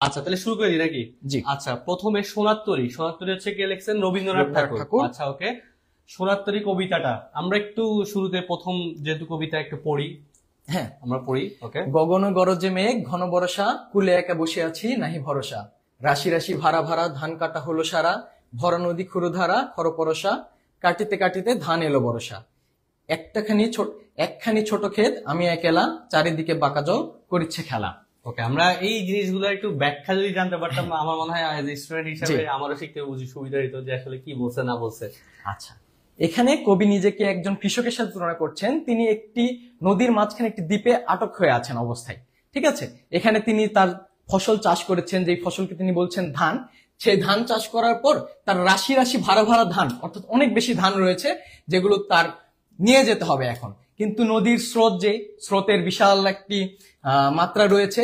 আচ্ছা, তাহলে শুরু করে দিই নাকি? জি। আচ্ছা, প্রথমে সোনার তরী। সোনার তরী হচ্ছে কে লিখছেন? রবীন্দ্রনাথ ঠাকুর। আচ্ছা, ওকে। সোনার তরী কবিতাটা আমরা একটু শুরুতে প্রথম যেহেতু কবিতা একটু পড়ি, হ্যাঁ, আমরা পড়ি। ওকে। গগন গরজে মেঘ ঘন বরষা, কুলে একা বসে আছি নাহি ভরসা, রাশি রাশি ভাড়া ভাড়া ধান কাটা হলো সারা, ভরা নদী ক্ষুরধারা খরপরসা, কাটিতে কাটিতে ধান এলো বরসা, একখানি ছোট ক্ষেত আমি একেলা, চারিদিকে বাঁকা জল করিচ্ছে খেলা। ওকে, আমরা এই জিনিসগুলো একটু ব্যাখ্যা যদি জানতে পারতাম, আমার মনে হয় এজ স্টুডেন্ট হিসেবে আমারও শিখতে সুবিধা হতো যে আসলে কি বলছে না বলছে। আচ্ছা, এখানে কবি নিজেকে একজন কৃষকের সাথে তুলনা করছেন। তিনি একটি নদীর মাঝখানে একটি দ্বীপে আটক হয়ে আছেন অবস্থায়। ঠিক আছে, এখানে তিনি তার ফসল চাষ করেছেন, যে ফসলকে তিনি বলছেন ধান। সেই ধান চাষ করার পর তার রাশি রাশি ভাড়া ভাড়া ধান, অর্থাৎ অনেক বেশি ধান রয়েছে যেগুলো তার নিয়ে যেতে হবে এখন। কিন্তু নদীর স্রোত, যে স্রোতের বিশাল একটি মাত্রা রয়েছে,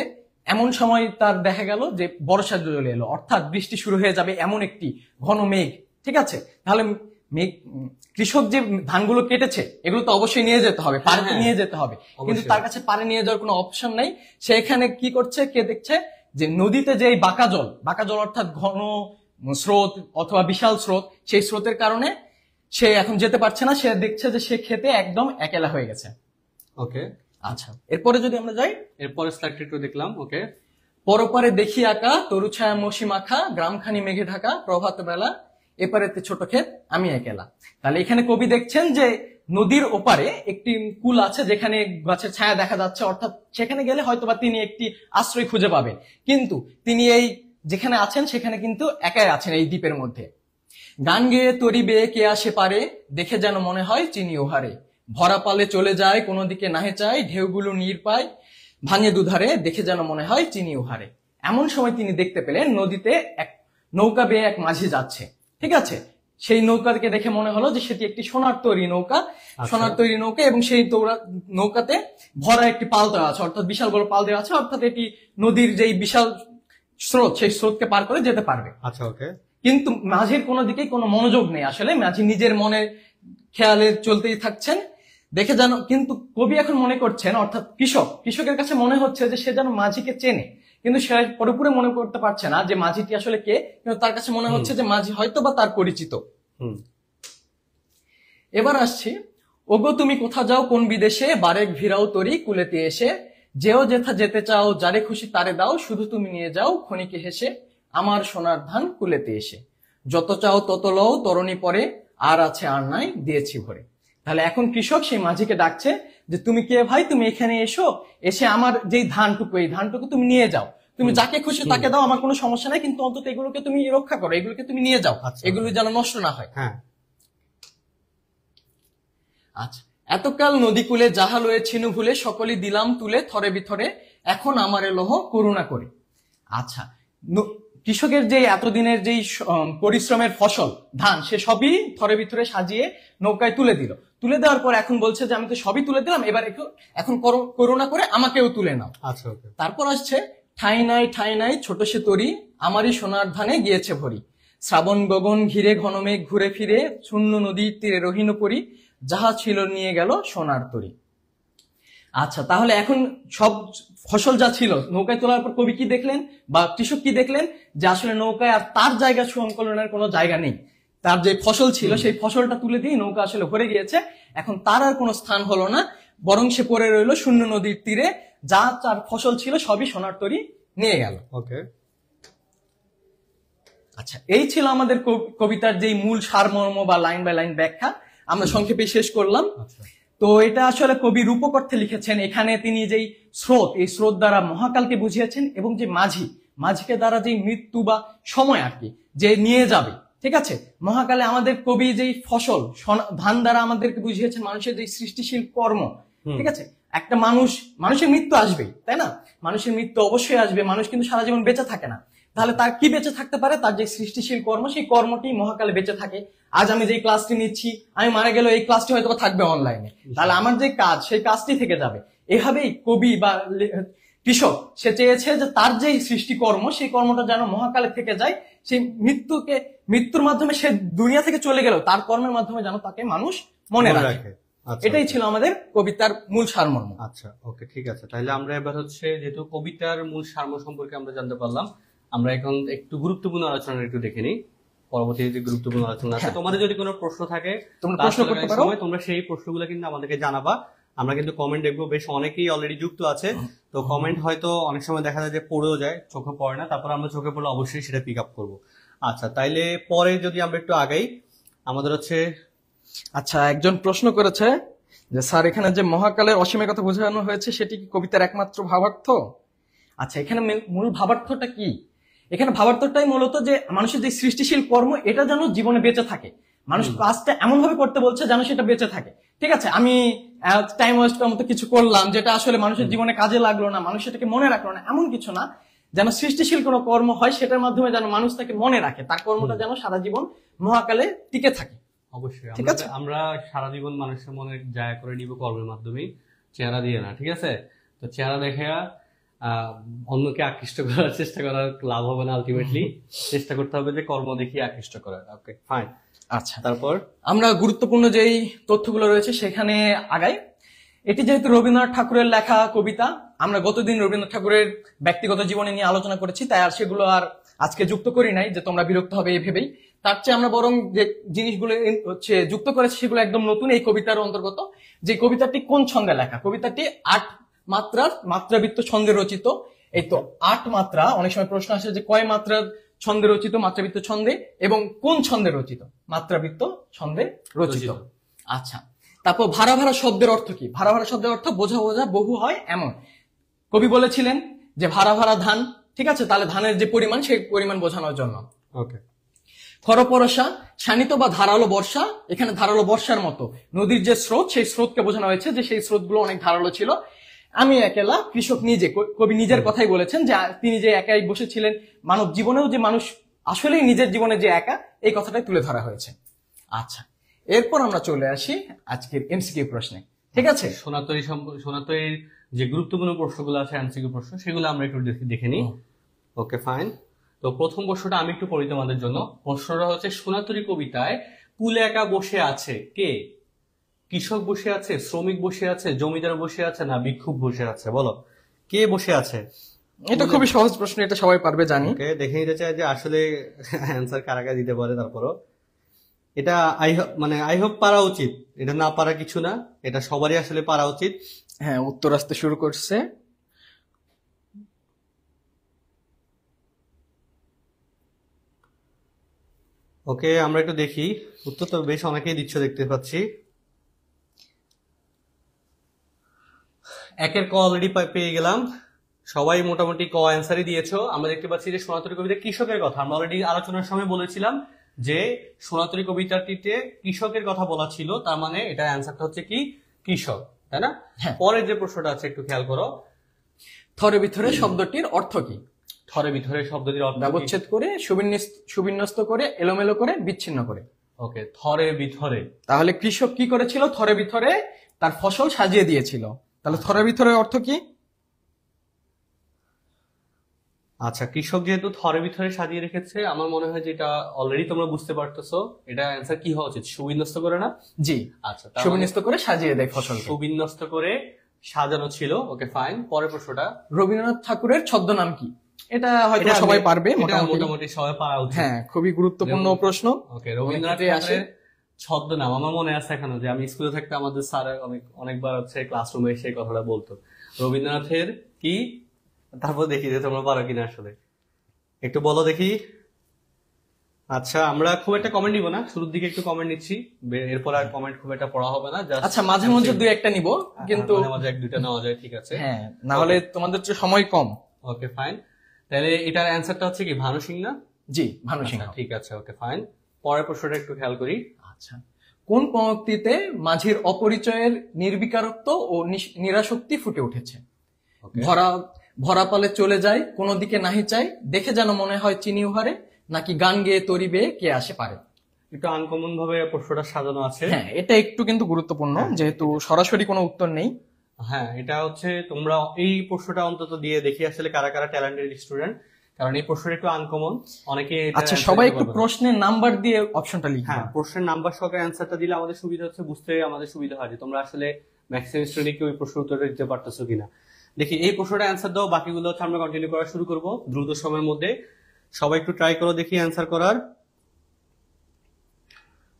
এমন সময় তার দেখা গেল যে বর্ষা চলে এলো, অর্থাৎ বৃষ্টি শুরু হয়ে যাবে এমন একটি ঘন মেঘ। ঠিক আছে, তাহলে মেঘ, কৃষক যে ধানগুলো কেটেছে এগুলো তো অবশ্যই নিয়ে যেতে হবে, পারে নিয়ে যেতে হবে, কিন্তু তার কাছে পারে নিয়ে যাওয়ার কোনো অপশন নাই। সে এখানে কি করছে, কে দেখছে যে নদীতে যে বাঁকা জল অর্থাৎ ঘন স্রোত অথবা বিশাল স্রোত, সেই স্রোতের কারণে সে এখন যেতে পারছে না। সে দেখছে যে সে খেতে একদম একেলা হয়ে গেছে। ওকে, আচ্ছা, এরপরে যদি আমরা যাই, এরপরে স্লাইড একটু দেখলাম। ওকে। পরপারে দেখি আঁকা তরু ছায়া মসি মাখা, গ্রামখানি মেঘে ঢাকা প্রভাত বেলা, এপারেতে ছোট ক্ষেত আমি একেলা। তাহলে এখানে কবি দেখছেন যে নদীর ওপারে একটি কুল আছে যেখানে গাছের ছায়া দেখা যাচ্ছে, অর্থাৎ সেখানে গেলে হয়তোবা তিনি একটি আশ্রয় খুঁজে পাবেন। কিন্তু তিনি এই যেখানে আছেন সেখানে কিন্তু একাই আছেন এই দ্বীপের মধ্যে। গান গেয়ে তরি বেয়ে কে আসে পারে, দেখে যেন মনে হয় চিনি ওহারে, ভরা পালে চলে যায় কোনো দিকে নাহে চায়, ঢেউগুলো নীর পায় ভাঙে দুধারে, দেখে যেন মনে হয় চিনি ওহারে। এমন সময় তিনি দেখতে পেলেন নদীতে এক নৌকা বেয়ে এক মাঝি যাচ্ছে। ঠিক আছে, সেই নৌকাকে দেখে মনে হলো যে সেটি একটি সোনার তৈরি নৌকা। সোনার তৈরি নৌকা, এবং সেই নৌকাতে ভরা একটি পাল দেওয়া আছে, অর্থাৎ বিশাল বড় পাল দেওয়া আছে, অর্থাৎ এটি নদীর যেই বিশাল স্রোত সেই স্রোতকে পার করে যেতে পারবে। আচ্ছা, ওকে। কিন্তু মাঝির কোনো দিকেই কোনো মনোযোগ নেই, আসলে মাঝি নিজের মনে খেয়ালে চলতেই থাকছেন। দেখে যেন, কিন্তু কবি এখন মনে করছেন, অর্থাৎ কৃষকের কাছে মনে হচ্ছে যে সে যেন মাঝিকে চেনে, কিন্তু সে পুরোপুরি মনে করতে পারছে না যে মাঝিটি আসলে কে। কিন্তু তার কাছে মনে হচ্ছে যে মাঝি হয়তো বা তার পরিচিত। এবার আসছি, ওগো তুমি কোথা যাও কোন বিদেশে, বারেক ভিড়াও তরি কুলেতে এসে, যেও যেথা যেতে চাও যারে খুশি তারে দাও, শুধু তুমি নিয়ে যাও ক্ষণিকে হেসে, আমার সোনার ধান কুলেতে এসে, যত চাও তত লও তরণী পরে, আর আছে আর নাই দিয়েছি ভরে। তাহলে এখন কৃষক সেই মাঝিকে ডাকছে যে তুমি কে ভাই, তুমি এখানে এসো, এসে আমার যেই ধানটুকু, এই ধানটুকু তুমি নিয়ে যাও, তুমি যাকে খুশি তাকে দাও, আমার কোনো সমস্যা নাই, কিন্তু অন্তত এগুলোকে তুমি রক্ষা করো, এগুলোকে তুমি নিয়ে যাও, এগুলো যেন নষ্ট না হয়। হ্যাঁ। আচ্ছা, এতকাল নদীকূলে যাহা লয়েছিনু ভুলে, সকলই দিলাম তুলে থরে বিথরে, এখন আমারে লহ করুণা করে। আচ্ছা, কৃষকের যে এতদিনের যেই পরিশ্রমের ফসল ধান, সে সবই থরে বিথরে সাজিয়ে নৌকায় তুলে দিল। তুলে দেওয়ার পর এখন বলছে যে আমি তো সবই তুলে দিলাম, এবার এখন করুণা করে আমাকেও তুলে নাও। আচ্ছা, ওকে। তারপর আসছে, ঠাই নাই ছোট সে তরি, আমারই সোনার ধানে গিয়েছে ভরি, শ্রাবণ গগন ঘিরে ঘন মেঘ ঘুরে ফিরে, শূন্য নদীর তীরে রহিন পরি, যাহা ছিল নিয়ে গেল সোনার তরি। আচ্ছা, তাহলে এখন সব ফসল যা ছিল নৌকায় তোলার পর কবি কি দেখলেন বা কৃষক কি দেখলেন, যে আসলে নৌকায় আর তার জায়গা সংকলনের কোনো জায়গা নেই। তার যে ফসল ছিল সেই ফসলটা তুলে দিয়ে নৌকা আসলে ভরে গিয়েছে, এখন তার আর কোনো স্থান হলো না, বরং সে পড়ে রইল শূন্য নদীর তীরে, যা তার ফসল ছিল সবই সোনার তরি নিয়ে গেল। ওকে। আচ্ছা, এই ছিল আমাদের কবিতার যেই মূল সারমর্ম বা লাইন বাই লাইন ব্যাখ্যা, আমরা সংক্ষেপে শেষ করলাম। তো এটা আসলে কবি রূপক অর্থে লিখেছেন। এখানে তিনি যেই স্রোত, এই স্রোত দ্বারা মহাকালকে বুঝিয়েছেন, এবং যে মাঝিকে দ্বারা যে মৃত্যু বা সময় আর কি যে নিয়ে যাবে। ঠিক আছে, মহাকালে আমাদের কবি যেই ফসল ধান দ্বারা আমাদেরকে বুঝিয়েছেন মানুষের যে সৃষ্টিশীল কর্ম। ঠিক আছে, একটা মানুষের মৃত্যু আসবেই, তাই না? মানুষের মৃত্যু অবশ্যই আসবে, মানুষ কিন্তু সারা জীবন বেঁচে থাকে না। তাহলে তার কি বেঁচে থাকতে পারে? তার যে সৃষ্টিশীল কর্ম, সেই কর্মটি মহাকালে বেঁচে থাকে। আজ আমি যে ক্লাসটি নিচ্ছি, আমি মারা গেলেও এই ক্লাসটি হয়তো থাকবে অনলাইনে, তাহলে আমার যে কাজ সেই কাজটি থেকে যাবে। এভাবেই কবি বা কৃষক সে চেয়েছে যে তার যে সৃষ্টিকর্ম, সেই কর্মটা যেন মহাকালে থেকে যায়, সেই মৃত্যুর মাধ্যমে সে দুনিয়া থেকে চলে গেলেও তার কর্মের মাধ্যমে যেন তাকে মানুষ মনে রাখে। আচ্ছা, এটাই ছিল আমাদের কবিতার মূল সারমর্ম। আচ্ছা ওকে, ঠিক আছে। তাহলে আমরা এবার হচ্ছে যেহেতু কবিতার মূল সারমর্ম সম্পর্কে আমরা জানতে পারলাম, আমরা এখন একটু গুরুত্বপূর্ণ আলোচনা একটু দেখে নিই। পরবর্তী যে গুরুত্বপূর্ণ আলোচনা আছে, তোমাদের যদি কোনো প্রশ্ন থাকে তোমরা প্রশ্ন করতে পারো, তোমরা সেই প্রশ্নগুলো কিন্তু আমাদেরকে জানাবা। আমরা কিন্তু কমেন্ট দেখবো, বেশ অনেকেই অলরেডি যুক্ত আছে, তো কমেন্ট হয়তো অনেক সময় দেখা যায় যে পড়েও যায়, চোখে পড়ে না, তারপর আমরা চোখে পড়লে অবশ্যই সেটা পিক আপ করবো। আচ্ছা, তাইলে পরে যদি আমরা একটু আগাই, আমাদের হচ্ছে আচ্ছা একজন প্রশ্ন করেছে যে স্যার এখানে যে মহাকালের অসীমের কথা বোঝানো হয়েছে সেটি কি কবিতার একমাত্র ভাবার্থ? আচ্ছা, এখানে মূল ভাবার্থটা কি? এখানে ভাবার্থটাই মূলত যে মানুষের যে সৃষ্টিশীল কর্ম এটা যেন জীবনে বেঁচে থাকে, মানুষ কাজটা এমন ভাবে করতে বলছে যেন সেটা বেঁচে থাকে। ঠিক আছে, আমি টাইম ওয়েস্ট করার মতো কিছু করলাম যেটা আসলে মানুষের জীবনে কাজে লাগলো না, মানুষ সেটাকে মনে রাখলো না, এমন কিছু না। যেন সৃষ্টিশীল কোনো কর্ম হয় সেটার মাধ্যমে যেন মানুষ তাকে মনে রাখে, তার কর্মটা যেন সারা জীবন মহাকালে টিকে থাকে। অবশ্যই ঠিক আছে, আমরা সারা জীবন মানুষের মনে জায়গা করে নিব কর্মের মাধ্যমে, চেহারা দিয়ে না। ঠিক আছে, তো চেহারা দেখে অন্যকে আকৃষ্ট করার চেষ্টা করার লাভ হবে না, আলটিমেটলি চেষ্টা করতে হবে যে কর্ম দেখিয়ে আকৃষ্ট করার। Okay fine. আচ্ছা, তারপর আমরা গুরুত্বপূর্ণ যেই তথ্যগুলো রয়েছে সেখানে আগাই। এটি যেহেতু রবীন্দ্রনাথ ঠাকুরের লেখা কবিতা, আমরা গতদিন রবীন্দ্রনাথ ঠাকুরের ব্যক্তিগত জীবনী নিয়ে আলোচনা করেছি, তাই আর সেগুলো আর আজকে যুক্ত করি নাই যে তোমরা বিরক্ত হবে এই ভেবেই। তার চেয়ে আমরা বরং যে জিনিসগুলো হচ্ছে যুক্ত করেছি সেগুলো একদম নতুন এই কবিতার অন্তর্গত। যে কবিতাটি কোন ছন্দে লেখা? কবিতাটি 8 মাত্রার মাত্রাবৃত্ত ছন্দে রচিত। এই তো 8 মাত্রা, অনেক সময় প্রশ্ন আসে যে কয় মাত্রার ছন্দে রচিত, মাত্রাবৃত্ত ছন্দে, এবং কোন ছন্দে রচিত? মাত্রাবৃত্ত ছন্দে রচিত। আচ্ছা, তারপর ভাড়া ভাড়া শব্দের অর্থ কি? ভাড়া ভাড়া শব্দের অর্থ বোঝা বোঝা বহু হয় এমন। কবি বলেছিলেন যে ভাড়া ভাড়া ধান, ঠিক আছে, তাহলে ধানের যে পরিমাণ সেই পরিমাণ বোঝানোর জন্য। ওকে। খরপরসা শানিত বা ধারালো বর্ষা, এখানে ধারালো বর্ষার মতো নদীর যে স্রোত সেই স্রোতকে বোঝানো হয়েছে যে সেই স্রোতগুলো অনেক ধারালো ছিল। আমি একেলা কৃষক নিজে, কবি নিজের কথাই বলেছেন যে তিনি যে একাই বসেছিলেন, মানব জীবনেও যে মানুষ আসলেই নিজের জীবনে যে একা, এই কথাটাই তুলে ধরা হয়েছে। আচ্ছা, এরপর আমরা চলে আসি আজকের এমসিকিউ প্রশ্নে। ঠিক আছে, সোনাতরীর যে গুরুত্বপূর্ণ প্রশ্নগুলো আছে, এমসিকিউ প্রশ্ন, সেগুলো আমরা একটু দেখে নিই। Okay fine. তো প্রথম প্রশ্নটা আমি একটু পড়ি তোমাদের জন্য। প্রশ্নটা হচ্ছে, সোনাতরী কবিতায় কুলে একা বসে আছে কে? কৃষক বসে আছে, শ্রমিক বসে আছে, জমিদার বসে আছে, না ভিক্ষুক বসে আছে? বলো, কে বসে আছে? এটা খুবই সহজ প্রশ্ন, এটা সবাই পারবে জানি। দেখে নিতে চাই যে আসলে অ্যান্সার কারা দিতে পারে। তারপরও এটা আই হোপ পারা উচিত, এটা না পারা কিছু না, এটা সবারই আসলে পারা উচিত। হ্যাঁ, উত্তর আসতে শুরু করছে। ওকে, আমরা একটু দেখি। উত্তর তো বেশ অনেকেই দিচ্ছ, দেখতে পাচ্ছি। একের ক অলরেডি পেয়ে গেলাম, সবাই মোটামুটি ক অ্যান্সারই দিয়েছো। আমরা দেখতে পাচ্ছি যে সোনাতরী কবিতা কৃষকের কথা, আমরা অলরেডি আলোচনার সময় বলেছিলাম যে সোনাতরী কবিতাটিতে কৃষকের কথা বলা ছিল, তার মানে এটা অ্যান্সারটা হচ্ছে কি কৃষক, তাই না? পরের যে প্রশ্নটা আছে একটু খেয়াল করো। থরে ভিতরে শব্দটির অর্থ কি? থরে ভিতরে শব্দটির অর্থ ব্যবচ্ছেদ করে, সুবিন্যস্ত করে, এলোমেলো করে, বিচ্ছিন্ন করে। ওকে, থরে ভিতরে। তাহলে কৃষক কি করেছিল? থরে ভিতরে তার ফসল সাজিয়ে দিয়েছিল। তাহলে থরে ভিতরে অর্থ কি? আচ্ছা, কৃষক যেহেতু থরে ভিতরে সাজিয়ে রেখেছে, আমার মনে হয় যে এটা অলরেডি তোমরা বুঝতে পারতেছো, এটা অ্যান্সার কি হওয়া উচিত? সুবিন্যস্ত করে, না? জি, আচ্ছা, সুবিন্যস্ত করে সাজিয়ে দেয় ফসল। সুবিন্যস্ত করে সাজানো ছিল। Okay fine. পরের প্রশ্নটা, রবীন্দ্রনাথ ঠাকুরের ছদ্মনাম কি? এটা হয়তো সবাই পারবে, মোটামুটি সবাই পারা উচিত। হ্যাঁ, খুবই গুরুত্বপূর্ণ প্রশ্ন। ওকে, রবীন্দ্রনাথ ঠাকুরের ছদ্মনাম, আমার মনে আছে এখনো যে আমি স্কুলে থাকতে আমাদের স্যার অনেকবার হচ্ছে ক্লাসরুমে এসে কথাটা বলতো। রবীন্দ্রনাথের কি? তারপর দেখি যে তোমরা পারো কিনা আসলে, একটু বলো দেখি। আচ্ছা, আমরা খুব একটা কমেন্ট নিব না, শুরুর দিকে একটু কমেন্ট নিচ্ছি, এরপর আর কমেন্ট খুব একটা পড়া হবে না। আচ্ছা, মাঝে মাঝে দুই একটা নিব, কিন্তু মাঝে এক দুইটা নেওয়া যায়, ঠিক আছে? হ্যাঁ, না হলে তোমাদের তো সময় কম। Okay fine. তাহলে এটার অ্যান্সারটা হচ্ছে কি ভানু সিং, না? জি, ভানু সিং। ঠিক আছে, ওকে ফাইন। পরের প্রশ্নটা একটু খেয়াল করি। আচ্ছা, কোন পঙ্ক্তিতে মাঝির অপরিচয়ের নির্বিকারত্ব ও নিরাসক্তি ফুটে উঠেছে? ভরা পালে চলে যায়, কোনো দিকে নাহি চাই, দেখে যেন মনে হয় চিনি উহারে, নাকি গান গেয়ে তরি বেয়ে কে আসে পারে? একটু আনকমন ভাবে প্রশ্নটা সাজানো আছে। হ্যাঁ, এটা একটু কিন্তু গুরুত্বপূর্ণ, যেহেতু সরাসরি কোনো উত্তর নেই। হ্যাঁ, এটা হচ্ছে তোমরা এই প্রশ্নটা অন্তত দিয়ে দেখি আসলে কারা কারা ট্যালেন্টেড স্টুডেন্ট, কারণ এই প্রশ্নটা একটু আনকমন, অনেকে আচ্ছা সবাই একটু প্রশ্নের নাম্বার দিয়ে অপশনটা লিখবে। হ্যাঁ, প্রশ্নের নাম্বার সহকারে অ্যান্সারটা দিলে আমাদের সুবিধা হচ্ছে, বুঝতে আমাদের সুবিধা হয় যে তোমরা আসলে ম্যাক্সিমাম স্টুডেন্টকে ওই প্রশ্ন উত্তরটা দিতে পারতেছো কিনা। দেখি এই প্রশ্নটা অ্যান্সার দাও, বাকিগুলো হচ্ছে আমরা কন্টিনিউ করা শুরু করব দ্রুত সময়ের মধ্যে। সবাই একটু ট্রাই করো দেখি অ্যান্সার করার,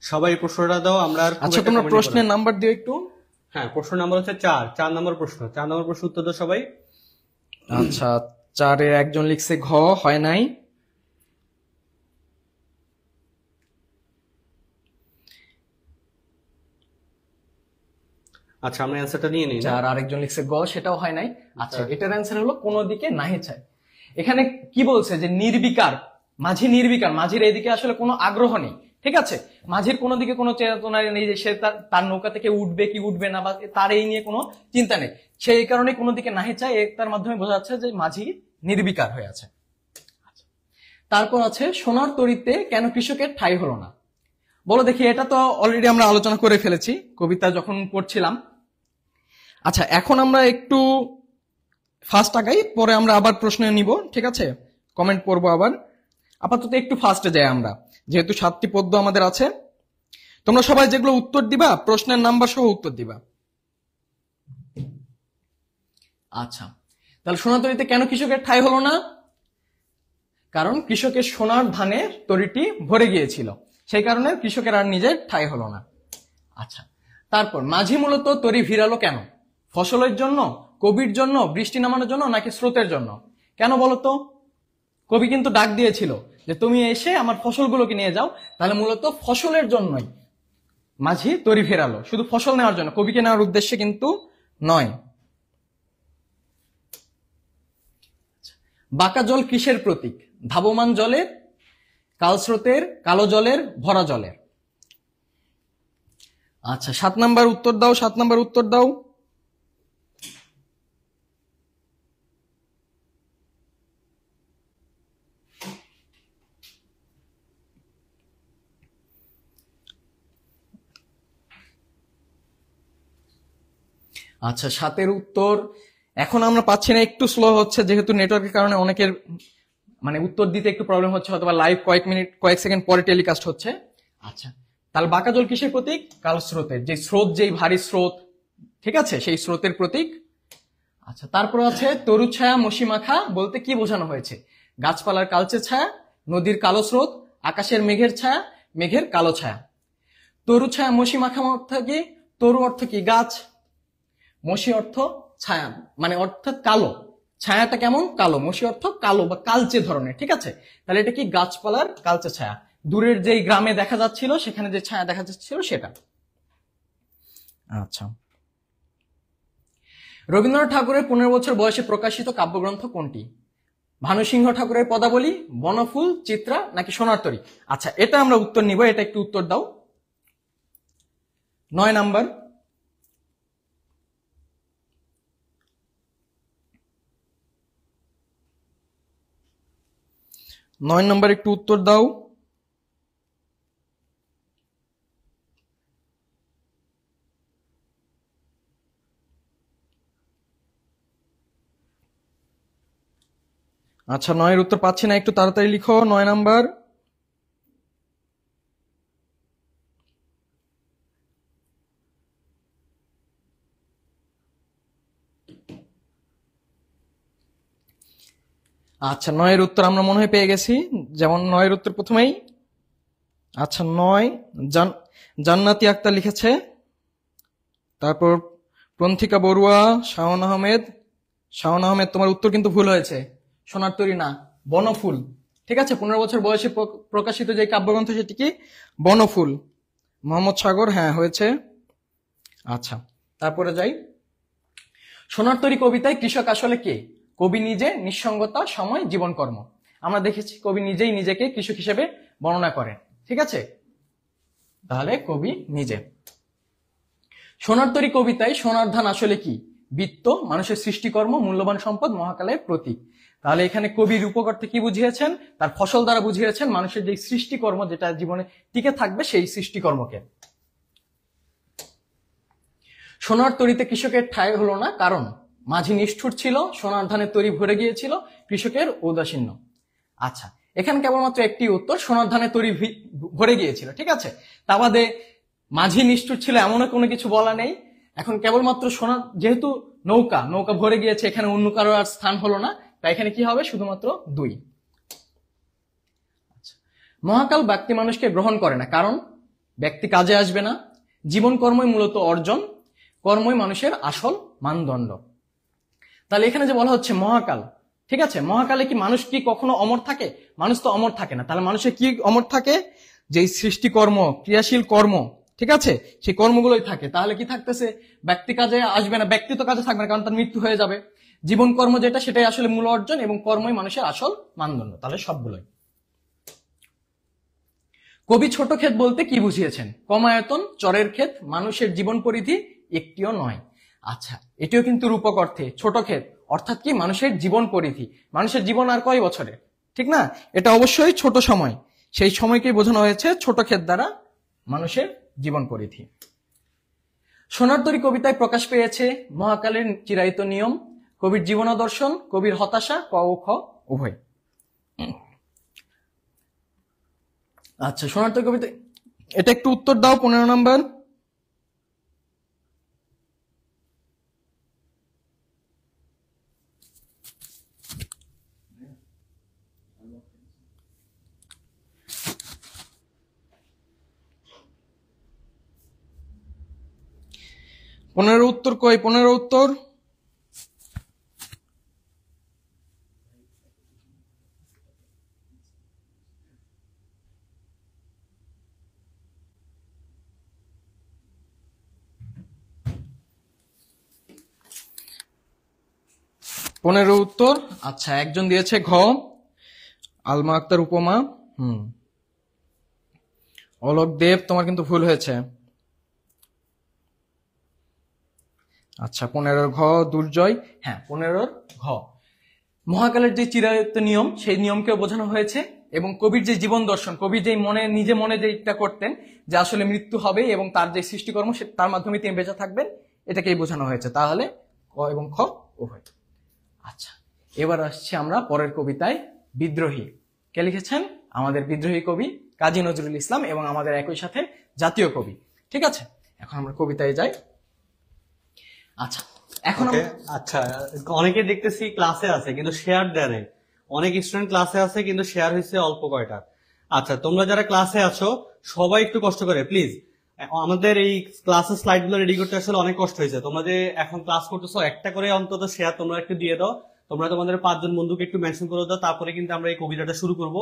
সবাই প্রশ্নটা দাও। আমরা আচ্ছা তোমরা প্রশ্নের নাম্বার দিও একটু। হ্যাঁ, প্রশ্ন নাম্বার হচ্ছে 4 নম্বর প্রশ্ন, 4 নম্বর প্রশ্ন উত্তর দাও সবাই। আচ্ছা 4-এ একজন লিখছে ঘ, হয় নাই। আচ্ছা আমরা অ্যান্সারটা নিয়ে নিই। 4 আরেকজন লিখছে গ, সেটাও হয় নাই। আচ্ছা এটার অ্যান্সার হলো কোন দিকে নাহি চায়। এখানে কি বলছে যে নির্বিকার, মাঝি নির্বিকার, মাঝির এদিকে আসলে কোনো আগ্রহ নেই, ঠিক আছে। মাঝির কোনো দিকে কোনো চেতনা নেই যে সে তার নৌকা থেকে উঠবে কি উঠবে না, বা তার এই নিয়ে কোনো চিন্তা নেই, সেই কারণে কোনো দিকে নাহি চায়। তার মাধ্যমে বোঝা যাচ্ছে যে মাঝি নির্বিকার হয়ে আছে। তারপর আছে সোনার তরীতে কেন কৃষকের ঠাঁই হলো না। বলো দেখি, এটা তো অলরেডি আমরা আলোচনা করে ফেলেছি কবিতা যখন পড়ছিলাম। আচ্ছা এখন আমরা একটু ফাস্ট আগাই, পরে আমরা আবার প্রশ্ন নিব, ঠিক আছে, কমেন্ট পড়বো আবার। আপাতত একটু ফাস্টে যাই আমরা, যেহেতু 7টি পদ্য আমাদের আছে। তোমরা সবাই যেগুলো উত্তর দিবা প্রশ্নের নাম্বার সহ উত্তর দিবা। আচ্ছা তাহলে সোনার তরীতে কেন কৃষকের ঠাঁই হলো না? কারণ কৃষকের সোনার ধানের তরীটি ভরে গিয়েছিল, সেই কারণে কৃষকের আর নিজের ঠাঁই হলো না। আচ্ছা তারপর মাঝি মূলত তরী ভিড়ালো কেন? ফসলের জন্য, কবির জন্য, বৃষ্টি নামানোর জন্য, নাকি স্রোতের জন্য? কেন বলতো? কবি কিন্তু ডাক দিয়েছিল যে তুমি এসে আমার ফসলগুলোকে নিয়ে যাও, তাহলে মূলত ফসলের জন্যই মাঝি তরী ফেরালো, শুধু ফসল নেওয়ার জন্য, কবিকে নেওয়ার উদ্দেশ্যে কিন্তু নয়। বাঁকা জল কিসের প্রতীক? ধাবমান জলের, কালস্রোতের, কালো জলের, ভরা জলের। আচ্ছা 7 নাম্বার উত্তর দাও, 7 নাম্বার উত্তর দাও। আচ্ছা 7-এর উত্তর এখন আমরা পাচ্ছি না, একটু স্লো হচ্ছে, যেহেতু নেটওয়ার্কের কারণে অনেকের মানে উত্তর দিতে একটু প্রবলেম হচ্ছে, হয়তো বা লাইভ কয়েক সেকেন্ড পরে টেলিকাস্ট হচ্ছে। আচ্ছা তাহলে বাঁকা জল কিসের প্রতীক? কাল স্রোতের, যে স্রোত, যেই ভারী স্রোত, ঠিক আছে, সেই স্রোতের প্রতীক। আচ্ছা তারপর আছে তরু ছায়া মসি মাখা বলতে কি বোঝানো হয়েছে? গাছপালার কালচে ছায়া, নদীর কালো স্রোত, আকাশের মেঘের ছায়া, মেঘের কালো ছায়া। তরু ছায়া মসি মাখা অর্থ কি? তরু অর্থ কি? গাছ, মসি অর্থ ছায়া, মানে অর্থাৎ কালো, ছায়াটা কেমন? কালো, মসি অর্থ কালো বা কালচে ধরনের, ঠিক আছে। তাহলে এটা কি? গাছপালার কালচে ছায়া, দূরের যেই গ্রামে দেখা যাচ্ছিল সেখানে যে ছায়া দেখা যাচ্ছিল সেটা। আচ্ছা রবীন্দ্রনাথ ঠাকুরের 15 বছর বয়সে প্রকাশিত কাব্যগ্রন্থ কোনটি? ভানুসিংহ ঠাকুরের পদাবলী, বনফুল, চিত্রা, নাকি সোনার তরী? আচ্ছা এটা আমরা উত্তর নিব, এটা একটু উত্তর দাও। 9 নাম্বার। নয় নম্বর একটু উত্তর দাও। আচ্ছা 9-এর উত্তর পাচ্ছি না, একটু তাড়াতাড়ি লিখো। 9 নাম্বার। আচ্ছা 9-এর উত্তর আমরা মনে হয় পেয়ে গেছি, যেমন 9-এর উত্তর প্রথমেই। আচ্ছা 9 জান্নাতি আক্তার লিখেছে, তারপর প্রন্থিকা বড়ুয়া, শাওন আহমেদ। শাওন আহমেদ তোমার উত্তর কিন্তু ভুল হয়েছে, সোনার তরী না, বনফুল, ঠিক আছে। 15 বছর বয়সে প্রকাশিত যে কাব্যগ্রন্থ সেটি কি? বনফুল। মোহাম্মদ সাগর, হ্যাঁ হয়েছে। আচ্ছা তারপরে যাই, সোনার তরী কবিতায় কৃষক আসলে কে? কবি নিজে, নিঃসঙ্গতা, সময়, জীবন কর্ম। আমরা দেখেছি কবি নিজেই নিজেকে কৃষক হিসেবে বর্ণনা করেন, ঠিক আছে, তাহলে কবি নিজে। সোনার তরী কবিতায় সোনার ধান আসলে কি? বৃত্ত, মানুষের সৃষ্টিকর্ম, মূল্যবান সম্পদ, মহাকালের প্রতীক। তাহলে এখানে কবি রূপক অর্থে কি বুঝিয়েছেন? তার ফসল দ্বারা বুঝিয়েছেন মানুষের যে সৃষ্টিকর্ম, যেটা জীবনে টিকে থাকবে, সেই সৃষ্টিকর্মকে। সোনার তরীতে কৃষকের ঠাঁই হলো না কারণ মাঝি নিষ্ঠুর ছিল, সোনার ধানের তরী ভরে গিয়েছিল, কৃষকের ঔদাসীন্য। আচ্ছা, এখানে কেবলমাত্র একটি উত্তর, সোনার ধানে তরি ভরে গিয়েছিল, ঠিক আছে। তা বাদে মাঝি নিষ্ঠুর ছিল এমনও কোনো কিছু বলা নেই। এখন কেবলমাত্র সোনার, যেহেতু নৌকা নৌকা ভরে গিয়েছে, এখানে অন্য কারো আর স্থান হলো না, তাই এখানে কি হবে, শুধুমাত্র 2। মহাকাল ব্যক্তি মানুষকে গ্রহণ করে না, কারণ ব্যক্তি কাজে আসবে না, জীবন কর্মই মূলত অর্জন, কর্মই মানুষের আসল মানদণ্ড। তাহলে এখানে যে বলা হচ্ছে মহাকাল, ঠিক আছে, মহাকালে কি মানুষ কি কখনো অমর থাকে? মানুষ তো অমর থাকে না। তাহলে মানুষের কি অমর থাকে? যে সৃষ্টিকর্ম, ক্রিয়াশীল কর্ম, ঠিক আছে, সেই কর্মগুলোই থাকে। তাহলে কি থাকতেছে, ব্যক্তি কাজে আসবে না, ব্যক্তি তো কাজে থাকবে না, কারণ তার মৃত্যু হয়ে যাবে। জীবন কর্ম যেটা, সেটাই আসলে মূল অর্জন, এবং কর্মই মানুষের আসল মানদণ্ড। তাহলে সবগুলোই। কবি ছোট ক্ষেত বলতে কি বুঝিয়েছেন? কমায়তন, চরের ক্ষেত, মানুষের জীবন পরিধি একটিও নয়। আচ্ছা, এটিও কিন্তু রূপক অর্থে ছোট ক্ষেত, অর্থাৎ কি, মানুষের জীবন পরিধি। মানুষের জীবন আর কয় বছরের, ঠিক না? এটা অবশ্যই ছোট সময়, সেই সময়কে বোঝানো হয়েছে ছোট ক্ষেত দ্বারা মানুষের জীবন পরিধি। সোনার তরী কবিতায় প্রকাশ পেয়েছে মহাকালের চিরায়িত নিয়ম, কবির জীবনাদর্শন, কবির হতাশা, ক ও খ উভয়। আচ্ছা, সোনার তরী কবিতা, এটা একটু উত্তর দাও, 15 নম্বর। পনেরো উত্তর কই? 15 উত্তর। পনেরো উত্তর। আচ্ছা, একজন দিয়েছে ঘ, আলমা আক্তার উপমা। অলোক দেব, তোমার কিন্তু ভুল হয়েছে। আচ্ছা, 15 ঘ দুর্জয়। হ্যাঁ, 15 ঘ। মহাকালের যে চিরায়ত নিয়ম, সেই নিয়মকেও বোঝানো হয়েছে, এবং কবির যে জীবন দর্শন, কবি যে নিজে মনে যেটা করতেন, যে আসলে মৃত্যু হবে এবং তার যে সৃষ্টিকর্ম, তার মাধ্যমে তিনি বেঁচে থাকবেন, এটাকেই বোঝানো হয়েছে। তাহলে ক এবং খ উভয়। আচ্ছা, এবার আসছি আমরা পরের কবিতায়। বিদ্রোহী কে লিখেছেন? আমাদের বিদ্রোহী কবি কাজী নজরুল ইসলাম, এবং আমাদের একই সাথে জাতীয় কবি। ঠিক আছে, এখন আমরা কবিতায় যাই। আচ্ছা, এখন আচ্ছা, অনেকে দেখতেছি ক্লাসে আছে কিন্তু শেয়ার দেয় নাই। অনেক স্টুডেন্ট ক্লাসে আছে কিন্তু শেয়ার হয়েছে অল্প কয়টা। আচ্ছা, তোমরা যারা ক্লাসে আছো সবাই একটু কষ্ট করে প্লিজ, আমাদের এই ক্লাসের স্লাইড গুলো রেডি করতে আসলে অনেক কষ্ট হয়েছে। তোমরা যে এখন ক্লাস করতেছো, একটা করে অন্তত শেয়ার তোমরা একটু দিয়ে দাও। তোমরা তোমাদের 5 জন বন্ধুকে একটু মেনশন করে দাও, তারপরে কিন্তু আমরা এই কবিতাটা শুরু করব।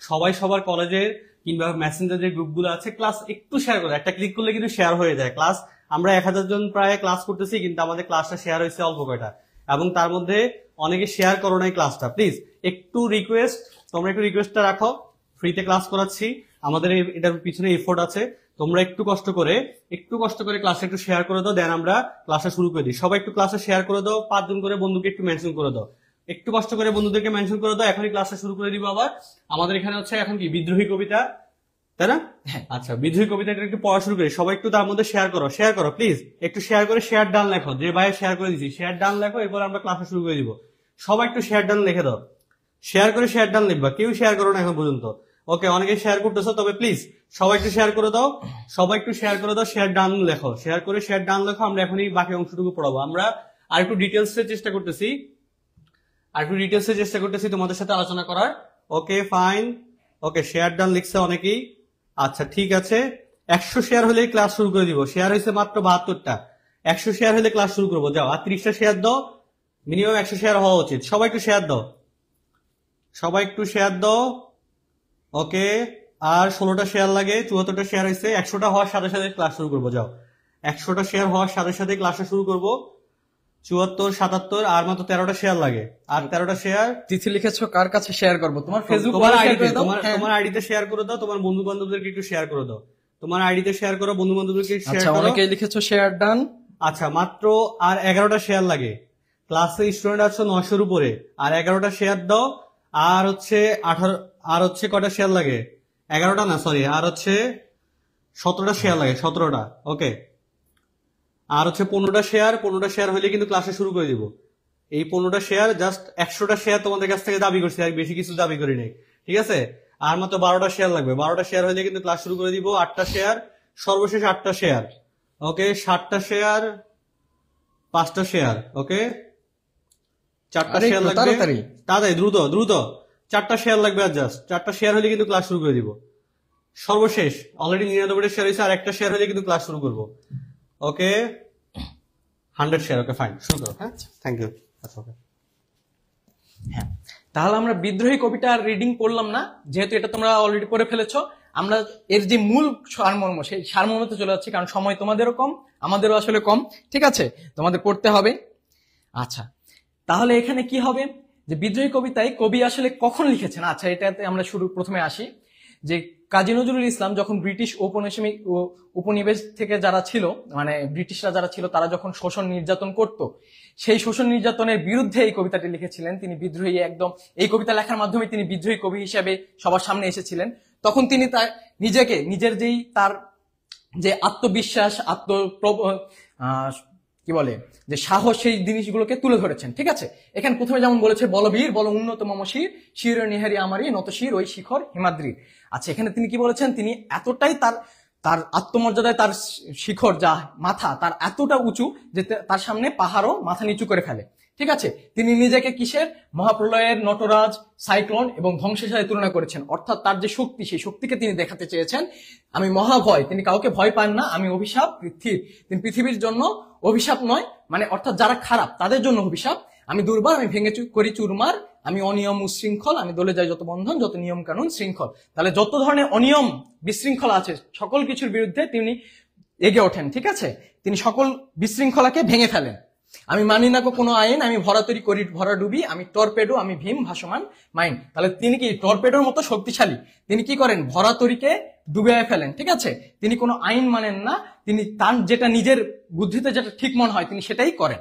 সবাই সবার কলেজের কিংবা মেসেঞ্জার যে গ্রুপগুলো আছে, ক্লাস একটু শেয়ার করো। একটা ক্লিক করলে কিন্তু শেয়ার হয়ে যায় ক্লাস। আমরা 1000 জন প্রায় ক্লাস করতেছি, কিন্তু আমাদের ক্লাসটা শেয়ার হয়েছে অল্প কয়টা, এবং তার মধ্যে অনেকে শেয়ার করো নাই ক্লাসটা। প্লিজ একটু রিকোয়েস্ট, তোমরা একটু রিকোয়েস্টটা রাখো। ফ্রিতে ক্লাস করাচ্ছি, আমাদের এটার পিছনে এফোর্ট আছে। তোমরা একটু কষ্ট করে ক্লাসে একটু শেয়ার করে দাও, দেন আমরা ক্লাসটা শুরু করে দিই। সবাই একটু ক্লাসে শেয়ার করে দাও, 5 জন করে বন্ধুকে একটু মেনশন করে দাও। একটু কষ্ট করে বন্ধুদেরকে মেনশন করে দাও। এখনই ক্লাসটা শুরু করে দিব। আবার আমাদের এখানে হচ্ছে এখন কি বিদ্রোহী কবিতা, তাই না? আচ্ছা, বিদ্রোহী কবিতাটা একটু পড়া শুরু করি। সবাই একটু তার মধ্যে শেয়ার করো প্লিজ। একটু শেয়ার করে শেয়ার ডান লেখো, যে ভাই শেয়ার করে দিচ্ছি শেয়ার ডান লেখো, এরপর আমরা ক্লাসে শুরু করে দিব। সবাই একটু শেয়ার ডান লিখে দাও, শেয়ার করে শেয়ার ডান লিখবা। কেউ শেয়ার করো না এখন পর্যন্ত। ওকে, অনেকে শেয়ার করতেছো, তবে প্লিজ সবাই একটু শেয়ার করে দাও। শেয়ার ডান লেখো, শেয়ার করে শেয়ার ডান লেখো। আমরা এখনই বাকি অংশটুকু পড়াবো। আমরা আর একটু ডিটেলস এর চেষ্টা করতেছি তোমাদের সাথে আলোচনা করার। ওকে, ফাইন। ওকে, শেয়ার ডান লিখছে অনেকেই। আচ্ছা, ঠিক আছে। 100 শেয়ার হলেই ক্লাস শুরু করে দিব। শেয়ার হয়েছে মাত্র 72টা। 100 শেয়ার হলে ক্লাস শুরু করবো। যাও, আর 30টা শেয়ার দাও। মিনিমাম 100 শেয়ার হওয়া উচিত। সবাই একটু শেয়ার দাও। ওকে, আর 16টা শেয়ার লাগে। 74টা শেয়ার হয়েছে। 100টা হওয়ার সাথে সাথে ক্লাস শুরু করবো। যাও, 100টা শেয়ার হওয়ার সাথে সাথে ক্লাসটা শুরু করবো। 74, 77, আর মাত্র 13টা শেয়ার লাগে। আর 13টা শেয়ার তিথি লিখেছো, কার কাছে শেয়ার করবো? তোমার ফেসবুক তোমার আইডিতে শেয়ার করে দাও। তোমার বন্ধু বান্ধবদেরকে একটু শেয়ার করে দাও। তোমার আইডিতে শেয়ার করো, বন্ধু বান্ধবদেরকে শেয়ার করো। অনেকেই লিখেছো শেয়ার ডান। আচ্ছা, মাত্র আর 11টা শেয়ার লাগে। ক্লাসে স্টুডেন্ট আছে 900-র উপরে। আর 11টা শেয়ার দাও। আর হচ্ছে 18, আর হচ্ছে কয়টা শেয়ার লাগে? 11টা না, সরি, আর হচ্ছে 17টা শেয়ার লাগে। 17টা। ওকে, আর হচ্ছে 15টা শেয়ার হলে কিন্তু ক্লাসে শুরু করে দিব। এই 15টা শেয়ার, জাস্ট 100টা শেয়ার তোমাদের কাছ থেকে দাবি করছি, আর বেশি কিছু দাবি করি নাই। ঠিক আছে, আর মাত্র 12টা শেয়ার লাগবে। 12টা শেয়ার হলে কিন্তু ক্লাস শুরু করে দিব। 8টা শেয়ার, সর্বশেষ 8টা শেয়ার। ওকে, 7টা শেয়ার, 5টা শেয়ার। ওকে, 4টা আরে শেয়ার একটু লাগবে। তাড়াতাড়ি। তাড়াতাড়ি, দ্রুত দ্রুত। 4টা শেয়ার লাগবে আর জাস্ট 4টা শেয়ার হলে কিন্তু ক্লাস শুরু করে দিব। সর্বশেষ অলরেডি 99টা শেয়ার হয়েছে, আর একটা শেয়ার হলে কিন্তু ক্লাস শুরু করবো। ওকে, 100 শেয়ার। ওকে ফাইন, শুরু করো। হ্যাঁ, থ্যাংক ইউ। আচ্ছা, ওকে। হ্যাঁ, তাহলে আমরা বিদ্রোহী কবিতা রিডিং করলাম না, যেহেতু এটা তোমরা অলরেডি করে ফেলেছো। আমরা এর যে মূল সারমর্ম, সেই সারমর্মতে চলে যাচ্ছি, কারণ সময় তোমাদেরও কম, আমাদেরও আসলে কম। ঠিক আছে, তোমাদের পড়তে হবে। আচ্ছা, তাহলে এখানে কি হবে যে বিদ্রোহী কবিতায় কবি আসলে কখন লিখেছেন? আচ্ছা, এটাতে আমরা প্রথমে আসি যে কাজী নজরুল ইসলাম যখন ব্রিটিশ উপনিবেশ থেকে যারা ছিল, মানে ব্রিটিশরা যারা ছিল, তারা যখন শোষণ নির্যাতন করত, সেই শোষণ নির্যাতনের বিরুদ্ধে এই কবিতাটি লিখেছিলেন। তিনি বিদ্রোহী, একদম এই কবিতা লেখার মাধ্যমে তিনি বিদ্রোহী কবি হিসেবে সবার সামনে এসেছিলেন। তখন তিনি তার নিজের যেই তার যে আত্মবিশ্বাস, কি বলে যে সাহস, সেই জিনিসগুলোকে তুলে ধরেছেন। ঠিক আছে, এখানে প্রথমে যেমন বলেছে, বলবীর বল উন্নত মম শির, শির নিহারি আমারই নত শির ওই শিখর হিমাদ্রির। আচ্ছা, এখানে তিনি কি বলেছেন? তিনি এতটাই তার আত্মমর্যাদায় তার শিখর, যা মাথা, তার এতটা উঁচু যে তার সামনে পাহাড়ও মাথা নিচু করে ফেলে। ঠিক আছে, তিনি নিজেকে কিসের? মহাপ্রলয়ের, নটরাজ, সাইক্লোন এবং ধ্বংসের সাথে তুলনা করেছেন। অর্থাৎ তার যে শক্তি, সেই শক্তিকে তিনি দেখাতে চেয়েছেন। আমি মহাভয়, তিনি কাউকে ভয় পান না। আমি অভিশাপ পৃথিবীর, তিনি পৃথিবীর জন্য অভিশাপ নয়, মানে অর্থাৎ যারা খারাপ তাদের জন্য অভিশাপ। আমি দুর্বার, আমি ভেঙে করি চুরমার, আমি অনিয়ম উশৃঙ্খল, আমি দলে যাই যত বন্ধন, যত নিয়ম কানুন শৃঙ্খল। তাহলে যত ধরনের অনিয়ম বিশৃঙ্খলা আছে, সকল কিছুর বিরুদ্ধে তিনি এগে ওঠেন। ঠিক আছে, তিনি সকল বিশৃঙ্খলাকে ভেঙে ফেলেন। আমি মানি না কোনো আইন, আমি ভরাতরি করি ভরা ডুবি, আমি টর্পেডো, আমি ভীম ভাসমান মাইন। তাহলে তিনি কি টর্পেডোর মতো শক্তিশালী? তিনি কি করেন? ভরাতরিকে ডুবে ফেলেন। ঠিক আছে, তিনি কোনো আইন মানেন না, তিনি তার যেটা নিজের বুদ্ধিতে যেটা ঠিক মনে হয় তিনি সেটাই করেন।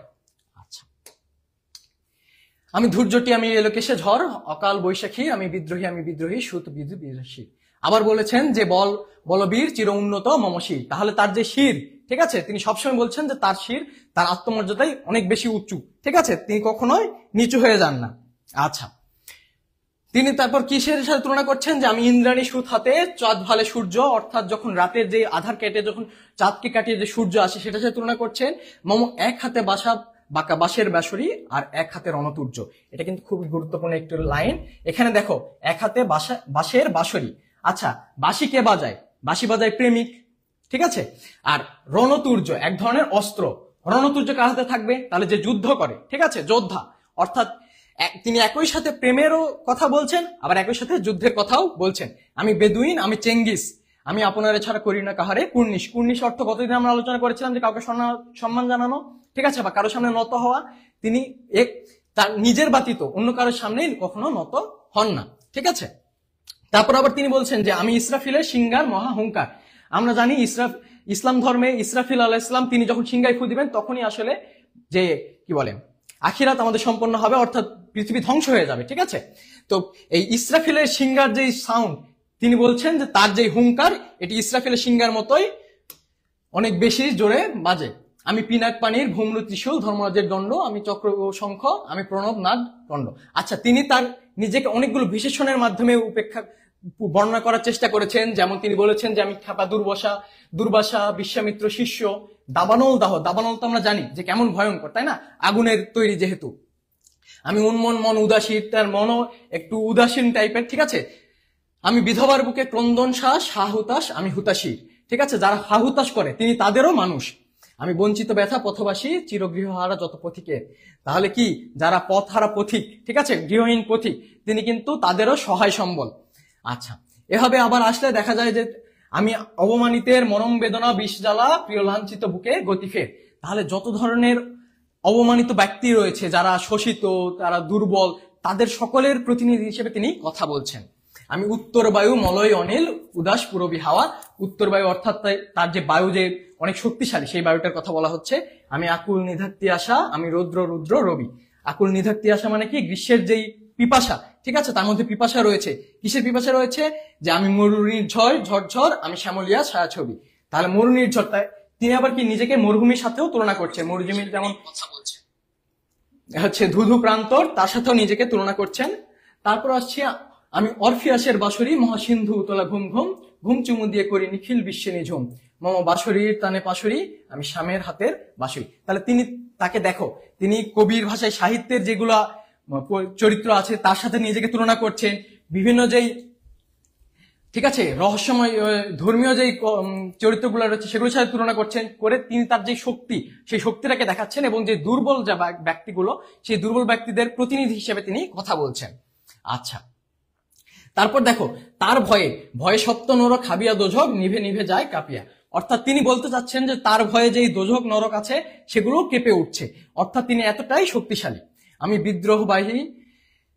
আচ্ছা, আমি ধৈর্যটি, আমি এলোকেশে ঝড়, অকাল বৈশাখী, আমি বিদ্রোহী সুত বিধু বিরাশী। আবার বলেছেন যে বলবীর চির উন্নত মম শির। তাহলে তার যে শির, ঠিক আছে, তিনি সবসময় বলছেন যে তার শির, তার আত্মমর্যাদাই অনেক বেশি উঁচু। ঠিক আছে, তিনি কখনোই নিচু হয়ে যান না। আচ্ছা, তিনি তারপর কিসের সাথে তুলনা করছেন? যে আমি ইন্দ্রাণী সুত হাতে, চাঁদ ভালে সূর্য, অর্থাৎ যখন রাতের যে আধার কেটে যখন চাঁদকে কাটিয়ে যে সূর্য আসে, সেটার সাথে তুলনা করছেন। মম এক হাতে বাঁশের বাঁশরি, আর এক হাতে রণতুর্য। এটা কিন্তু খুব গুরুত্বপূর্ণ একটি লাইন। এখানে দেখো, এক হাতে বাঁশের বাঁশরি। আচ্ছা, বাঁশি কে বাজায়? বাঁশি বাজায় প্রেমিক। ঠিক আছে, আর রণতুর্য এক ধরনের অস্ত্র। রণতুর্য কার হাতে থাকবে? তাহলে যে যুদ্ধ করে, ঠিক আছে, যোদ্ধা। অর্থাৎ তিনি একই সাথে প্রেমেরও কথা বলছেন, আবার একই সাথে যুদ্ধের কথাও বলছেন। আমি বেদুইন, আমি চেঙ্গিস, আমি আপনারে ছাড়া করি না কাহারে কুর্নিশ। কুর্নিশ অর্থ গতদিন আমরা আলোচনা করেছিলাম, যে কাউকে সম্মান জানানো, ঠিক আছে, বা কারো সামনে নত হওয়া। তিনি তার নিজের ব্যতীত অন্য কারোর সামনে কখনো নত হন না। ঠিক আছে, তারপর আবার তিনি বলছেন যে আমি ইসরাফিলের সিংহার মহা হুঙ্কার। আমরা জানি ইসলাম ধর্মে ইসরাফিল আলাইহিস সালাম তিনি যখন সিংহায় ফু দিবেন, তখনই আসলে যে কি বলে আখিরাত আমাদের সম্পন্ন হবে, অর্থাৎ পৃথিবী ধ্বংস হয়ে যাবে। ঠিক আছে, তো এই ইসরাফিলের সিংহার যে সাউন্ড, তিনি বলছেন যে তার যে হুঙ্কার, এটি ইসরাফিলের সিংহার মতোই অনেক বেশি জোরে বাজে। আমি পিনাক পানির ভূম্র ত্রিশূল, ধর্মরাজের দণ্ড, আমি চক্র ও শঙ্খ, আমি প্রণব নাদ দণ্ড। আচ্ছা, তিনি তার নিজেকে অনেকগুলো বিশেষণের মাধ্যমে বর্ণনা করার চেষ্টা করেছেন। যেমন তিনি বলেছেন যে আমি খ্যাপা দুর্বাসা, বিশ্বামিত্র শিষ্য, দাবানল দাহ। দাবানল তো আমরা জানি যে কেমন ভয়ঙ্কর, তাই না? আগুনের তৈরি যেহেতু। আমি উন্মন মন উদাসীন, তার মনও একটু উদাসীন টাইপের। ঠিক আছে, আমি বিধবার বুকে ক্রন্দন শ্বাস, হাহুতাস, আমি হুতাশীর। ঠিক আছে, যারা হাহুতাস করে তিনি তাদেরও মানুষ। আমি বঞ্চিত ব্যথা পথবাসী, চিরগৃহহারা যত পথিকে। তাহলে কি, যারা পথহারা পথিক, ঠিক আছে, গৃহহীন পথিক, তিনি কিন্তু তাদেরও সহায় সম্বল। আচ্ছা, এভাবে আবার আসলে দেখা যায় যে আমি অবমানিতের মরম বেদনা, বিষ জ্বালা, প্রিয় লাঞ্ছিত বুকে গতি ফের। তাহলে যত ধরনের অবমানিত ব্যক্তি রয়েছে, যারা শোষিত, তারা দুর্বল, তাদের সকলের প্রতিনিধি হিসেবে তিনি কথা বলছেন। আমি উত্তর বায়ু, মলয় অনিল, উদাস পুরবী হাওয়া। উত্তর বায়ু অর্থাৎ তার যে বায়ু যে অনেক শক্তিশালী, সেই বায়ুটার কথা বলা হচ্ছে। আমি আকুল নিধাক্তি আশা, আমি রুদ্র রবি। আকুল নিধাক্তি আশা মানে কি? গ্রীষ্মের যেই পিপাসা, ঠিক আছে, তার মধ্যে পিপাসা রয়েছে। কিসের পিপাসা রয়েছে? যে আমি মরুনির ঝড়, আমি শ্যামলিয়া ছায়াছবি। তাহলে মরুনির ঝড়, তিনি আবার কি নিজেকে মরুভূমির সাথেও তুলনা করছেন। মরুভূমির যেমন হচ্ছে ধুধু প্রান্তর, তার সাথেও নিজেকে তুলনা করছেন। তারপর আসছি আমি অরফিয়াসের বাঁশরি মহাসিন্ধু উতলা ঘুম ঘুম ঘুম চুমু দিয়ে করি নিখিল বিশ্বে নিঝুম মম বাঁশরীর তানে পাশরি আমি স্বামীর হাতের বাঁশরি। তাহলে তিনি তাকে দেখো, তিনি কবির ভাষায় সাহিত্যের যেগুলা চরিত্র আছে তার সাথে নিজেকে তুলনা করছেন, বিভিন্ন যেই ঠিক আছে রহস্যময় ধর্মীয় যেই চরিত্রগুলো রয়েছে সেগুলোর সাথে তুলনা করছেন, করে তিনি তার যে শক্তি সেই শক্তিটাকে দেখাচ্ছেন এবং যে দুর্বল যে ব্যক্তিগুলো সেই দুর্বল ব্যক্তিদের প্রতিনিধি হিসেবে তিনি কথা বলছেন। আচ্ছা, তারপর দেখো তার ভয়ে ভয়ে সপ্ত নর খাবিয়া দোজক নিভে নিভে যায় কাঁপিয়া। অর্থাৎ তিনি বলতে চাচ্ছেন যে তার ভয়ে যেই দোজক নরক আছে সেগুলো কেঁপে উঠছে, অর্থাৎ তিনি এতটাই শক্তিশালী। আমি বিদ্রোহবাহী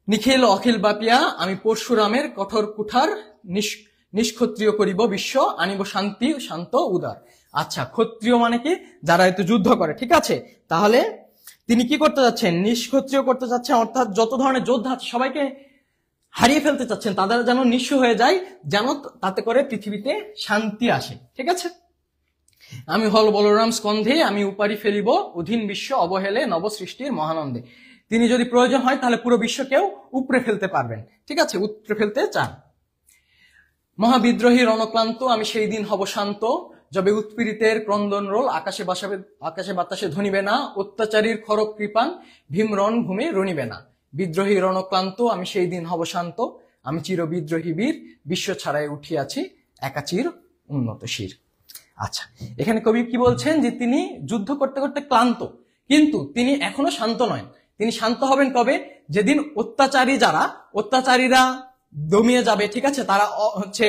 নিখিল অখিল বাপিয়া আমি পরশুরামের কঠোর কুঠার নিষ্ক্ষত্রিয় করিব বিশ্ব আনিব শান্তি শান্ত উদার। আচ্ছা, ক্ষত্রিয় মানে কি? যারা এত যুদ্ধ করে, ঠিক আছে। তাহলে তিনি কি করতে যাচ্ছেন? নিষ্ক্ষত্রিয় করতে যাচ্ছেন, অর্থাৎ যত ধরনের যোদ্ধা আছে সবাইকে হারিয়ে ফেলতে চাচ্ছেন, তাদের যেন নিঃস্ব হয়ে যায়, যেন তাতে করে পৃথিবীতে শান্তি আসে, ঠিক আছে। আমি হল বলরাম স্কন্ধে আমি উপারি ফেলিব অধীন বিশ্ব অবহেলে নব সৃষ্টির মহানন্দে। তিনি যদি প্রয়োজন হয় তাহলে পুরো বিশ্বকেও উপড়ে ফেলতে পারবেন, ঠিক আছে, উপড়ে ফেলতে চান। মহাবিদ্রোহী রণক্লান্ত আমি সেই দিন হব শান্ত যবে উৎপীড়িতের ক্রন্দন রোল আকাশে বাতাসে ধ্বনিবে না অত্যাচারীর খড়গ কৃপান ভীম রণ ভূমে রণিবে না। বিদ্রোহী রণক্লান্ত আমি সেই দিন হব শান্ত আমি চির বিদ্রোহী বীর বিশ্ব ছাড়াই উঠিয়াছি একা চির উন্নত শির। আচ্ছা, এখানে কবি কি বলছেন? যে তিনি যুদ্ধ করতে করতে ক্লান্ত, কিন্তু তিনি এখনো শান্ত নয়। তিনি শান্ত হবেন কবে? যেদিন অত্যাচারীরা দমিয়ে যাবে, ঠিক আছে, তারা হচ্ছে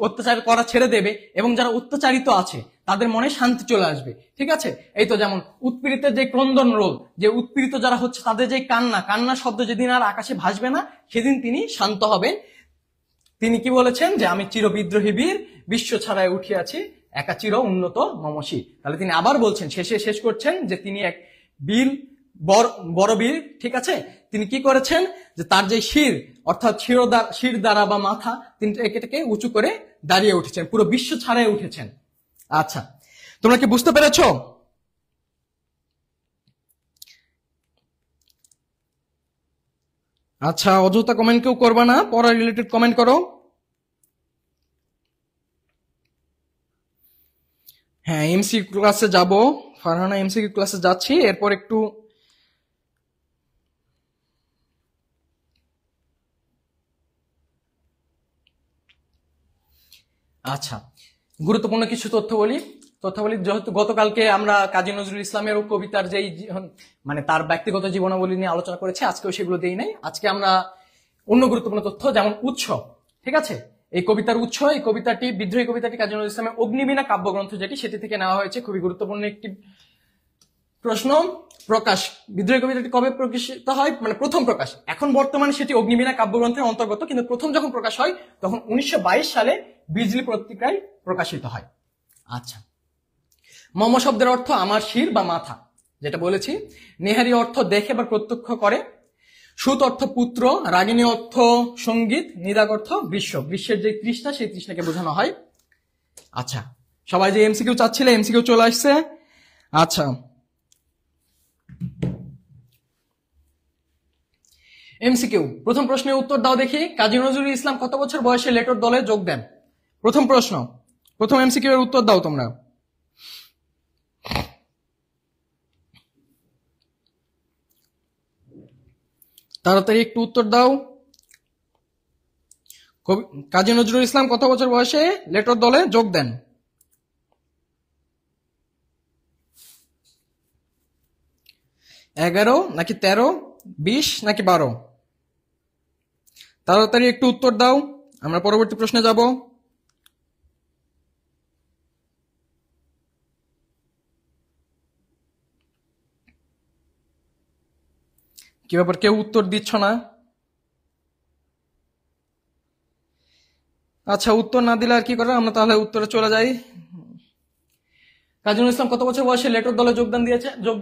অত্যাচার করা ছেড়ে দেবে এবং যারা অত্যাচারিত আছে তাদের মনে শান্তি চলে আসবে, ঠিক আছে। এই তো যেমন উৎপীড়িতের যে ক্রন্দন রোল, যে উৎপীড়িত যারা হচ্ছে তাদের যে কান্না শব্দ যেদিন আর আকাশে ভাসবে না সেদিন তিনি শান্ত হবেন। তিনি কি বলেছেন? যে আমি চির বিদ্রোহী বীর বিশ্ব ছাড়াই উঠিয়াছি একা চির উন্নত মমশী। তাহলে তিনি আবার বলছেন, শেষ করছেন যে তিনি এক বীর বড় বীর, ঠিক আছে। তিনি কি করেছেন? যে তার যে শির অর্থাৎ শির দ্বারা বা মাথা, তিনি এটাকে উঁচু করে দাঁড়িয়ে উঠেছেন, পুরো বিশ্ব ছাড়াই উঠেছেন। আচ্ছা, তোমরা কি বুঝতে পেরেছ? আচ্ছা, অযথা কমেন্ট কেউ করবা না, পড়া রিলেটেড কমেন্ট করো। হ্যাঁ, এমসি ক্লাসে যাব, ফারহানা এমসিকিউ ক্লাসে যাচ্ছি, এরপর একটু আচ্ছা গুরুত্বপূর্ণ কিছু তথ্যাবলী যেহেতু গতকালকে আমরা কাজী নজরুল ইসলামের কবিতার যেই মানে তার ব্যক্তিগত জীবনাবলী নিয়ে আলোচনা করেছি, আজকেও সেগুলো দেই নাই। আজকে আমরা অন্য গুরুত্বপূর্ণ তথ্য, যেমন উৎস, ঠিক আছে, এই কবিতার উৎস, এই কবিতাটি বিদ্রোহী কবিতাটি কাজী নজরুল ইসলামের অগ্নিবীণা কাব্যগ্রন্থ যেটি, সেটি থেকে নেওয়া হয়েছে। খুবই গুরুত্বপূর্ণ একটি প্রশ্ন। প্রকাশ, বিদ্রোহী কবিতাটি কবে প্রকাশিত হয়? মানে প্রথম প্রকাশ, এখন বর্তমানে সেটি অগ্নিবীণা কাব্যগ্রন্থের অন্তর্গত, কিন্তু প্রথম যখন প্রকাশ হয় তখন 1922 সালে বিজলি পত্রিকায় প্রকাশিত হয়। আচ্ছা, মম শব্দের অর্থ আমার শির বা মাথা, যেটা বলেছি। নেহারি অর্থ দেখে বা প্রত্যক্ষ করে। সুত অর্থ পুত্র। রাগিনী অর্থ সঙ্গীত। নিদাগ অর্থ গ্রীষ্মের যে তৃষ্ণা, সেই তৃষ্ণাকে বোঝানো হয়। আচ্ছা, সবাই যে এমসিকিউ চাচ্ছিলে, এমসিকিউ চলে আসছে। আচ্ছা, এমসিকিউ প্রথম প্রশ্নের উত্তর দাও দেখি। কাজী নজরুল ইসলাম কত বছর বয়সে লেটর দলে যোগ দেন? প্রথম প্রশ্ন, প্রথম এমসিকিউ এর উত্তর দাও তোমরা। তাড়াতাড়ি একটু উত্তর দাও। কাজী নজরুল ইসলাম কত বছর বয়সে লেটর দলে যোগ দেন? 11 নাকি 13, 20 নাকি 12? তাড়াতাড়ি একটু উত্তর দাও, আমরা পরবর্তী প্রশ্নে যাব। কি ব্যাপার, কেউ উত্তর দিচ্ছ না? আচ্ছা, উত্তর না দিলে আর কি করার, আমরা তাহলে উত্তরে চলে যাই। কাজী নজরুল ইসলাম কত বছর বয়সে লেটর দলে যোগ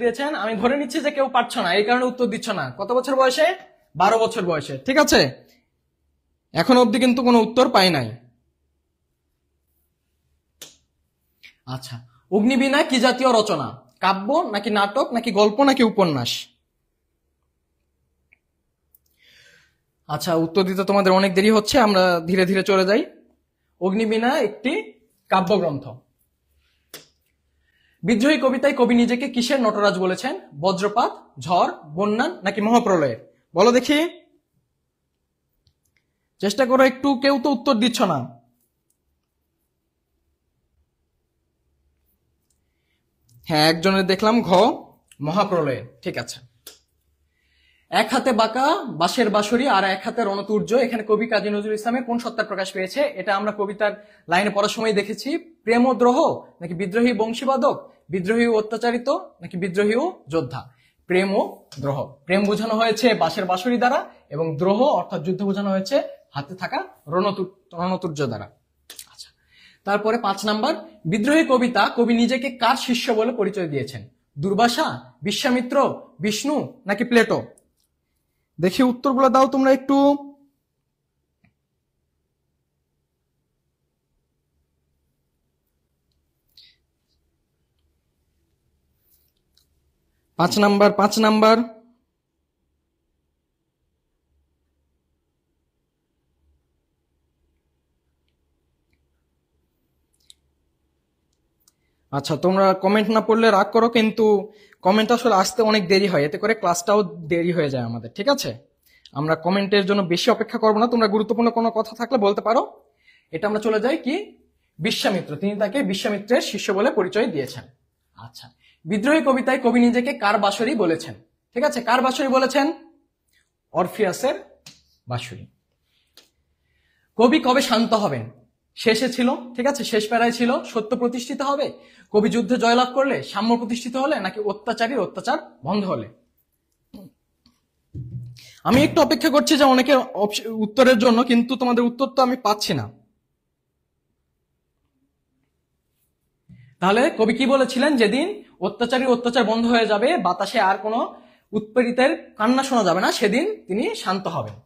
দিয়েছেন? আমি ধরে নিচ্ছি যে কেউ পারছ না, এই কারণে উত্তর দিচ্ছ না। কত বছর বয়সে? 12 বছর বয়সে, ঠিক আছে। এখন অবধি কিন্তু কোনো উত্তর পাই নাই। আচ্ছা, অগ্নিবীণা কি জাতীয় রচনা? কাব্য নাকি নাটক নাকি গল্প নাকি উপন্যাস? আচ্ছা, উত্তর দিতে তোমাদের অনেক দেরি হচ্ছে, আমরা ধীরে ধীরে চলে যাই। অগ্নিবীণা একটি কাব্যগ্রন্থ। বিদ্রোহী কবিতায় কবি নিজেকে কিসের নটরাজ বলেছেন? বজ্রপাত, ঝড়, বন্যা নাকি মহাপ্রলয়ের? বলো দেখি, চেষ্টা করো একটু, কেউ তো উত্তর দিচ্ছ না। হ্যাঁ, একজনের দেখলাম ঘ, মহাপ্রলয়ের। ঠিক আছে। এক হাতে বাঁকা বাঁশের বাঁশরি আর এক হাতে রণতুর্য, এখানে কবি কাজী নজরুল ইসলামের কোন সত্তার প্রকাশ পেয়েছে? এটা আমরা কবিতার লাইনে পড়ার সময় দেখেছি। প্রেমদ্রোহ নাকি বিদ্রোহী বংশীবাদক, বিদ্রোহী ও অত্যাচারিত নাকি বিদ্রোহী ও যোদ্ধা? প্রেম ও দ্রোহ। প্রেম বোঝানো হয়েছে বাঁশের বাঁশরি দ্বারা এবং দ্রোহ অর্থাৎ যুদ্ধ বোঝানো হয়েছে হাতে থাকা রণতুর্য দ্বারা। আচ্ছা, তারপরে 5 নাম্বার, বিদ্রোহী কবিতা কবি নিজেকে কার শিষ্য বলে পরিচয় দিয়েছেন? দুর্বাসা, বিশ্বামিত্র, বিষ্ণু নাকি প্লেটো? দেখি উত্তরগুলো দাও তোমরা একটু। পাঁচ নাম্বার আচ্ছা, তোমরা কমেন্ট না পড়লে রাগ করো, কিন্তু কমেন্ট আসলে আসতে অনেক দেরি হয়, এতে করে ক্লাসটাও দেরি হয়ে যায় আমাদের। ঠিক আছে, আমরা কমেন্টের জন্য বেশি অপেক্ষা করবো না, তোমরা গুরুত্বপূর্ণ কোনো কথা থাকলে বলতে পারো। এটা আমরা চলে যাই কি, বিশ্বামিত্র, তিনি তাকে বিশ্বামিত্রের শিষ্য বলে পরিচয় দিয়েছেন। আচ্ছা, বিদ্রোহী কবিতায় কবি নিজেকে কার বাঁশরি বলেছেন? ঠিক আছে, কার বাঁশরি বলেছেন? অরফিয়াসের বাঁশরি। কবি কবে শান্ত হবেন? শেষে ছিল, ঠিক আছে, শেষ প্যারায় ছিল সত্য প্রতিষ্ঠিত হবে, কবি যুদ্ধে জয়লাভ করলে, সাম্য প্রতিষ্ঠিত হলে নাকি অত্যাচারীর অত্যাচার বন্ধ হলে? আমি একটু অপেক্ষা করছি যে অনেকের উত্তরের জন্য, কিন্তু তোমাদের উত্তর তো আমি পাচ্ছি না। তাহলে কবি কি বলেছিলেন? যেদিন অত্যাচারীর অত্যাচার বন্ধ হয়ে যাবে, বাতাসে আর কোনো উৎপীড়িতের কান্না শোনা যাবে না, সেদিন তিনি শান্ত হবেন।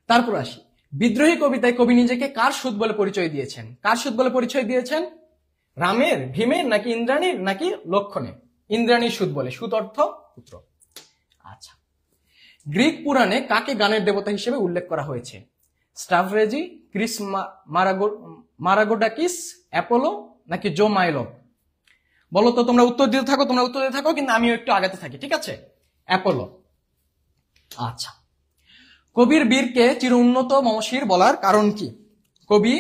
তারপর আসি, বিদ্রোহী কবিতায় কবি নিজেকে কার সুত বলে পরিচয় দিয়েছেন? কার সুত বলে পরিচয় দিয়েছেন? রামের, ভীমের নাকি ইন্দ্রাণীর নাকি লক্ষণের? ইন্দ্রাণীর সুত বলে, সুত অর্থ পুত্র। আচ্ছা, গ্রিক পুরাণে কাকে গানের দেবতা হিসেবে উল্লেখ করা হয়েছে? স্ট্রাভরেজি, ক্রিস মারাগোডাকিস, অ্যাপোলো নাকি জো মাইলো? বলো তো, তোমরা উত্তর দিতে থাকো, কিন্তু আমিও একটু আগাতে থাকি। ঠিক আছে, অ্যাপোলো। আচ্ছা, কবির বীরকে চির উন্নত মমশির বলার কারণ কি? কবি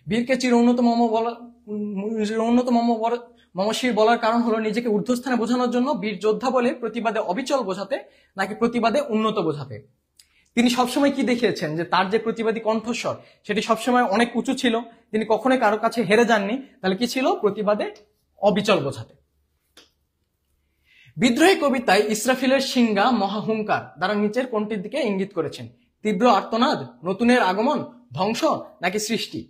বীরকে চির উন্নত মমশির বলার কারণ হলো নিজেকে ঊর্ধ্বস্থানে বোঝানোর জন্য, বীর যোদ্ধা বলে প্রতিবাদে অবিচল বোঝাতে নাকি প্রতিবাদে উন্নত বোঝাতে? তিনি সবসময় কি দেখিয়েছেন? যে তার যে প্রতিবাদী কণ্ঠস্বর সেটি সবসময় অনেক উঁচু ছিল, তিনি কখনোই কারো কাছে হেরে যাননি। তাহলে কি ছিল? প্রতিবাদে অবিচল বোঝাতে। বিদ্রোহী কবিতায় ইসরাফিলের সিংহা মহাহুঙ্কার দ্বারা নিচের কোনটির দিকে ইঙ্গিত করেছেন? তীব্র আর্তনাদ, নতুনের আগমন, ধ্বংস নাকি সৃষ্টি?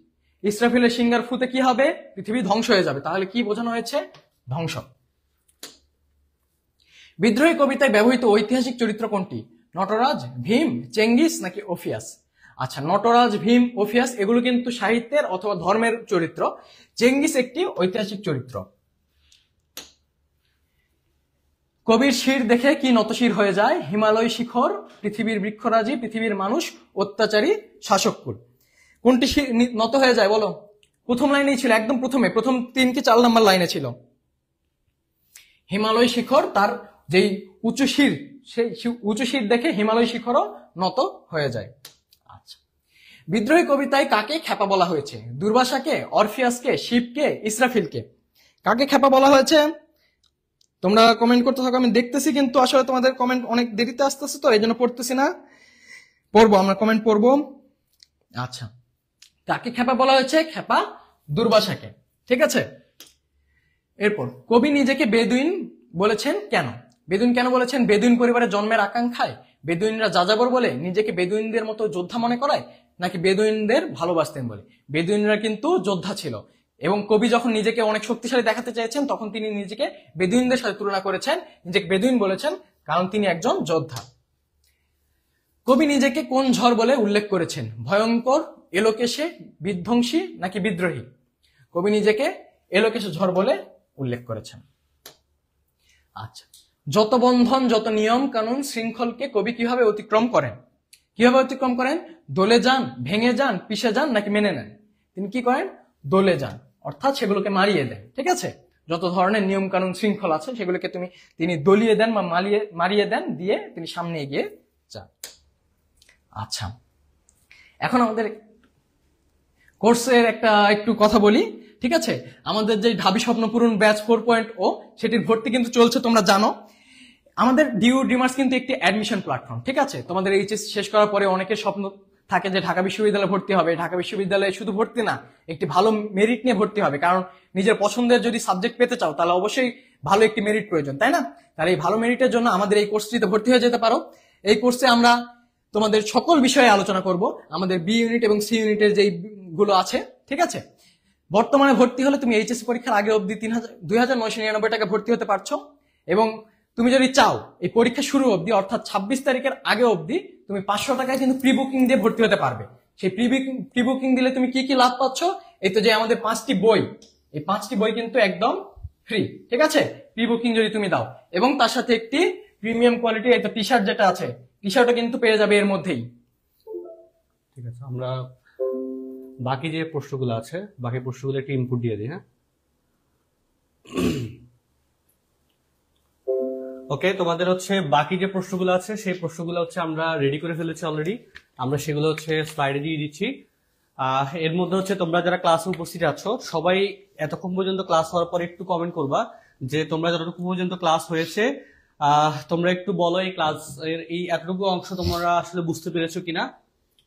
ইসরাফিলের সিংহার ফুতে কি হবে? পৃথিবী ধ্বংস হয়ে যাবে। তাহলে কি বোঝানো হয়েছে? ধ্বংস। বিদ্রোহী কবিতায় ব্যবহৃত ঐতিহাসিক চরিত্র কোনটি? নটরাজ, ভীম, চেঙ্গিস নাকি ওফিয়াস? আচ্ছা, নটরাজ, ভীম, ওফিয়াস এগুলো কিন্তু সাহিত্যের অথবা ধর্মের চরিত্র। চেঙ্গিস একটি ঐতিহাসিক চরিত্র। কবির শির দেখে কি নতশির হয়ে যায়? হিমালয় শিখর, পৃথিবীর বৃক্ষরাজি, পৃথিবীর মানুষ, অত্যাচারী শাসককুল। কোনটি নত হয়ে যায় বলো? প্রথম লাইনেই ছিল, একদম প্রথম 3 কি 4 নাম্বার লাইনে ছিল। হিমালয় শিখর, তার যেই উঁচু শির, সেই উঁচু শির দেখে হিমালয় শিখরও নত হয়ে যায়। আচ্ছা, বিদ্রোহী কবিতায় কাকে খ্যাপা বলা হয়েছে? দুর্বাসাকে, অরফিয়াসকে, শিবকে, ইসরাফিলকে? কাকে খ্যাপা বলা হয়েছে? তোমরা কমেন্ট করতে থাকো, আমি দেখতেছি, কিন্তু আসলে তোমাদের কমেন্ট অনেক দেরিতে আসতেছে, তো এই জন্য পড়তেছি না। আমরা কমেন্ট পড়বো। আচ্ছা, কাকে খ্যাপা বলা হয়েছে? খ্যাপা দুর্বাসাকে। ঠিক আছে, এরপর কবি নিজেকে বেদুইন বলেছেন কেন? বেদুইন কেন বলেছেন? বেদুইন পরিবারের জন্মের আকাঙ্ক্ষায়, বেদুইনরা যাযাবর বলে নিজেকে বেদুইনদের মতো যোদ্ধা মনে করায়, নাকি বেদুইনদের ভালোবাসতেন বলে? বেদুইনরা কিন্তু যোদ্ধা ছিল, এবং কবি যখন নিজেকে অনেক শক্তিশালী দেখাতে চেয়েছেন তখন তিনি নিজেকে বেদুইনদের সাথে তুলনা করেছেন, নিজেকে বেদুইন বলেছেন কারণ তিনি একজন যোদ্ধা। কবি নিজেকে কোন ঝড় বলে উল্লেখ করেছেন? ভয়ঙ্কর, এলোকেশে, বিধ্বংসী নাকি বিদ্রোহী? কবি নিজেকে এলোকেশে ঝড় বলে উল্লেখ করেছেন। আচ্ছা, যত বন্ধন, যত নিয়ম কানুন শৃঙ্খলকে কবি কিভাবে অতিক্রম করেন? কিভাবে অতিক্রম করেন? দলে যান, ভেঙে যান, পিষে যান, নাকি মেনে নেন? তিনি কি করেন? দলে যান, অর্থাৎ সেগুলোকে মারিয়ে দেন। ঠিক আছে, যত ধরনের নিয়ম কানুন শৃঙ্খলা আছে সেগুলোকে তিনি দলিয়ে দেন বা মারিয়ে দেন, দিয়ে তিনি সামনে এগিয়ে যান। আচ্ছা, এখন আমাদের কোর্সের একটু কথা বলি। ঠিক আছে, আমাদের যে ঢাবি স্বপ্ন পূরণ ব্যাচ 4.0 সেটির ভর্তি কিন্তু চলছে, তোমরা জানো। আমাদের ডিউ ড্রিমার্স কিন্তু একটি অ্যাডমিশন প্ল্যাটফর্ম। ঠিক আছে, তোমাদের এইচএস শেষ করার পরে অনেকের স্বপ্ন থাকে যে ঢাকা বিশ্ববিদ্যালয়ে ভর্তি হবে। ঢাকা বিশ্ববিদ্যালয়ে শুধু ভর্তি না, একটি ভালো মেরিট নিয়ে ভর্তি হবে, কারণ নিজের পছন্দের যদি সাবজেক্ট পেতে চাও তাহলে অবশ্যই ভালো একটি মেরিট প্রয়োজন, তাই না? তাহলে এই ভালো মেরিটের জন্য আমাদের এই কোর্সটিতে ভর্তি হয়ে যেতে পারো। এই কোর্সে আমরা তোমাদের সকল বিষয়ে আলোচনা করব, আমাদের বি ইউনিট এবং সি ইউনিটের যেই গুলো আছে। ঠিক আছে, বর্তমানে ভর্তি হলে তুমি এইচএসসি পরীক্ষার আগে অবধি 2,999 টাকা ভর্তি হতে পারছো, এবং তুমি যদি চাও এই পরীক্ষা শুরু অবধি অর্থাৎ 26 তারিখের আগে অবধি তুমি 500 টাকায় কিন্তু প্রি বুকিং দিয়ে ভর্তি হতে পারবে। সেই প্রি বুকিং দিলে তুমি কি কি লাভ পাচ্ছ? এই তো যে আমাদের 5টি বই, এই 5টি বই কিন্তু একদম ফ্রি। ঠিক আছে, প্রি বুকিং যদি তুমি দাও, এবং তার সাথে একটি প্রিমিয়াম কোয়ালিটি এই তো টি শার্ট যেটা আছে, টি শার্টও কিন্তু পেয়ে যাবে এর মধ্যেই। ঠিক আছে, আমরা বাকি যে প্রশ্নগুলো আছে বাকি প্রশ্নগুলো একটু ইনপুট দিয়ে দিই। হ্যাঁ, ওকে, তোমাদের হচ্ছে বাকি যে প্রশ্নগুলো আছে সেই প্রশ্নগুলো হচ্ছে আমরা রেডি করে ফেলেছি অলরেডি। আমরা সেগুলো হচ্ছে স্লাইডে দিয়ে দিচ্ছি। এর মধ্যে হচ্ছে তোমরা যারা ক্লাসে উপস্থিত আছো সবাই এতক্ষণ পর্যন্ত ক্লাস হওয়ার পর একটু কমেন্ট করবা যে তোমরা যতটুকু পর্যন্ত ক্লাস হয়েছে তোমরা একটু বলো এই ক্লাস এর এই এতটুকু অংশ তোমরা আসলে বুঝতে পেরেছো কিনা,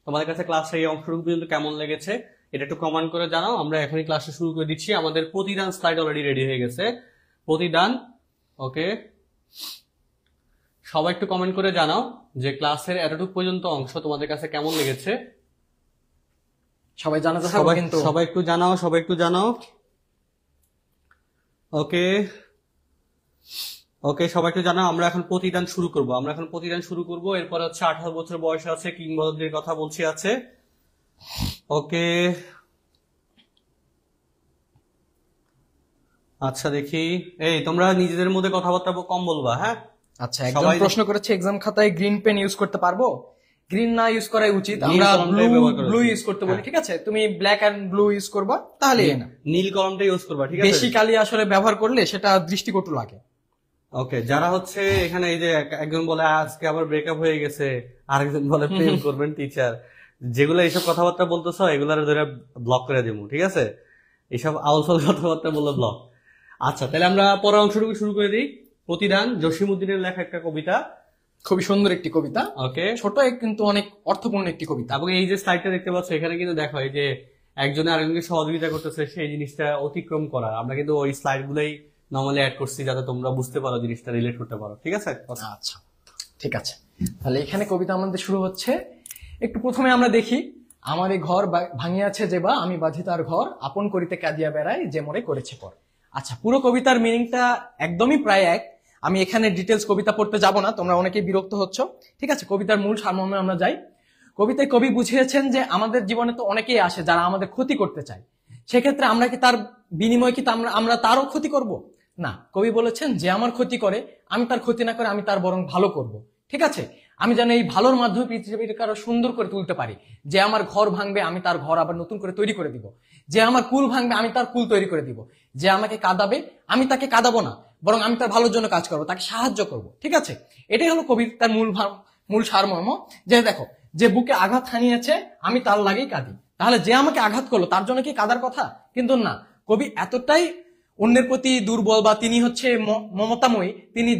তোমাদের কাছে ক্লাসের এই অংশটুকু পর্যন্ত কেমন লেগেছে এটা একটু কমেন্ট করে জানাও। আমরা এখনই ক্লাসটা শুরু করে দিচ্ছি। আমাদের প্রতিদান স্লাইড অলরেডি রেডি হয়ে গেছে, প্রতিদান। ওকে, সবাই একটু কমেন্ট করে জানাও যে ক্লাসের এতটুকু পর্যন্ত অংশ তোমাদের কাছে কেমন লেগেছে। সবাই জানাতে থাকো কিন্তু, সবাই একটু জানাও, সবাই একটু জানাও। ওকে ওকে, সবাই একটু জানাও। আমরা এখন প্রতিদান শুরু করব। এরপর হচ্ছে 18 বছর বয়স আছে, কিংবদন্তির কথা বলছি আছে। ওকে, আচ্ছা দেখি, এই তোমরা নিজেদের মধ্যে কথাবার্তা কম বলবা। হ্যাঁ, আচ্ছা, একজন প্রশ্ন করেছে এক্সাম খাতায় গ্রিন পেন ইউজ করতে পারবো? গ্রিন না ইউজ করাই উচিত, আমরা ব্লু ইউজ করতে বলি। ঠিক আছে, তুমি ব্ল্যাক এন্ড ব্লু ইউজ করবা, তাহলে নীল কলমটা ইউজ করবা। ঠিক আছে, বেশি কালি আসলে ব্যবহার করলে সেটা দৃষ্টিকটু লাগে। ওকে, যারা হচ্ছে এখানে এই যে একজন বলে আজকে আবার ব্রেকআপ হয়ে গেছে, আরেকজন বলে প্রেম করবেন টিচার, যেগুলো এইসব কথাবার্তা বলতেছো এগুলার ধরে ব্লক করে দেবো। ঠিক আছে, এইসব আউলফল কথাবার্তা বললে ব্লক। আচ্ছা, তাহলে আমরা পরের অংশটুকু শুরু করে দিই। প্রতিদান, জসিমউদ্দিনের লেখা একটা কবিতা, খুবই সুন্দর একটি কবিতা। ওকে, ছোট কিন্তু অনেক অর্থপূর্ণ একটি কবিতা। এবং এই যে স্লাইডটা দেখতে পাচ্ছ এখানে কিন্তু দেখো এই যে একজনে আরেকজনকে সহযোগিতা করতেছে, সেই জিনিসটা অতিক্রম করা। আমরা কিন্তু ওই স্লাইড গুলোই নর্মালি অ্যাড করছি যাতে তোমরা বুঝতে পারো, জিনিসটা রিলেট করতে পারো। ঠিক আছে, আচ্ছা ঠিক আছে, তাহলে এখানে কবিতা আমাদের শুরু হচ্ছে। একটু প্রথমে আমরা দেখি, আমার এই ঘর ভাঙিয়াছে যে বা আমি বাঁধি তার ঘর, আপন করিতে কাঁদিয়া বেড়াই যে মোরে করেছে পর। আচ্ছা, পুরো কবিতার মিনিংটা একদমই প্রায় এক। আমি এখানে ডিটেলস কবিতা পড়তে যাব না, তোমরা অনেকেই বিরক্ত হচ্ছ। ঠিক আছে, কবিতার মূল সারমর্মে আমরা যাই। কবিতায় কবি বুঝিয়েছেন যে আমাদের জীবনে তো অনেকেই আসে যারা আমাদের ক্ষতি করতে চায়, সেক্ষেত্রে আমরা কি তার বিনিময় কি আমরা তারও ক্ষতি করব? না, কবি বলেছেন যে আমার ক্ষতি করে আমি তার ক্ষতি না করে আমি তার বরং ভালো করব। ঠিক আছে, আমি যেন এই ভালোর মাধ্যমে পৃথিবীকে আরো সুন্দর করে তুলতে পারি। যে আমার ঘর ভাঙবে আমি তার ঘর আবার নতুন করে তৈরি করে দিব, যে আমার কুল ভাঙবে আমি তার কুল তৈরি করে দিব, যে আমাকে কাঁদাবে আমি তাকে কাঁদাবো না, বরং আমি তার ভালোর জন্য কাজ করবো, তাকে সাহায্য করব। ঠিক আছে, এটাই হলো কবিতার মূল সারমর্ম। যে দেখো, যে বুকে আঘাত হানিয়েছে আমি তার লাগেই কাঁদি, তাহলে যে আমাকে আঘাত করলো তার জন্য কি কাঁদার কথা? কিন্তু না, কবি এতটাই অন্যের প্রতি দুর্বল বা তিনি হচ্ছে মমতাময়ী, তিনি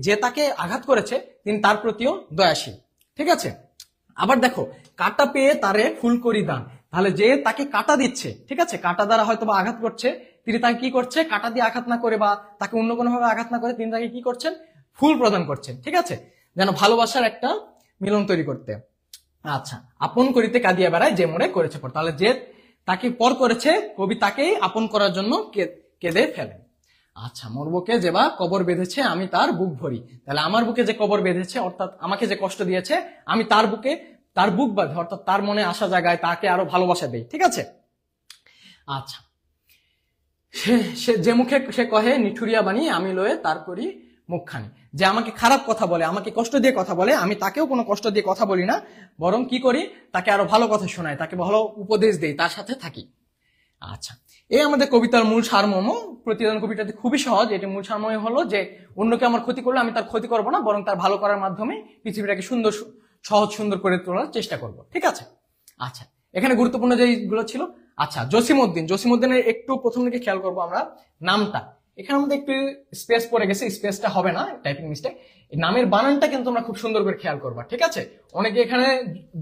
যে তাকে আঘাত করেছে তিনি তার প্রতিও দয়াশীল। ঠিক আছে, আবার দেখো, কাটা পেয়ে তারে ফুল করি দান, তাহলে যে তাকে কাটা দিচ্ছে, ঠিক আছে, কাটা দ্বারা হয়তো বা আঘাত করছে, তিনি তাকে কি করছে? কাটা দিয়ে আঘাত না করে বা তাকে অন্য কোনো ভাবে আঘাত না করে তিনি তাকে কি করছেন? ফুল প্রদান করছেন। ঠিক আছে, যেন ভালোবাসার একটা মিলন তৈরি করতে। আচ্ছা, আপন করিতে কাঁদিয়া বেড়ায় যে মোরে করেছে পর, তাহলে যে তাকে পর করেছে কবি তাকেই আপন করার জন্য কেঁদে ফেলেন। আচ্ছা, মোর বুকে যে বা কবর বেঁধেছে আমি তার বুক ভরি, তাহলে আমার বুকে যে কবর বেঁধেছে অর্থাৎ আমাকে যে কষ্ট দিয়েছে আমি তার বুকে তার বুক বাঁধে, অর্থাৎ তার মনে আসা জায়গায় তাকে আরো ভালোবাসা দেয়। ঠিক আছে, আচ্ছা, সে যে মুখে সে কহে নিঠুরিয়া বাণী আমি লয়ে তার করি মুখখানি। যে আমাকে খারাপ কথা বলে, আমাকে কষ্ট দিয়ে কথা বলে, আমি তাকেও কোনো কষ্ট দিয়ে কথা বলি না, বরং কি করি, তাকে আরো ভালো কথা শোনাই, তাকে ভালো উপদেশ দেই, তার সাথে থাকি। আচ্ছা, এই আমাদের কবিতার মূল সারমর্ম। প্রতিদান কবিতাটি খুবই সহজ। এটি মূল সারমর্ম হলো যে অন্যকে আমার ক্ষতি করলে আমি তার ক্ষতি করব না, বরং তার ভালো করার মাধ্যমে পৃথিবীটাকে সুন্দর, সহজ সুন্দর করে তোলার চেষ্টা করব। ঠিক আছে। আচ্ছা, এখানে গুরুত্বপূর্ণ যেগুলো ছিল, আচ্ছা জসিমউদ্দিনের একটু প্রথম দিকে খেয়াল করবো আমরা নামটা। এখানে আমাদের একটু স্পেস পড়ে গেছে, স্পেসটা হবে না, টাইপিং মিস্টেক। নামের বানানটা কিন্তু আমরা খুব সুন্দর করে খেয়াল করবা। ঠিক আছে। অনেকে এখানে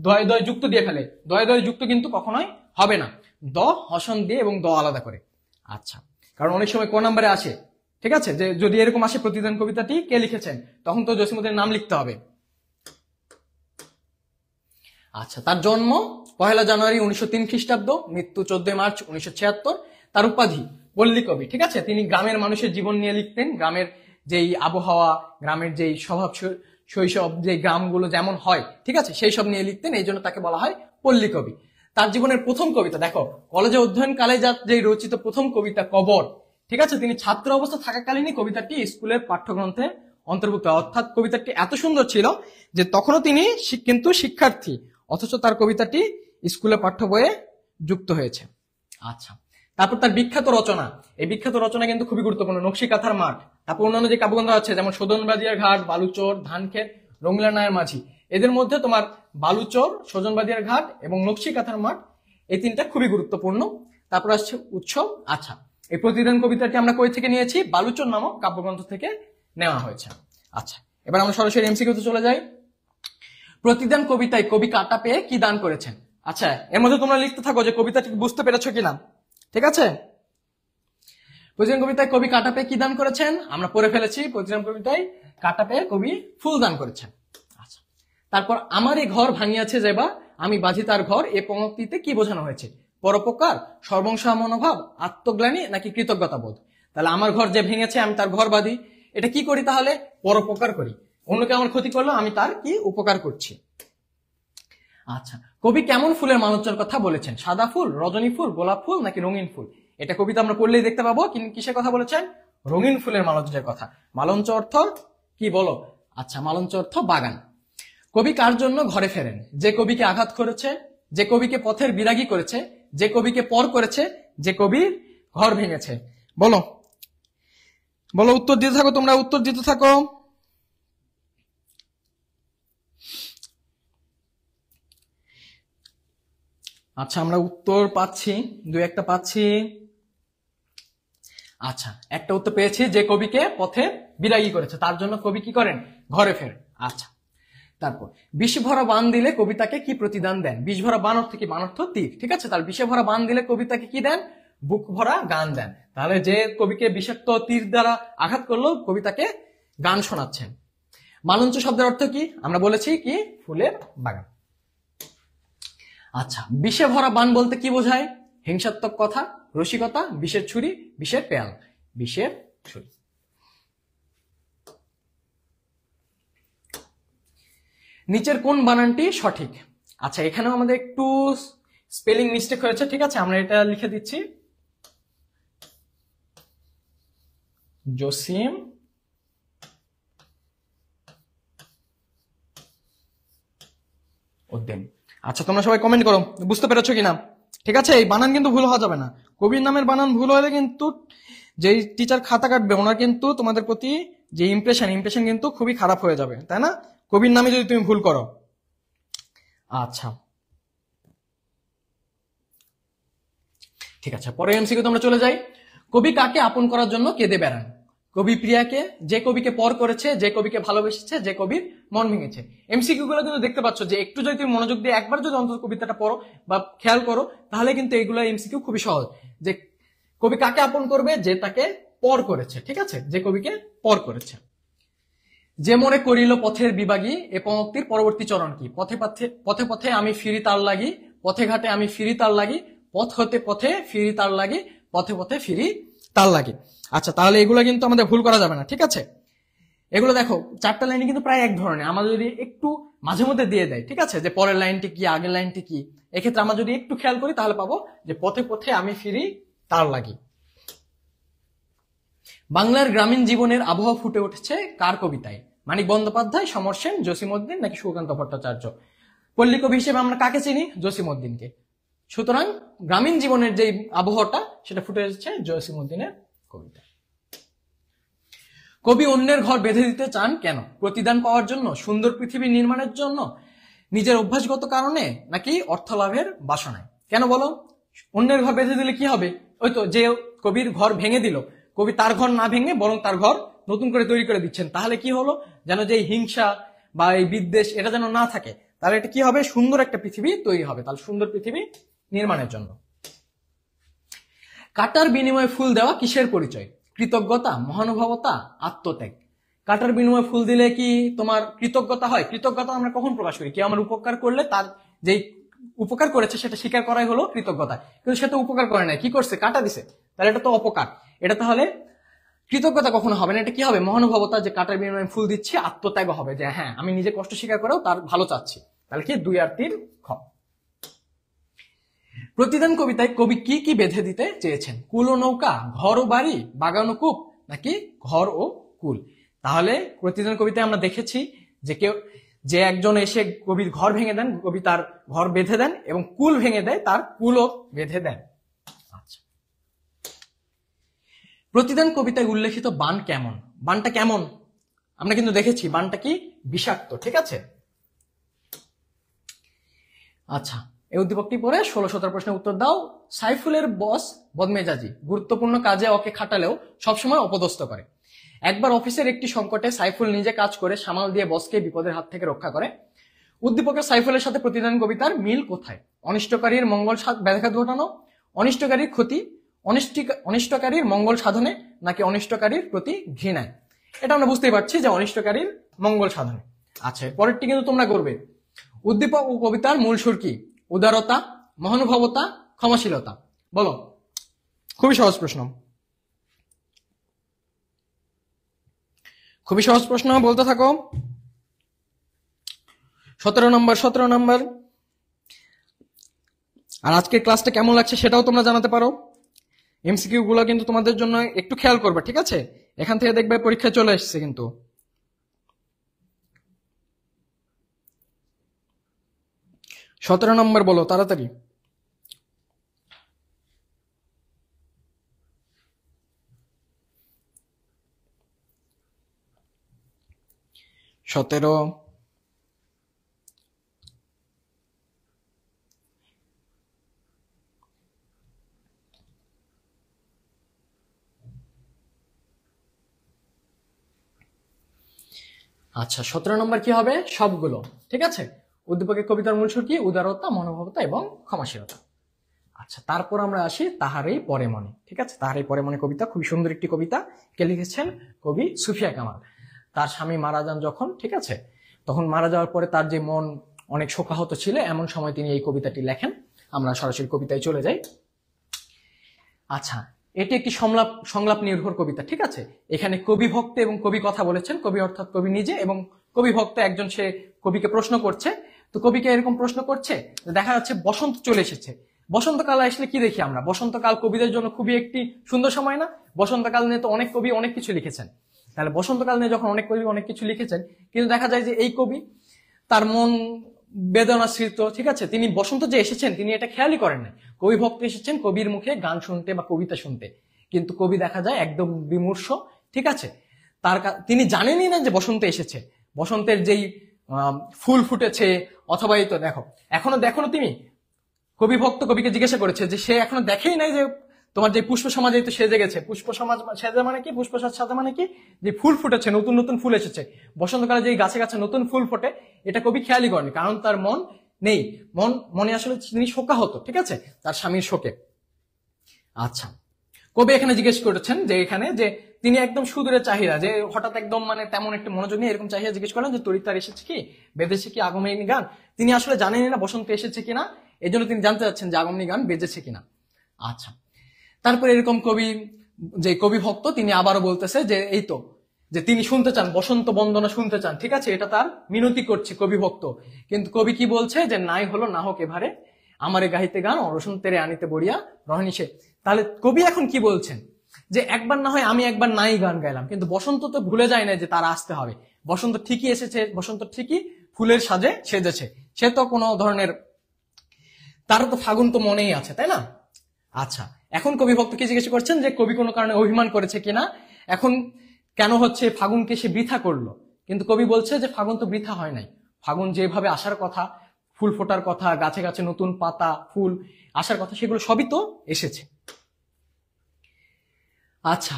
দয় দয় যুক্ত দিয়ে ফেলে, দয় দয় যুক্ত কিন্তু কখনোই হবে না, দ হসন দিয়ে এবং দ আলাদা করে। আচ্ছা, কারণ অনেক সময় ক নাম্বারে আসে। ঠিক আছে, যে যদি এরকম আসে প্রতিদান কবিতাটি কে লিখেছেন, তখন তো জসিমউদ্দিনের নাম লিখতে হবে। আচ্ছা, তার জন্ম 1 জানুয়ারি 1903 খ্রিস্টাব্দ, মৃত্যু 14 মার্চ 1976। তার উপাধি পল্লী কবি। ঠিক আছে, তিনি গ্রামের মানুষের জীবন নিয়ে লিখতেন, গ্রামের যেই আবহাওয়া, গ্রামের যেই স্বভাব শৈশব, যে গ্রামগুলো যেমন হয়, ঠিক আছে, সেই সব নিয়ে লিখতেন, এই জন্য তাকে বলা হয় পল্লী কবি। তার জীবনের প্রথম কবিতা দেখো, কলেজে অধ্যয়নকালে যে রচিত প্রথম কবিতা কবর। ঠিক আছে, তিনি ছাত্র অবস্থা থাকাকালীনই কবিতাটি স্কুলের পাঠ্যগ্রন্থে অন্তর্ভুক্ত, অর্থাৎ কবিতাটি এত সুন্দর ছিল যে তখনও তিনি কিন্তু শিক্ষার্থী, অথচ তার কবিতাটি স্কুলের পাঠ্য বইয়ে যুক্ত হয়েছে। আচ্ছা, তারপর তার বিখ্যাত রচনা, এই বিখ্যাত রচনা কিন্তু খুবই গুরুত্বপূর্ণ, নকশি কাঁথার মাঠ। তারপর অন্যান্য যে কাব্যগ্রন্থ আছে যেমন সজনবাদিয়ার ঘাট, বালুচর, ধানক্ষেত, রঙিলা নায়ের মাঝি, এদের মধ্যে তোমার বালুচর, সজনবাদিয়ার ঘাট এবং নকশি কাঁথার মাঠ, এই তিনটা খুবই গুরুত্বপূর্ণ। তারপর আসছে উৎসব। আচ্ছা, এই প্রতিদান কবিতাটি আমরা কই থেকে নিয়েছি? বালুচর নামক কাব্যগ্রন্থ থেকে নেওয়া হয়েছে। আচ্ছা, এবার আমরা সরাসরি এমসিকিউতে চলে যাই। প্রতিদান কবিতায় কবি কাটা পেয়ে কি দান করেছেন? আচ্ছা, এর মধ্যে তোমরা লিখতে থাকো যে কবিতাটি বুঝতে পেরেছো কিনা। ঠিক আছে, প্রতিদান কবিতায় কবি কাটা পেয়ে কি দান করেছেন আমরা পড়ে ফেলেছি। প্রতিদান কবিতায় কাটা পেয়ে কবি ফুল দান করেছেন। আচ্ছা, তারপর আমার এই ঘর ভাঙিয়াছে যেবা আমি বাঁধি তার ঘর, এ পংক্তিতে কি বোঝানো হয়েছে? পরোপকার, সর্বংসা মনোভাব, আত্মগ্লানি নাকি কৃতজ্ঞতা বোধ? তাহলে আমার ঘর যে ভেঙেছে আমি তার ঘর বাঁধি, এটা কি করি? তাহলে পরোপকার করি, অন্যকে আমার ক্ষতি করলো আমি তার কি উপকার করছি। আচ্ছা, কবি কেমন ফুলের মালঞ্চর কথা বলেছেন? সাদা ফুল, রজনী ফুল, গোলাপ ফুল নাকি রঙিন ফুল? এটা কবিতা আমরা পড়লেই দেখতে পাবো। কিসের কথা বলেছেন? রঙিন ফুলের মালঞ্চের কথা। মালঞ্চ অর্থ কি বলো? আচ্ছা, মালঞ্চ অর্থ বাগান। কবি কার জন্য ঘরে ফেরেন? যে কবিকে আঘাত করেছে, যে কবিকে পথের বিরাগী করেছে, যে কবিকে পর করেছে, যে কবির ঘর ভেঙেছে। বলো বলো, উত্তর দিতে থাকো, তোমরা উত্তর দিতে থাকো। আচ্ছা, আমরা উত্তর পাচ্ছি, দুই একটা পাচ্ছি। আচ্ছা, একটা উত্তর পেয়েছি, যে কবিকে পথে বিরাগী করেছে, তার জন্য কবি কি করেন? ঘরে ফেরেন। আচ্ছা, তারপর বিষ ভরা বান দিলে কবিতাকে কি প্রতিদান দেন? বিষ ভরা বান অর্থ কি? বান অর্থ তীর। ঠিক আছে, তাহলে বিষে ভরা বান দিলে কবিতাকে কি দেন? বুক ভরা গান দেন। তাহলে যে কবিকে বিষাক্ত তীর দ্বারা আঘাত করলো, কবিতাকে গান শোনাচ্ছেন। মালঞ্চ শব্দের অর্থ কি? আমরা বলেছি কি? ফুলের বাগান। আচ্ছা, বিষে ভরা বান বলতে কি বোঝায়? হিংসাত্মক কথা, রসিকতা, বিষের ছুরি, বিষের পেয়াল। বিষের ছুরি। নিচের কোন বানানটি সঠিক? আচ্ছা, এখানেও আমাদের একটু স্পেলিং মিস্টেক হয়েছে। ঠিক আছে, আমরা এটা লিখে দিচ্ছি। জসিম উদ্দিন। আচ্ছা, তোমরা সবাই কমেন্ট করো বুঝতে পেরেছো কিনা। ঠিক আছে, এই বানান কিন্তু ভুল হওয়া যাবে না। কবির নামের বানান ভুল হলে কিন্তু যেই টিচার খাতা কাটবে ওনার কিন্তু তোমাদের প্রতি যে ইমপ্রেশন কিন্তু খুবই খারাপ হয়ে যাবে, তাই না? কবির নামে যদি তুমি ভুল করো। আচ্ছা, ঠিক আছে, পরে এমসিকিউ আমরা চলে যাই। কবি কাকে আপন করার জন্য কেঁদে বেড়ান? কবি প্রিয়াকে, যে কবিকে পর করেছে, যে কবিকে ভালোবেসেছে, যে কবির মন ভেঙেছে। এমসিকিউ গুলো কিন্তু দেখতে পাচ্ছ যে একটু যদি তুমি মনোযোগ দিয়ে একবার যদি অন্তত কবিতাটা পড়ো বা খেয়াল করো, তাহলে কিন্তু এগুলো এমসিকিউ খুবই সহজ। যে কবি কাকে আপন করবে? যে তাকে পর করেছে। ঠিক আছে, যে কবিকে পর করেছে। যে মনে করিল পথের বিভাগী, এ পংক্তির পরবর্তী চরণ কি? পথে পথে পথে পথে আমি ফিরি তার লাগি, পথে ঘাটে আমি ফিরি তার লাগি, পথ হতে পথে ফিরি তার লাগি, পথে পথে ফিরি তার লাগি। আচ্ছা, তাহলে এগুলো কিন্তু আমাদের ভুল করা যাবে না। ঠিক আছে, এগুলো দেখো চারটা লাইনে কিন্তু প্রায় এক ধরনের। আমরা যদি একটু মাঝে মধ্যে দিয়ে দেয়, ঠিক আছে, যে পরের লাইনটি কি, আগের লাইনটি কি, এক্ষেত্রে আমরা যদি একটু খেয়াল করি তাহলে পাবো যে পথে পথে আমি ফিরি তার লাগি। বাংলার গ্রামীণ জীবনের আবহাওয়া ফুটে উঠেছে কার কবিতায়? মানিক বন্দ্যোপাধ্যায়, সমর সেন, জসিমউদ্দিন নাকি সুকান্ত ভট্টাচার্য? পল্লী কবি হিসেবে আমরা কাকে চিনি? জসিমউদ্দিনকে। সুতরাং গ্রামীণ জীবনের যে আবহাওয়াটা সেটা ফুটে এসেছে জসিমউদ্দিনের কবিতা। কবি অন্যের ঘর বেঁধে দিতে চান কেন? প্রতিদান পাওয়ার জন্য, সুন্দর পৃথিবী নির্মাণের জন্য, নিজের অভ্যাসগত কারণে, নাকি অর্থ লাভের বাসনায়? কেন বলো? অন্যের ঘর বেঁধে দিলে কি হবে? ওই তো, যে কবির ঘর ভেঙে দিল, কবি তার ঘর না ভেঙে বরং তার ঘর নতুন করে তৈরি করে দিচ্ছেন, তাহলে কি হলো? যেন যে হিংসা বা এই বিদ্বেষ এটা যেন না থাকে, তাহলে এটা কি হবে? সুন্দর একটা পৃথিবী তৈরি হবে। তাহলে সুন্দর পৃথিবী নির্মাণের জন্য। কাটার বিনিময়ে ফুল দেওয়া কিসের পরিচয়? কৃতজ্ঞতা, মহানুভবতা, আত্মত্যাগ। কাটার বিনিময়ে ফুল দিলে কি তোমার কৃতজ্ঞতা হয়? কৃতজ্ঞতা আমরা কখন প্রকাশ করি? কেউ আমার উপকার করলে তার যেই উপকার করেছে সেটা স্বীকার করাই হলো কৃতজ্ঞতা। কিন্তু সেটা উপকার করে নাই, কি করছে? কাটা দিছে, তাহলে এটা তো অপকার। এটা তাহলে কৃতজ্ঞতা কখনো হবে না। এটা কি হবে? মহানুভবতা, যে কাটার বিনিময়ে ফুল দিচ্ছি। আত্মত্যাগ হবে, যে হ্যাঁ আমি নিজে কষ্ট স্বীকার করেও তার ভালো চাচ্ছি। তাহলে কি 2 আর 3 খ। প্রতিদান কবিতায় কবি কি কি বেঁধে দিতে চেয়েছেন? কুল ও নৌকা, ঘর ও বাড়ি, বাগান ও কূপ, নাকি ঘর ও কুল? তাহলে প্রতিদান কবিতায় আমরা দেখেছি যে একজন এসে কবির ঘর ভেঙে দেন, কবি তার ঘর বেঁধে দেন, এবং কুল ভেঙে দেয়, তার কুলও বেঁধে দেন। আচ্ছা, প্রতিদান কবিতায় উল্লেখিত বান কেমন? বানটা কেমন আমরা কিন্তু দেখেছি, বানটা কি? বিষাক্ত। ঠিক আছে। আচ্ছা, এই উদ্দীপকটি পড়ে 16-17 প্রশ্নের উত্তর দাও। সাইফুলের বস বদমেজাজি, গুরুত্বপূর্ণ কাজে ওকে খাটালেও সবসময় অপদস্থ করে। একবার অফিসের একটি সংকটে সাইফুল নিজে কাজ করে সামাল দিয়ে বসকে বিপদের হাত থেকে রক্ষা করে। উদ্দীপকের সাইফুলের সাথে প্রতিদান কবিতার মিল কোথায়? অনিষ্টকারীর মঙ্গল ব্যাঘাত ঘটানো, অনিষ্টকারীর ক্ষতি, অনিষ্টকারীর মঙ্গল সাধনে, নাকি অনিষ্টকারীর প্রতি ঘৃণায়? এটা আমরা বুঝতেই পারছি যে অনিষ্টকারীর মঙ্গল সাধনে। আচ্ছা, পরেরটি কিন্তু তোমরা করবে। উদ্দীপক ও কবিতার মূল সুর কি? উদারতা, মহানুভবতা, ক্ষমাশীলতা। বলো, খুবই সহজ প্রশ্ন, খুবই সহজ প্রশ্ন, বলতে থাকো। 17 নম্বর। আর আজকের ক্লাসটা কেমন লাগছে সেটাও তোমরা জানাতে পারো। এমসিকিউ গুলো কিন্তু তোমাদের জন্য একটু খেয়াল করবে, ঠিক আছে? এখান থেকে দেখবে পরীক্ষায় চলে এসছে কিন্তু। 17 নম্বর বলো তাড়াতাড়ি। 17। আচ্ছা, 17 নম্বর কি হবে? সবগুলো। ঠিক আছে। উদ্দীপকের কবিতার মূল সুর কি? উদারতা, মনোভাবতা এবং ক্ষমাশীলতা। আচ্ছা, তারপর আমরা আসি তাহারই পরে মনে। ঠিক আছে, তাহারই পরে মনে কবিতা খুবই সুন্দর একটি কবিতা। কে লিখেছেন? কবি সুফিয়া কামাল। তার স্বামী মারা যান যখন, ঠিক আছে, তখন মারা যাওয়ার পরে তার যে মন অনেক শোকাহত ছিল, এমন সময় তিনি এই কবিতাটি লেখেন। আমরা সরাসরি কবিতায় চলে যাই। আচ্ছা, এটি একটি সংলাপ নির্ভর কবিতা। ঠিক আছে, এখানে কবি ভক্ত এবং কবি কথা বলেছেন। কবি অর্থাৎ কবি নিজে, এবং কবি ভক্ত একজন, সে কবিকে প্রশ্ন করছে। তো কবিকে এরকম প্রশ্ন করছে, দেখা যাচ্ছে বসন্ত চলে এসেছে। বসন্তকাল আসলে কি দেখি আমরা? বসন্তকাল কবিদের জন্য খুবই একটি সুন্দর সময় না? বসন্তকাল নিয়ে তো অনেক কবি অনেক কিছু লিখেছেন। তাহলে বসন্তকাল নিয়ে যখন অনেক কবি অনেক কিছু লিখেছেন, কিন্তু দেখা যায় যে এই কবি তার মন বেদনাশ্রিত। ঠিক আছে, তিনি বসন্ত যে এসেছেন তিনি এটা খেয়ালই করেন না। কবি ভক্ত এসেছেন কবির মুখে গান শুনতে বা কবিতা শুনতে, কিন্তু কবি দেখা যায় একদম বিমূর্ষ। ঠিক আছে, তিনি জানেনই না যে বসন্ত এসেছে, বসন্তের যেই ফুল ফুটেছে, অথবা এই তো এখনো দেখো তুমি, কবি ভক্ত কবিকে জিজ্ঞাসা করেছে যে সে এখনো দেখেই নাই যে তোমার যে পুষ্প সমাজে তো সেজে গেছে। পুষ্প সমাজ সেজে মানে কি? পুষ্প সাজা মানে কি? যে ফুল ফুটেছে, নতুন নতুন ফুল এসেছে। বসন্তকালে যে গাছে গাছে নতুন ফুল ফোটে, এটা কবি খেয়ালই করেনি, কারণ তার মন নেই। মনে আসলে তিনি শোকাহত। ঠিক আছে, তার স্বামীর শোকে। আচ্ছা, কবি এখানে জিজ্ঞেস করেছেন যে এখানে যে তিনি একদম সুদূরে চাহিদা, যে হঠাৎ একদম মানে তেমন একটু মনোযোগ নিয়ে এরকম চাহিদা জিজ্ঞেস করলেন যে তরিতার এসেছে কি, বেঁধেছে কি আগমনী গান। তিনি আসলে জানেনই না বসন্ত এসেছে কিনা, এই জন্য তিনি জানতে চাচ্ছেন যে আগমনী গান বেজেছে কিনা। আচ্ছা, তারপরে এরকম কবি ভক্ত তিনি আবারও বলতেছে যে এই তো, যে তিনি শুনতে চান বসন্ত বন্দনা শুনতে চান। ঠিক আছে, এটা তার মিনতি করছে কবি ভক্ত। কিন্তু কবি কি বলছে? যে নাই হলো না হোক এভারে, আমারে গাহিতে গান বসন্তেরে আনিতে বড়িয়া রহনি সে। তাহলে কবি এখন কি বলছেন? যে একবার না হয় আমি একবার নাই গান গাইলাম, কিন্তু বসন্ত তো ভুলে যায় না যে তার আসতে হবে। বসন্ত ঠিকই এসেছে, বসন্ত ঠিকই ফুলের সাজে সেজেছে, সে তো কোনো ধরনের, তারও তো ফাগুন তো মনেই আছে, তাই না? আচ্ছা, এখন কবি ভক্ত কি জিজ্ঞেস করছেন যে কবি কোনো কারণে অভিমান করেছে কিনা, এখন কেন হচ্ছে ফাগুনকে সে বৃথা করলো। কিন্তু কবি বলছে যে ফাগুন তো বৃথা হয় নাই, ফাগুন যেভাবে আসার কথা, ফুল ফোটার কথা, গাছে গাছে নতুন পাতা ফুল আসার কথা, সেগুলো সবই তো এসেছে। আচ্ছা,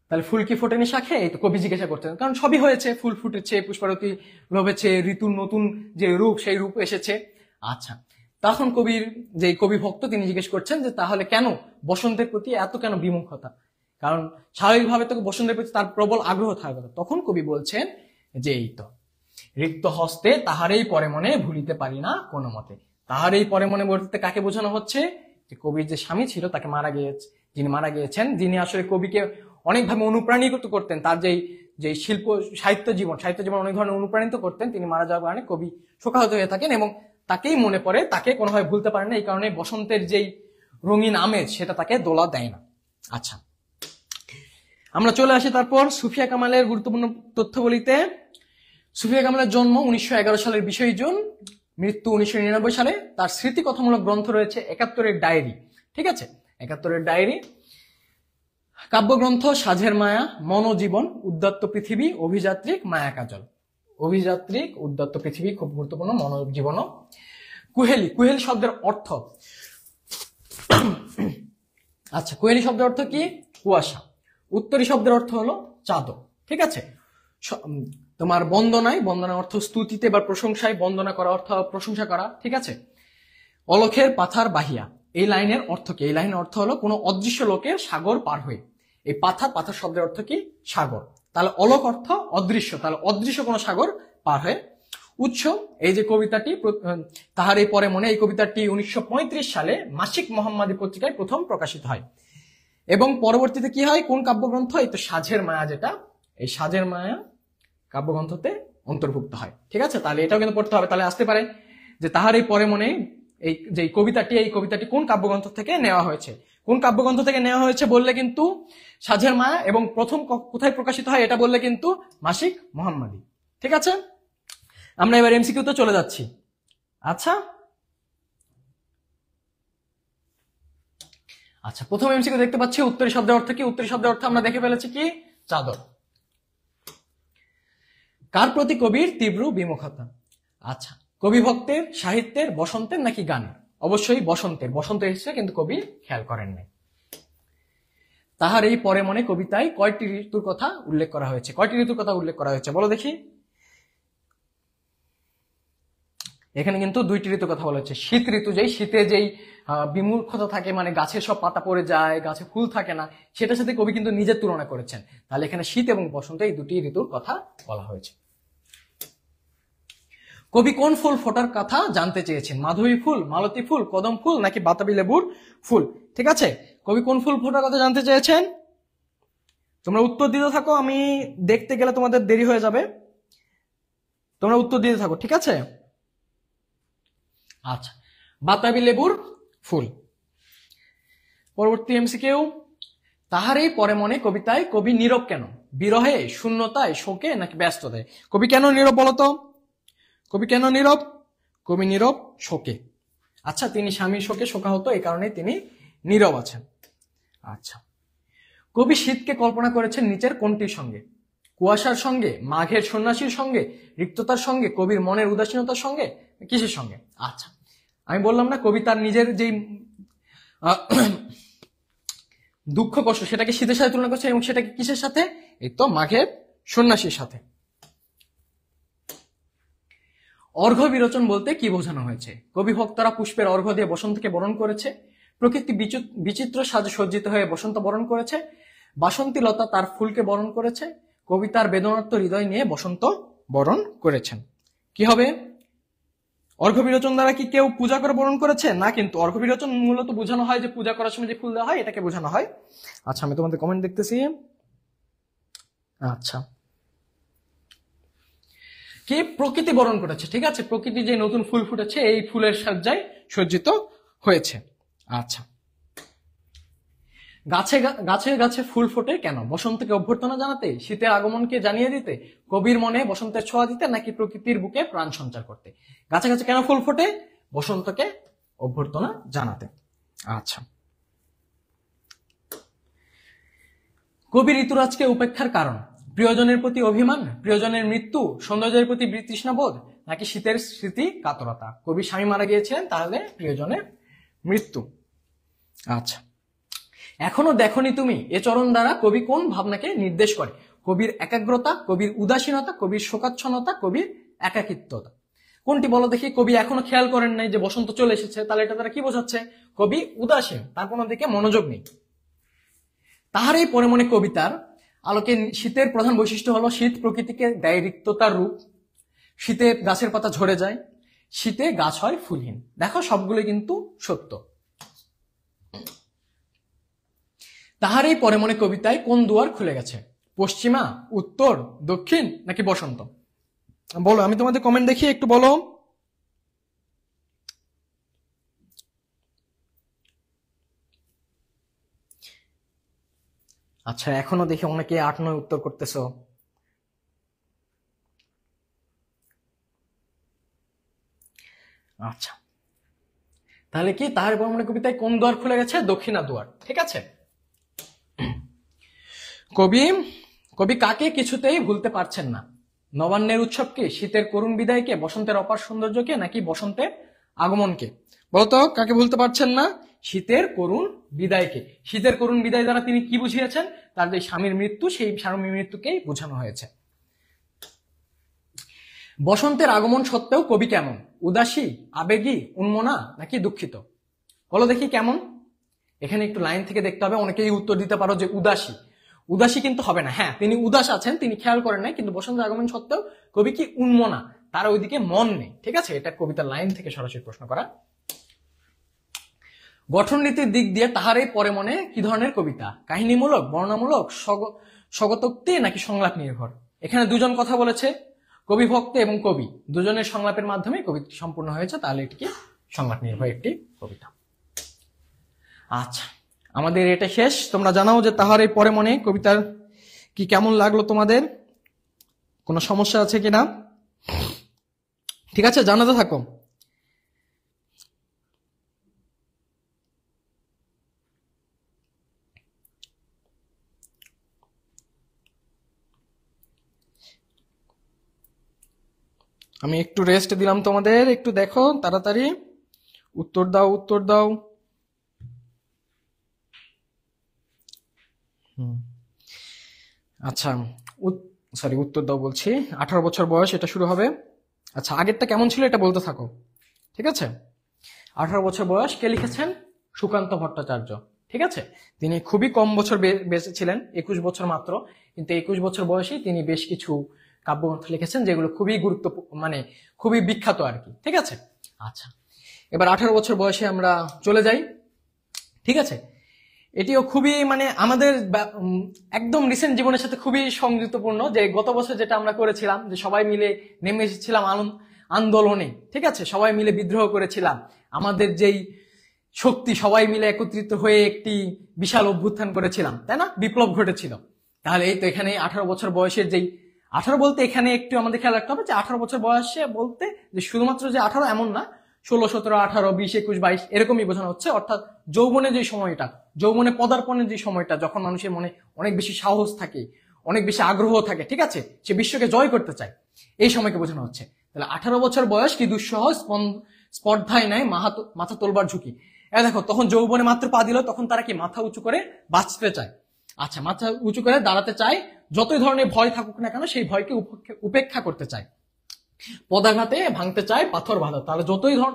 তাহলে ফুল কি ফোটেনি শাখে, এই তো কবি জিজ্ঞাসা করতেন, কারণ সবই হয়েছে, ফুল ফুটেছে, পুষ্পারতি লোভেছে, ঋতুর নতুন যে রূপ সেই রূপ এসেছে। আচ্ছা, তখন কবির যে কবি ভক্ত তিনি জিজ্ঞেস করছেন যে তাহলে কেন বসন্তের প্রতি এত কেন বিমুখতা, কারণ স্বাভাবিকভাবে তো বসন্তের প্রতি তার প্রবল আগ্রহ থাকার কথা। তখন কবি বলছেন যে এই তো রিক্ত হস্তে তাহারেই পরে মনে ভুলিতে পারি না কোনো মতে। তাহারেই পরে মনে বলতে কাকে বোঝানো হচ্ছে, যে কবির যে স্বামী ছিল তাকে যিনি মারা গিয়েছেন, যিনি আসলে কবিকে অনেকভাবে অনুপ্রাণিত করতেন, তার যে শিল্প সাহিত্য জীবন অনেক ধরনের অনুপ্রাণিত করতেন, তিনি মারা যাওয়ার কারণে কবি শোকাহত হয়ে থাকেন এবং তাকেই মনে পড়ে, তাকে কোনোভাবে ভুলতে পারেন না, এই কারণে বসন্তের যেই রঙিন আমেজ সেটা তাকে দোলা দেয় না। আচ্ছা, আমরা চলে আসি তারপর সুফিয়া কামালের গুরুত্বপূর্ণ তথ্যবলিতে। সুফিয়া কামালের জন্ম 1911 সালের 20 জুন, মৃত্যু 1999 সালে। তার স্মৃতিকথামূলক গ্রন্থ রয়েছে 71 ডায়েরি, ঠিক আছে, 71 ডায়েরি, কাব্যগ্রন্থ সাঝের মায়া, মনোজীবন, উদ্যত্ত পৃথিবী, অভিযাত্রিক, মায়া কাজল। অভিযাত্রিক, উদ্যত্ত পৃথিবী খুব গুরুত্বপূর্ণ, মনোজীবন। কুহেলি, কুহেলি শব্দের অর্থ, আচ্ছা, কুহেলি শব্দের অর্থ কি? কুয়াশা। উত্তরী শব্দের অর্থ হলো চাদর, ঠিক আছে। তোমার বন্দনায়, বন্দনা অর্থ স্তুতিতে বা প্রশংসায়, বন্দনা করা অর্থ প্রশংসা করা, ঠিক আছে। অলখের পাথার বাহিয়া, এই লাইনের অর্থ কি? এই লাইনের অর্থ হলো কোনো অদৃশ্য লোকের সাগর পার হয়ে। এই পাথার শব্দের অর্থ কি? সাগর। তাহলে অলক অর্থ অদৃশ্য, তাহলে অদৃশ্য কোনো সাগর পার হয়ে। উৎস, এই যে কবিতাটি তাহার এই পরে মনে, এই কবিতাটি 1935 সালে মাসিক মোহাম্মদী পত্রিকায় প্রথম প্রকাশিত হয় এবং পরবর্তীতে কি হয়, কোন কাব্যগ্রন্থ? এই তো সাঝের মায়া, যেটা এই সাঝের মায়া কাব্যগ্রন্থতে অন্তর্ভুক্ত হয়, ঠিক আছে। তাহলে এটাও কিন্তু পড়তে হবে। তাহলে আসতে পারে যে তাহার এই পরে মনে, এই যে কবিতাটি কোন কাব্যগ্রন্থ থেকে নেওয়া হয়েছে, কোন কাব্যগ্রন্থ থেকে নেওয়া হয়েছে বললে কিন্তু সাঝের মায়া, এবং প্রথম কোথায় প্রকাশিত হয় এটা বললে কিন্তু মাসিক মোহাম্মদী, ঠিক আছে। আমরা এবার এমসিকিউতে চলে যাচ্ছি। আচ্ছা, প্রথম এমসিকিউ দেখতে পাচ্ছি উত্তরী শব্দের অর্থ কি? উত্তরী শব্দের অর্থ আমরা দেখে ফেলেছি কি? চাদর। কার প্রতি কবির তীব্র বিমুখতা? আচ্ছা, কবি ভক্তের, সাহিত্যের, বসন্তের নাকি গানের? অবশ্যই বসন্তের। বসন্ত এসেছে কিন্তু কবি খেয়াল করেন নাই। তাহার এই পরে মনে কবিতায় কয়টি ঋতুর কথা উল্লেখ করা হয়েছে? কয়টি ঋতুর কথা উল্লেখ করা হয়েছে বলো দেখি। এখানে কিন্তু 2টি ঋতুর কথা বলা হচ্ছে। শীত ঋতু, যেই শীতে যেই বিমূর্খতা থাকে, মানে গাছের সব পাতা পড়ে যায়, গাছে ফুল থাকে না, সেটার সাথে কবি কিন্তু নিজের তুলনা করেছেন। তাহলে এখানে শীত এবং বসন্ত এই 2টি ঋতুর কথা বলা হয়েছে। কবি কোন ফুল ফোটার কথা জানতে চেয়েছেন? মাধবী ফুল, মালতী ফুল, কদম ফুল নাকি বাতাবি লেবুর ফুল? ঠিক আছে, কবি কোন ফুল ফোটার কথা জানতে চেয়েছেন? তোমরা উত্তর দিতে থাকো, আমি দেখতে গেলে তোমাদের দেরি হয়ে যাবে, তোমরা উত্তর দিতে থাকো, ঠিক আছে। আচ্ছা, বাতাবি লেবুর ফুল। পরবর্তী এমসিকিউ, তাহারই পরে মনে কবিতায় কবি নীরব কেন? বিরহে, শূন্যতায়, শোকে নাকি ব্যস্ততায়? কবি কেন নীরব বলতো? কবি কেন নীরব? কবি নীরব শোকে। আচ্ছা, তিনি স্বামীর শোকে শোকাহত, এই কারণে তিনি নীরব আছেন। আচ্ছা, কবি শীতকে কল্পনা করেছেন নিচের কোনটির সঙ্গে? কুয়াশার সঙ্গে, মাঘের সন্ন্যাসীর সঙ্গে, রিক্ততার সঙ্গে, কবির মনের উদাসীনতার সঙ্গে, কিসের সঙ্গে? আচ্ছা, আমি বললাম না কবি তার নিজের যেই দুঃখ কষ্ট সেটাকে শীতের সাথে তুলনা করছে, এবং সেটাকে কিসের সাথে? এই তো মাঘের সন্ন্যাসীর সাথে। অর্ঘ্য বিরোচন বলতে কি বোঝানো হয়েছে? কবি ভক্তরা পুষ্পের অর্ঘ্য দিয়ে বসন্তকে বরণ করেছে, প্রকৃতি বিচিত্র সাজে সজ্জিত হয়ে বসন্ত বরণ করেছে, বাসন্তী লতা তার ফুলকে বরণ করেছে, কবি তার বেদনার্ত হৃদয় নিয়ে বসন্ত বরণ করেছেন। কি হবে? অর্ঘ্য বিরোচন দ্বারা কি কেউ পূজা করে বরণ করেছে? না, কিন্তু অর্ঘ্য বিরোচন মূলত বোঝানো হয় যে পূজা করার সময় যে ফুল দেওয়া হয় এটাকে বোঝানো হয়। আচ্ছা, আমি তোমাদের কমেন্ট দেখতেছি। আচ্ছা, কি প্রকৃতি বরণ করেছে, ঠিক আছে, প্রকৃতি যে নতুন ফুল ফুটেছে এই ফুলের সজ্জায় সজ্জিত হয়েছে। আচ্ছা, গাছে গাছে ফুল ফোটে কেন? বসন্তকে অভ্যর্থনা জানাতে, শীতের আগমনকে জানিয়ে দিতে, কবির মনে বসন্তের ছোঁয়া দিতে, নাকি প্রকৃতির বুকে প্রাণ সঞ্চার করতে? গাছে গাছে কেন ফুল ফোটে? বসন্তকে অভ্যর্থনা জানাতে। আচ্ছা, কবি ঋতুরাজকে উপেক্ষার কারণ? প্রিয়জনের প্রতি অভিমান, প্রিয়জনের মৃত্যু, সৌন্দর্যের প্রতি বিতৃষ্ণাবোধ, নাকি শীতের স্মৃতি কাতরতা? কবি স্বামী মারা গিয়েছিলেন, তাহলে প্রিয়জনের মৃত্যু। আচ্ছা, এখনো দেখনি তুমি এ চরণ দ্বারা কবি কোন ভাবনাকে নির্দেশ করে? কবির একাগ্রতা, কবির উদাসীনতা, কবির শোকাচ্ছন্নতা, কবির একাকিত্বতা। কোনটি বলো দেখি? কবি এখনো খেয়াল করেন নাই যে বসন্ত চলে এসেছে, তাহলে এটা দ্বারা কি বোঝাচ্ছে? কবি উদাসীন, তার কোনো দিকে মনোযোগ নেই। তাহার এই পরে মনে কবিতার আলোকে শীতের প্রধান বৈশিষ্ট্য হলো শীত প্রকৃতিকে দেয় রিক্ততার রূপ, শীতে গাছের পাতা ঝরে যায়, শীতে গাছ হয় ফুলহীন। দেখো সবগুলো কিন্তু সত্য। তাহার এই পরে মনে কবিতায় কোন দুয়ার খুলে গেছে? পশ্চিমা, উত্তর, দক্ষিণ, নাকি বসন্ত? বলো, আমি তোমাদের কমেন্ট দেখি, একটু বলো। আচ্ছা, এখনো দেখি অনেকে 8-9 উত্তর করতেছো। আচ্ছা, তাহলে কি তাহার বর্মণের কবিতায় কোন দুয়ার খুলে গেছে? দক্ষিণা দুয়ার। ঠিক আছে। কবি কাকে কিছুতেই ভুলতে পারছেন না? নবান্নের উৎসবকে, শীতের করুণ বিদায়কে, বসন্তের অপার সৌন্দর্যকে, নাকি বসন্তের আগমনকে? বলতো কাকে ভুলতে পারছেন না? শীতের করুণ বিদায়কে। শীতের করুণ বিদায় দ্বারা তিনি কি বুঝিয়েছেন? তার যে স্বামীর মৃত্যু, সেই স্বামীর মৃত্যুকেই বোঝানো হয়েছে। বসন্তের আগমন সত্ত্বেও কবি কেমন? উদাসী, আবেগী, উন্মনা, নাকি দুঃখিত? বলো দেখি কেমন। এখানে একটু লাইন থেকে দেখতে হবে। অনেকেই উত্তর দিতে পারো যে উদাসী। উদাসী কিন্তু হবে না। হ্যাঁ, তিনি উদাস আছেন, তিনি খেয়াল করেন নাই, কিন্তু বসন্তের আগমন সত্ত্বেও কবি কি উন্মনা, তার ওইদিকে মন নেই। ঠিক আছে, এটা কবিতার লাইন থেকে সরাসরি প্রশ্ন করা। গঠন নীতির দিক দিয়ে তাহার এই পরে মনে কি ধরনের কবিতা? কাহিনীমূলক, বর্ণনামূলক, স্বগতোক্তি, নাকি সংলাপ নির্ভর? এখানে দুজন কথা বলেছে, কবি ভক্ত এবং কবি, দুজনের সংলাপের মাধ্যমে কবিতা সম্পূর্ণ হয়েছে, তাহলে এটিকে সংলাপ নির্ভর একটি কবিতা। আচ্ছা, আমাদের এটা শেষ। তোমরা জানাও যে তাহার এই পরে মনে কবিতার কি কেমন লাগলো তোমাদের, কোনো সমস্যা আছে কিনা? ঠিক আছে, জানাতে থাকো। আমি একটু রেস্ট দিলাম তোমাদের, একটু দেখো তাড়াতাড়ি উত্তর দাও, উত্তর দাও। আচ্ছা, উত্তর দাও বলছি। 18 বছর বয়স, এটা শুরু হবে। আচ্ছা, আগেরটা কেমন ছিল এটা বলতে থাকো। ঠিক আছে, 18 বছর বয়স। কে লিখেছেন? সুকান্ত ভট্টাচার্য। ঠিক আছে, তিনি খুবই কম বছর বেঁচে ছিলেন, 21 বছর মাত্র, কিন্তু 21 বছর বয়সেই তিনি বেশ কিছু কাব্যগ্রন্থ লিখেছেন যেগুলো খুবই গুরুত্বপূর্ণ, মানে খুবই বিখ্যাত আর কি। ঠিক আছে। আচ্ছা, এবার 18 বছর বয়সে আমরা চলে যাই। ঠিক আছে, এটিও খুবই মানে আমাদের একদম রিসেন্ট জীবনের সাথে খুবই সংযুক্তপূর্ণ, যে গত বছর যেটা আমরা করেছিলাম, যে সবাই মিলে নেমে এসেছিলাম আন্দোলনে। ঠিক আছে, সবাই মিলে বিদ্রোহ করেছিলাম, আমাদের যেই শক্তি, সবাই মিলে একত্রিত হয়ে একটি বিশাল অভ্যুত্থান করেছিলাম, তাই না? বিপ্লব ঘটেছিল। তাহলে এই তো এখানে 18 বছর বয়সের যেই 18 বলতে এখানে একটু আমাদের খেয়াল রাখতে হবে যে 18 বছর বয়সে বলতে যে শুধুমাত্র যে 18 এমন না, 16, 17, 18, 20, 21, 22 এরকমই বোঝানো হচ্ছে। অর্থাৎ যৌবনের যে সময়টা, যৌবনে পদার্পণের যে সময়টা, যখন মানুষের মনে অনেক বেশি সাহস থাকে, অনেক বেশি আগ্রহ থাকে, ঠিক আছে, সে বিশ্বকে জয় করতে চায়, এই সময়কে বোঝানো হচ্ছে। তাহলে 18 বছর বয়স কি দুঃসহ স্পর্ধায় নেয় মাথা তোলবার ঝুঁকি। দেখো, তখন যৌবনে মাত্র পা দিল, তখন তারা কি মাথা উঁচু করে বাঁচতে চায়। আচ্ছা, মাথা উঁচু করে দাঁড়াতে চায়, যতই ধরনের ভয় থাকুক না কেন সেই ভয়কে উপেক্ষা করতে চায়, পদাঘাতে ভাঙতে চায় পাথর বাধা। তাহলে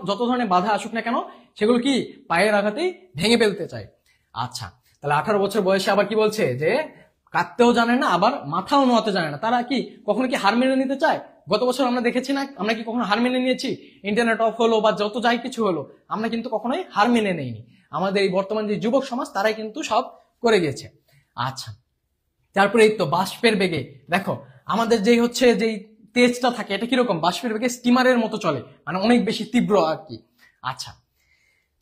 যত ধরনের বাধা আসুক না কেন সেগুলো কি পায়ের আঘাতেই ভেঙে ফেলতে চায়। আচ্ছা, তাহলে 18 বছর বয়সে আবার কি বলছে যে কাঁদতেও জানে না, আবার মাথাও নোয়াতে জানে না। তারা কি কখনো কি হার মেনে নিতে চায়? গত বছর আমরা দেখেছি না, আমরা কি কখনো হার মেনে নিয়েছি? ইন্টারনেট অফ হলো বা যত যাই কিছু হলো, আমরা কিন্তু কখনোই হার মেনে নেইনি। আমাদের এই বর্তমান যে যুবক সমাজ, তারাই কিন্তু সব করে গেছে। আচ্ছা, তারপরে এই তো বাষ্পের বেগে, দেখো আমাদের যেই হচ্ছে যেই তেজটা থাকে, এটা কিরকম? বাষ্পের বেগে স্টিমারের মতো চলে, মানে অনেক বেশি তীব্র আর কি। আচ্ছা,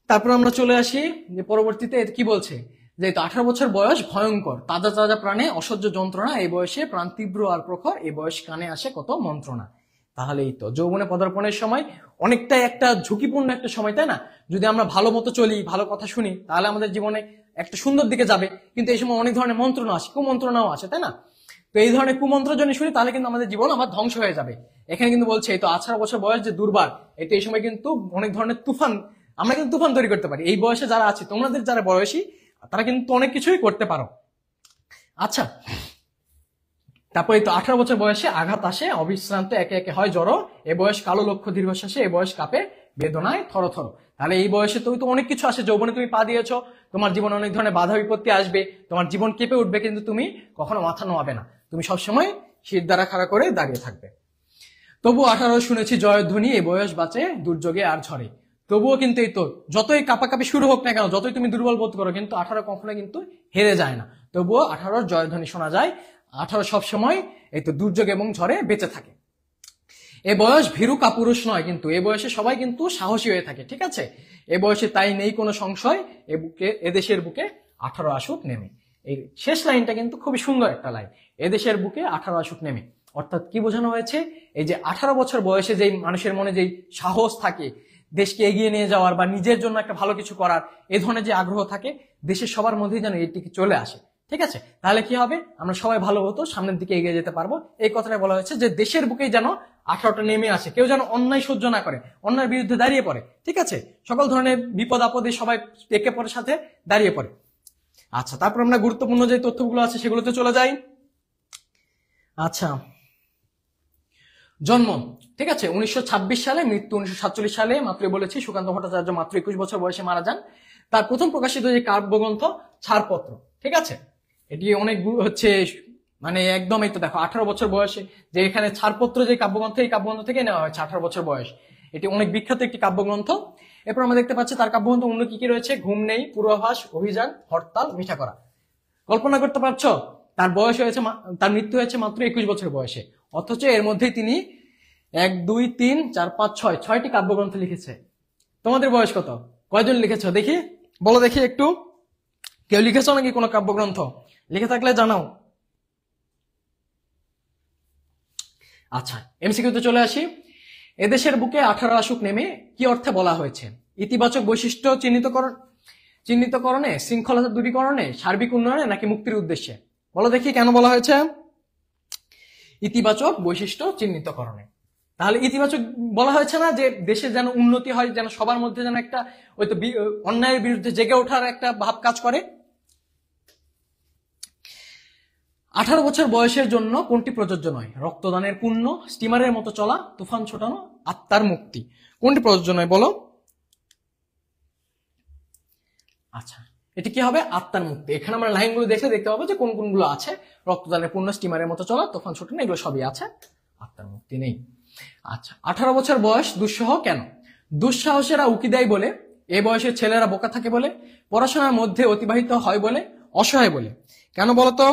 তারপর আমরা চলে আসি যে পরবর্তীতে কি বলছে, যেহেতু 18 বছর বয়স ভয়ঙ্কর, তাজা তাজা প্রাণে অসহ্য যন্ত্রণা, এই বয়সে প্রাণ তীব্র আর প্রখর, এই বয়স কানে আসে কত মন্ত্রণা। তাহলেই তো যৌবনে পদার্পণের সময় অনেকটাই একটা ঝুঁকিপূর্ণ একটা সময়, তাই না? যদি আমরা ভালো মতো চলি, ভালো কথা শুনি, তাহলে আমাদের জীবনে একটা সুন্দর দিকে যাবে। কিন্তু এই সময় অনেক ধরনের মন্ত্রণা আসে, কুমন্ত্রণাও আসে, তাই না? তো এই ধরনের কুমন্ত্র যদি শুনি তাহলে কিন্তু আমাদের জীবন আবার ধ্বংস হয়ে যাবে। এখানে কিন্তু বলছে এই তো 18 বছর বয়স যে দুর্বার, এই তো এই সময় কিন্তু অনেক ধরনের তুফান, আমরা কিন্তু তুফান তৈরি করতে পারি। এই বয়সে যারা আছে, তোমাদের যারা বয়সী, তারা কিন্তু অনেক কিছুই করতে পারো। আচ্ছা, তারপরে তো 18 বছর বয়সে আঘাত আসে, অবিশ্রান্ত একে একে হয় জড়ো, এ বয়স কালো লক্ষ্য দীর্ঘশ্বাসে, এ বয়স কাঁপে বেদনায় থর থর। তাহলে এই বয়সে তুমি তো অনেক কিছু আসে, যৌবনে তুমি পা দিয়েছো, তোমার জীবনে অনেক ধরনের বাধা বিপত্তি আসবে, তোমার জীবন কেঁপে উঠবে, কিন্তু তুমি কখনো মাথা নোয়াবে না, তুমি সবসময় শির দ্বারা খাড়া করে দাঁড়িয়ে থাকবে। তবু 18 শুনেছি জয়ধ্বনি, এ বয়স বাঁচে দুর্যোগে আর ঝড়ে। তবুও কিন্তু এই তো যতই কাঁপাকাঁপি শুরু হোক না কেন, যতই তুমি দুর্বল বোধ করো, কিন্তু 18 কখনো কিন্তু হেরে যায় না। তবুও 18 জয়ধ্বনি শোনা যায়, 18 সবসময় এই তো দুর্যোগ এবং ঝড়ে বেঁচে থাকে। এ বয়স ভীরু কাপুরুষ নয়, কিন্তু এ বয়সে সবাই কিন্তু সাহসী হয়ে থাকে, ঠিক আছে? এ বয়সে তাই নেই কোনো সংশয়, এদেশের বুকে 18 আসুক নেমে। এই শেষ লাইনটা কিন্তু খুবই সুন্দর একটা লাইন, এদেশের বুকে 18 আসুক নেমে। অর্থাৎ কি বোঝানো হয়েছে? এই যে 18 বছর বয়সে যেই মানুষের মনে যেই সাহস থাকে দেশকে এগিয়ে নিয়ে যাওয়ার বা নিজের জন্য একটা ভালো কিছু করার, এই ধরনের যে আগ্রহ থাকে, দেশের সবার মধ্যেই যেন এটি চলে আসে, ঠিক আছে? তাহলে কি হবে? আমরা সবাই ভালো হতো, সামনের দিকে এগিয়ে যেতে পারবো। এই কথাটা বলা হয়েছে যে দেশের বুকেই যেন 18টা নেমে আসে, কেউ যেন অন্যায় সহ্য না করে, অন্যায়ের বিরুদ্ধে দাঁড়িয়ে পড়ে, ঠিক আছে? সকল ধরনের বিপদ আপদে সবাই একে পরের সাথে দাঁড়িয়ে পড়ে। আচ্ছা, তারপর আমরা গুরুত্বপূর্ণ যে তথ্যগুলো আছে সেগুলোতে চলে যাই। আচ্ছা, জন্ম, ঠিক আছে, 1926 সালে, মৃত্যু 1947 সালে। মাত্রই বলেছি সুকান্ত ভট্টাচার্য মাত্র 21 বছর বয়সে মারা যান। তার প্রথম প্রকাশিত যে কাব্যগ্রন্থ ছাড়পত্র, ঠিক আছে, এটি অনেক হচ্ছে মানে একদম এই তো দেখো 18 বছর বয়সে যে এখানে ছাড়পত্র যে কাব্যগ্রন্থ, এই কাব্যগ্রন্থ থেকে নেওয়া হয়েছে 18 বছর বয়স। এটি অনেক বিখ্যাত একটি কাব্যগ্রন্থ। এরপর আমরা দেখতে পাচ্ছি তার কাব্যগ্রন্থ অন্য কি কি রয়েছে? ঘুম নেই, পূর্বাভাস, অভিযান, হরতাল, মিঠা করা। কল্পনা করতে পারছো? তার বয়স হয়েছে, তার মৃত্যু হয়েছে মাত্র 21 বছর বয়সে, অথচ এর মধ্যেই তিনি 1 2 3 4 5 6 6টি কাব্যগ্রন্থ লিখেছে। তোমাদের বয়স কত? কয়জন লিখেছো দেখি, বলো দেখি একটু। কেউ লিখেছো নাকি কোনো কাব্যগ্রন্থ? লিখে থাকলে জানাও। আচ্ছা, এমসিকিউতে চলে আসি। এদেশের বুকে 18 আসুক নেমে কি অর্থে বলা হয়েছে? ইতিবাচক বৈশিষ্ট্য চিহ্নিতকরণে, শৃঙ্খলতা দূরীকরণে, সার্বিক উন্নয়নে, নাকি মুক্তির উদ্দেশ্যে? বলো দেখি কেন বলা হয়েছে ইতিবাচক বৈশিষ্ট্য চিহ্নিতকরণে? তাহলে ইতিবাচক বলা হয়েছে না যে দেশের যেন উন্নতি হয়, যেন সবার মধ্যে যেন একটা ওই তো অন্যায়ের বিরুদ্ধে জেগে ওঠার একটা ভাব কাজ করে। 18 বছর বয়সের জন্য কোনটি প্রযোজ্য নয়? রক্তদানের পুণ্য, স্টিমারের মতো চলা, তুফান ছোটানো, আত্মার মুক্তি। কোনটি প্রযোজ্য নয় বলো? আচ্ছা, এটি কি হবে? আত্মার মুক্তি। এখানে আমরা লাইনগুলো দেখলে দেখতে পাবো যে কোন কোনগুলো আছে। রক্তদানের পুণ্য, স্টিমারের মতো চলা, তুফান ছোটানো, এগুলো সবই আছে, আত্মার মুক্তি নেই। আচ্ছা, 18 বছর বয়স দুঃসহ কেন? দুঃসাহসেরা উকি দেয় বলে, এ বয়সের ছেলেরা বোকা থাকে বলে, পড়াশোনার মধ্যে অতিবাহিত হয় বলে, অসহায় বলে। কেন বলতো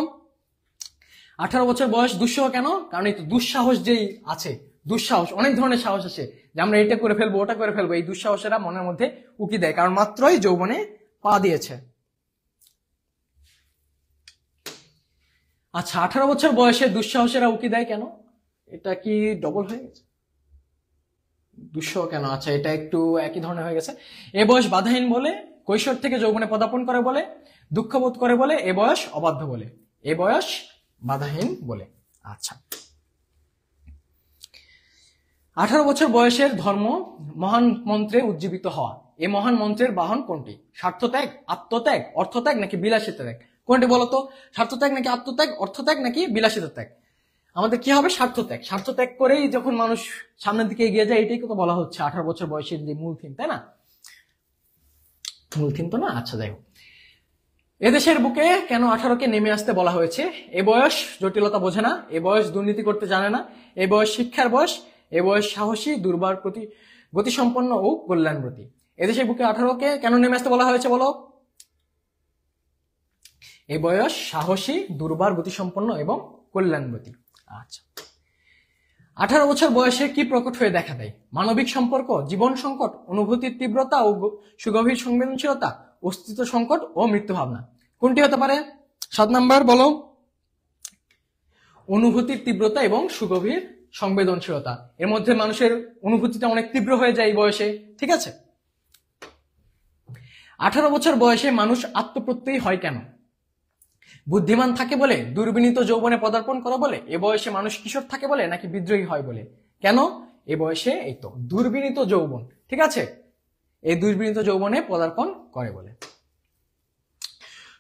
18 বছর বয়স দুঃসহ কেন? কারণ এই তো দুঃসাহস যেই আছে, দুঃসাহস, অনেক ধরনের সাহস আছে যে আমরা এটা করে ফেলবো, ওটা করে ফেলবো, এই দুঃসাহসেরা মনের মধ্যে উকি দেয়, কারণ মাত্রই যৌবনে পা দিয়েছে। আচ্ছা, 18 বছর বয়সে দুঃসাহসেরা উকি দেয় কেন? এটা কি ডবল হয়ে গেছে? দুঃসহ কেন? আচ্ছা, এটা একটু একই ধরনের হয়ে গেছে। এ বয়স বাধাহীন বলে, কৈশোর থেকে যৌবনে পদার্পণ করে বলে, দুঃখবোধ করে বলে, এ বয়স অবাধ্য বলে। এ বয়স বাধাহীন বলে। আচ্ছা, 18 বছর বয়সের ধর্ম মহান মন্ত্রে উজ্জীবিত হওয়া। এই মহান মন্ত্রের বাহন কোনটি? স্বার্থত্যাগ, আত্মত্যাগ, অর্থত্যাগ, নাকি বিলাসিতা ত্যাগ? কোনটি বলতো? স্বার্থত্যাগ নাকি আত্মত্যাগ, অর্থত্যাগ নাকি বিলাসিতা ত্যাগ? আমাদের কি হবে? স্বার্থত্যাগ। স্বার্থত্যাগ করেই যখন মানুষ সামনের দিকে এগিয়ে যায়, এটাই তো বলা হচ্ছে 18 বছর বয়সের যে মূল থিম, তাই না? মূল থিম তো না। আচ্ছা, যাই হোক, এদেশের বুকে কেন 18কে নেমে আসতে বলা হয়েছে? এ বয়স জটিলতা বোঝে না, এ বয়স দুর্নীতি করতে জানে না, এ বয়স শিক্ষার বয়স, এ বয়স সাহসী, দুর্বার প্রতি গতিসম্পন্ন ও কল্যাণব্রতী। এদেশের বুকে 18কে কেন নেমে আসতে বলা হয়েছে বলো? এ বয়স সাহসী, দুর্বার গতিসম্পন্ন এবং কল্যাণব্রতী। আচ্ছা, 18 বছর বয়সে কি প্রকট হয়ে দেখা দেয়? মানবিক সম্পর্ক, জীবন সংকট, অনুভূতির তীব্রতা ও সুগভীর সংবেদনশীলতা, অস্তিত্ব সংকট ও মৃত্যু ভাবনা। কোনটি হতে পারে? 7 নাম্বার বলো। অনুভূতির তীব্রতা এবং সুগভীর সংবেদনশীলতা। এর মধ্যে মানুষের অনুভূতিটা অনেক তীব্র হয়ে যায় এই বয়সে, ঠিক আছে। 18 বছর বয়সে মানুষ আত্মপ্রত্যয়ী হয় কেন? বুদ্ধিমান থাকে বলে, দুর্বিনীত যৌবনে পদার্পণ করে বলে, এ বয়সে মানুষ কিশোর থাকে বলে, নাকি বিদ্রোহী হয় বলে? কেন? এ বয়সে এই তো দুর্বিনীত যৌবন, ঠিক আছে, এই দুর্বিনীত যৌবনে পদার্পণ করে বলে।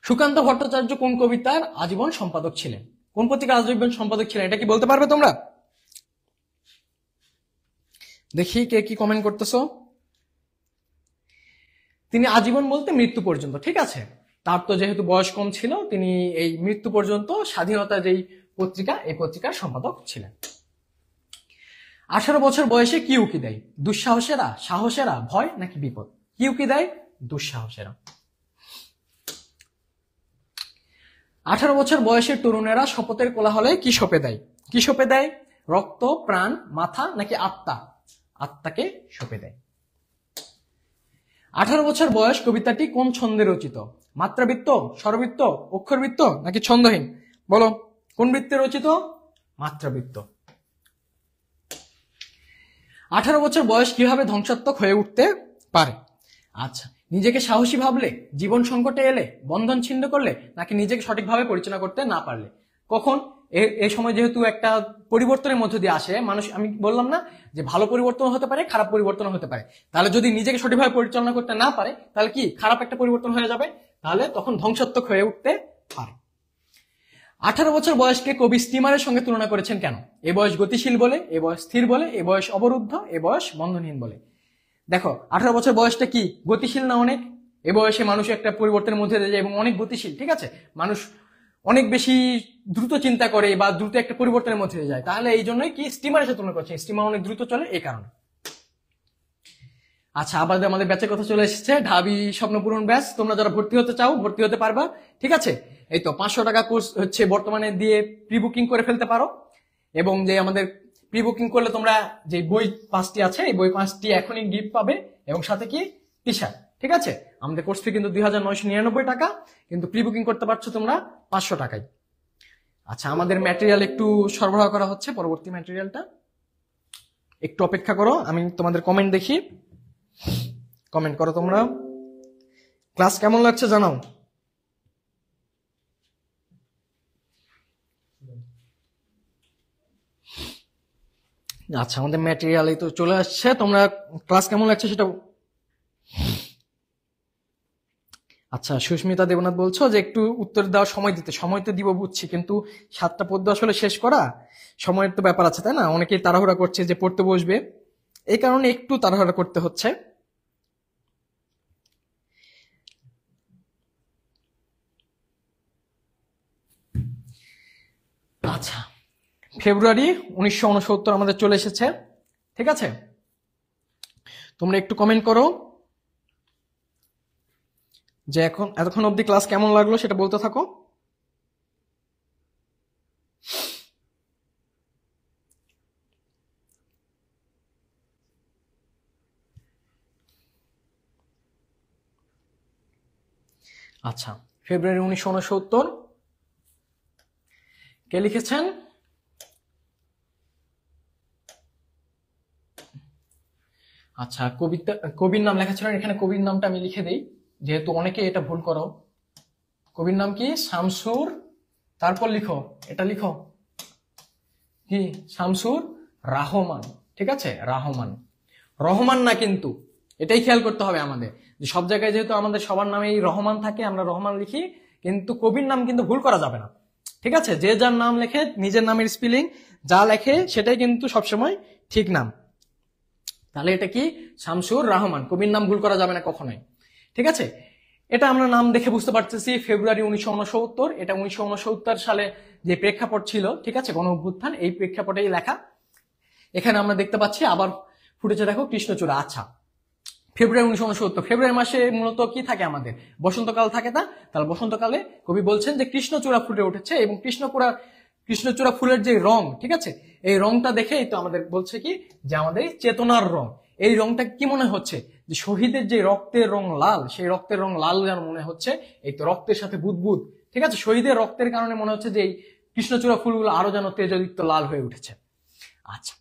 সুকান্ত ভট্টাচার্য কোন কবিতার আজীবন সম্পাদক ছিলেন? কোন পত্রিকার আজীবন সম্পাদক ছিলেন, এটা কি বলতে পারবে তোমরা? দেখি কে কি কমেন্ট করতেছো। তিনি আজীবন বলতে মৃত্যু পর্যন্ত, ঠিক আছে। তার তো যেহেতু বয়স কম ছিল, তিনি এই মৃত্যু পর্যন্ত স্বাধীনতা যেই পত্রিকা, এই পত্রিকার সম্পাদক ছিলেন। 18 বছর বয়সে কি উকি দেয়? দুঃসাহসেরা, সাহসেরা, ভয় নাকি বিপদ? কি উকি দেয়? দুঃসাহসেরা। 18 বছর বয়সের তরুণেরা শপথের কোলাহলে কি সঁপে দেয়? কি সঁপে দেয়? রক্ত, প্রাণ, মাথা নাকি আত্মা? আত্মাকে সঁপে দেয়। 18 বছর বয়স কবিতাটি কোন ছন্দে রচিত? মাত্রাবৃত্ত, স্বরবৃত্ত, অক্ষরবৃত্ত নাকি ছন্দহীন? বলো, কোন বৃত্তে রচিত? মাত্রাবৃত্ত। 18 বছর বয়স কিভাবে ধ্বংসাত্মক হয়ে উঠতে পারে? আচ্ছা, নিজেকে সাহসী ভাবলে, জীবন সংকটে এলে, বন্ধন ছিন্ন করলে, নাকি নিজেকে সঠিকভাবে পরিচালনা করতে না পারলে? কখন? এই সময় যেহেতু একটা পরিবর্তনের মধ্য দিয়ে আসে মানুষ, আমি বললাম না যে ভালো পরিবর্তন হতে পারে, খারাপ পরিবর্তন হতে পারে। তাহলে যদি নিজেকে সঠিকভাবে পরিচালনা করতে না পারে, তাহলে কি খারাপ একটা পরিবর্তন হয়ে যাবে, তাহলে তখন ধ্বংসাত্মক হয়ে উঠতে পারে। 18 বছর বয়সকে কবি স্টিমারের সঙ্গে তুলনা করেছেন কেন? এ বয়স গতিশীল বলে, এ বয়স স্থির বলে, এ বয়স অবরুদ্ধ, এ বয়স বন্ধনহীন বলে। দেখো, 18 বছর বয়সটা কি গতিশীল না অনেক? এ বয়সে মানুষ একটা পরিবর্তনের মধ্যে দিয়ে যায় এবং অনেক গতিশীল, ঠিক আছে। মানুষ অনেক বেশি দ্রুত চিন্তা করে বা দ্রুত একটা পরিবর্তনের মধ্যে দিয়ে যায়, তাহলে এই জন্যই কি স্টিমারের সাথে তুলনা করছে, স্টিমার অনেক দ্রুত চলে এই কারণে। আচ্ছা, আবার আমাদের ব্যাচের কথা চলে এসেছে, ঢাবি স্বপ্নপূরণ ব্যাচ। তোমরা যারা ভর্তি হতে চাও ভর্তি হতে পারবা, ঠিক আছে। এই তো 500 টাকা কোর্স হচ্ছে বর্তমানে দিয়ে প্রি বুকিং করে ফেলতে পারো, এবং যে আমাদের প্রি বুকিং করলে তোমরা যে বই 5টি আছে, এই বই 5টি এখনই গিফট পাবে, এবং সাথে কি টি শার্ট, ঠিক আছে। আমাদের কোর্স ফি কিন্তু 2999 টাকা, কিন্তু প্রি বুকিং করতে পারছো তোমরা 500 টাকায়। আচ্ছা, আমাদের ম্যাটেরিয়াল একটু সরবরাহ করা হচ্ছে, পরবর্তী ম্যাটেরিয়ালটা একটু অপেক্ষা করো, আমি তোমাদের কমেন্ট দেখি। কমেন্ট করো তোমরা, ক্লাস কেমন লাগছে জানাও। আচ্ছা, আমাদের ম্যাটেরিয়াল এই তো চলে আসছে, তোমরা ক্লাস কেমন লাগছে সেটা। আচ্ছা, সুস্মিতা দেবনাথ বলছো যে একটু উত্তর দেওয়ার সময় দিতে। সময় তো দিব বুঝছি, কিন্তু 7টা পদ্য আসলে শেষ করা সময়ের তো ব্যাপার আছে, তাই না? অনেকেই তাড়াহুড়া করছে যে পড়তে বসবে, এই কারণে একটু তাড়াহুড়া করতে হচ্ছে। আচ্ছা, ফেব্রুয়ারি 1969 আমাদের চলে এসেছে, ঠিক আছে। তোমরা একটু কমেন্ট করো যে এতক্ষণ অবধি ক্লাস কেমন লাগলো সেটা বলতে থাকো। আচ্ছা, ফেব্রুয়ারি 1969 কে লিখেছেন? আচ্ছা, কবির নাম লেখা ছিল, এখানে কবির নামটা আমি লিখে দেই, যেহেতু অনেকে এটা ভুল করো। কবির নাম কি? শামসুর, তারপর লিখো, এটা লিখো কি, শামসুর রাহমান, ঠিক আছে। রাহমান, রহমান না কিন্তু, এটাই খেয়াল করতে হবে আমাদের, যে সব জায়গায় যেহেতু আমাদের সবার নামেই রহমান থাকে, আমরা রহমান লিখি, কিন্তু কবির নাম কিন্তু ভুল করা যাবে না, ঠিক আছে। যে যার নাম লেখে, নিজের নামের স্পেলিং যা লেখে সেটাই কিন্তু সবসময় ঠিক নাম। তাহলে এটা কি? শামসুর রহমান, কবির নাম ভুল করা যাবে না কখনোই, ঠিক আছে। এটা আমরা নাম দেখে বুঝতে পারতেছি ফেব্রুয়ারি 1969, এটা 1969 সালে যে প্রেক্ষাপট ছিল, ঠিক আছে, গণ অভ্যুত্থান, এই প্রেক্ষাপটেই লেখা। এখানে আমরা দেখতে পাচ্ছি আবার ফুটেছে, দেখো কৃষ্ণচূড়া। আচ্ছা, ফেব্রুয়ারি 1969, ফেব্রুয়ারি মাসে মূলত কি থাকে আমাদের? বসন্তকাল থাকে না? তাহলে বসন্তকালে কবি বলছেন যে কৃষ্ণচূড়া ফুটে উঠেছে, এবং কৃষ্ণচূড়া ফুলের যে রং, ঠিক আছে, এই রংটা দেখেই তো আমাদের বলছে কি যে আমাদের চেতনার রং, এই রংটা কি মনে হচ্ছে? যে শহীদের যে রক্তের রং লাল, সেই রক্তের রং লাল যেন মনে হচ্ছে, এই তো রক্তের সাথে বুদবুদ, ঠিক আছে, শহীদের রক্তের কারণে মনে হচ্ছে যে এই কৃষ্ণচূড়া ফুলগুলো আরো যেন তেজদীপ্ত লাল হয়ে উঠেছে। আচ্ছা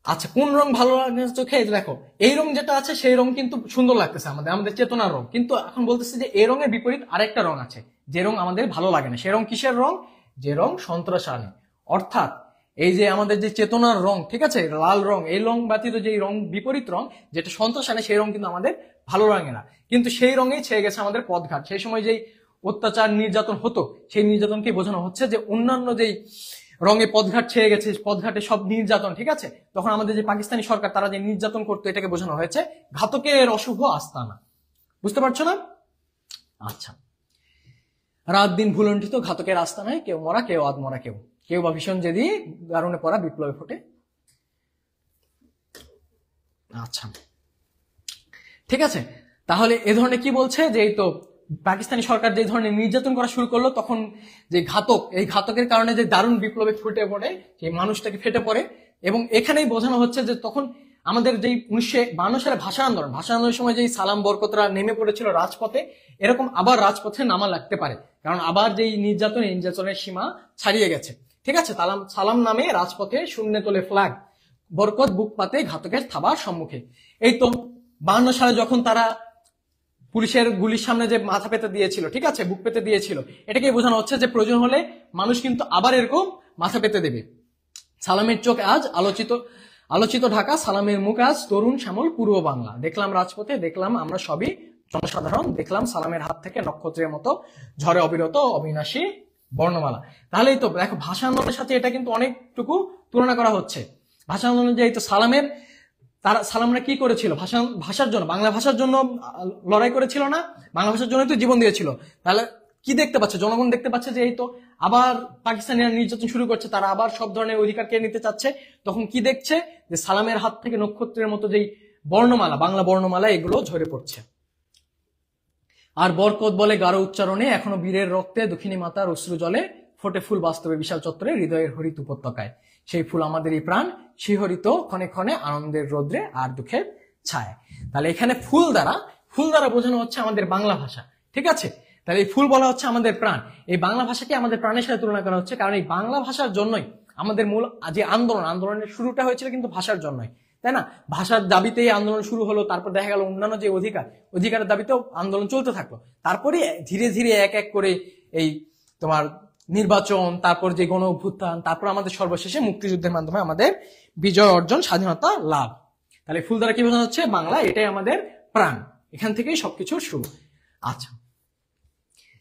আচ্ছা, কোন রং ভালো লাগে চোখে? দেখো, এই রং যেটা আছে সেই রং কিন্তু সুন্দর লাগতেছে আমাদের চেতনার রং, কিন্তু এখন বলতেছে যে এই রঙের বিপরীত আরেকটা রং আছে, যে রং আমাদের ভালো লাগে না। সে রং কিসের রং? যে রং সন্ত্রাস আনে। অর্থাৎ এই যে আমাদের যে চেতনার রং, ঠিক আছে, লাল রং, এই রং ব্যতীত যে রং বিপরীত রং যেটা সন্ত্রাস আনে, সেই রং কিন্তু আমাদের ভালো লাগে না। কিন্তু সেই রঙেই ছেয়ে গেছে আমাদের পথঘাট। সেই সময় যেই অত্যাচার নির্যাতন হতো, সেই নির্যাতনকে বোঝানো হচ্ছে যে অন্যান্য যেই রঙে পথঘাট ছেয়ে গেছে, পথঘাটে সব নির্যাতন, ঠিক আছে, তখন আমাদের যে পাকিস্তানি সরকার তারা যে নির্যাতন করতো, এটাকে বোঝানো হয়েছে ঘাতকের অশুভ আস্তানা। বুঝতে পারছো না? আচ্ছা, রাত দিন ভুলণ্ঠিত ঘাতকের আস্তানায়, কেউ মরা কেউ আধমরা, কেউ কেউ বা ভীষণ জেদি দারুণে পড়া বিপ্লবে ফোটে। আচ্ছা ঠিক আছে, তাহলে এ ধরনের কি বলছে যে এই তো পাকিস্তানি সরকার যে ধরনের নির্যাতন করা শুরু করলো, তখন যে ঘাতক, এই ঘাতকের কারণে যে দারুণ বিপ্লবে ফুটে পড়ে, সেই মানুষটাকে ফেটে পড়ে। এবং এখানেই বোঝানো হচ্ছে যে তখন আমাদের যেই 1952 সালে ভাষা আন্দোলনের সময় যেই সালাম বরকতরা নেমে পড়েছিল রাজপথে, এরকম আবার রাজপথে নামা লাগতে পারে, কারণ আবার যেই নির্যাতনের সীমা ছাড়িয়ে গেছে, ঠিক আছে। সালাম নামে রাজপথে শূন্যে তোলে ফ্ল্যাগ, বরকত বুক পাতে ঘাতকের থাবার সম্মুখে। এই তো 52 সালে যখন তারা পুলিশের গুলির সামনে যে মাথা পেতে দিয়েছিল, ঠিক আছে, বুক পেতে দিয়েছিল, এটাকে বোঝানো হচ্ছে যে প্রয়োজন হলে মানুষ কিন্তু আবার এরকম মাথা পেতে দেবে। সালামের চোখ আজ আলোচিত ঢাকা, সালামের মুখ আজ তরুণ শ্যামল পূর্ব বাংলা। দেখলাম রাজপথে, দেখলাম আমরা সবই জনসাধারণ, দেখলাম সালামের হাত থেকে নক্ষত্রের মতো ঝরে অবিরত অবিনাশী বর্ণমালা। তাহলেই তো দেখো, ভাষা আন্দোলনের সাথে এটা কিন্তু অনেকটুকু তুলনা করা হচ্ছে। ভাষা আন্দোলন যে এই তো সালামরা কি করেছিল? ভাষার জন্য, বাংলা ভাষার জন্য লড়াই করেছিল না? বাংলা ভাষার জন্য তো জীবন দিয়েছিল। তাহলে কি দেখতে পাচ্ছে জনগণ? দেখতে পাচ্ছে যে এই তো আবার পাকিস্তানিরা নির্যাতন শুরু করছে, তারা আবার সব ধরনের অধিকার কেড়ে নিতে চাচ্ছে। তখন কি দেখছে? যে সালামের হাত থেকে নক্ষত্রের মতো যেই বর্ণমালা, বাংলা বর্ণমালা, এগুলো ঝরে পড়ছে। আর বরকত বলে গাঢ় উচ্চারণে, এখনো বীরের রক্তে দক্ষিণী মাতার অশ্রু জলে, ফোটে ফুল বাস্তবে বিশাল চত্বরে, হৃদয়ের হরিত উপত্যকায়। সেই ফুল আমাদেরই প্রাণ, শিহরিত ক্ষণে ক্ষণে আনন্দের রোদ্রে আর দুঃখের ছায়। তাহলে এখানে ফুল দ্বারা বোঝানো হচ্ছে আমাদের বাংলা ভাষা, ঠিক আছে। তাহলে এই ফুল বলা হচ্ছে আমাদের প্রাণ। এই বাংলা ভাষাকে আমাদের প্রাণের সাথে তুলনা করা হচ্ছে, কারণ এই বাংলা ভাষার জন্যই আমাদের মূল যে আন্দোলনের শুরুটা হয়েছিল কিন্তু ভাষার জন্যই, তাই না? ভাষার দাবিতেই আন্দোলন শুরু হলো, তারপর দেখা গেল অন্যান্য যে অধিকারের দাবিতেও আন্দোলন চলতে থাকলো। তারপরে ধীরে ধীরে এক এক করে এই তোমার নির্বাচন, তারপর যে গণ অভ্যুত্থান, তারপর আমাদের সর্বশেষে মুক্তিযুদ্ধের মাধ্যমে আমাদের বিজয় অর্জন, স্বাধীনতা লাভ। তাহলে ফুল দ্বারা কি বোঝানো হচ্ছে? বাংলা, এটাই আমাদের প্রাণ, এখান থেকেই সবকিছু শুরু। আচ্ছা,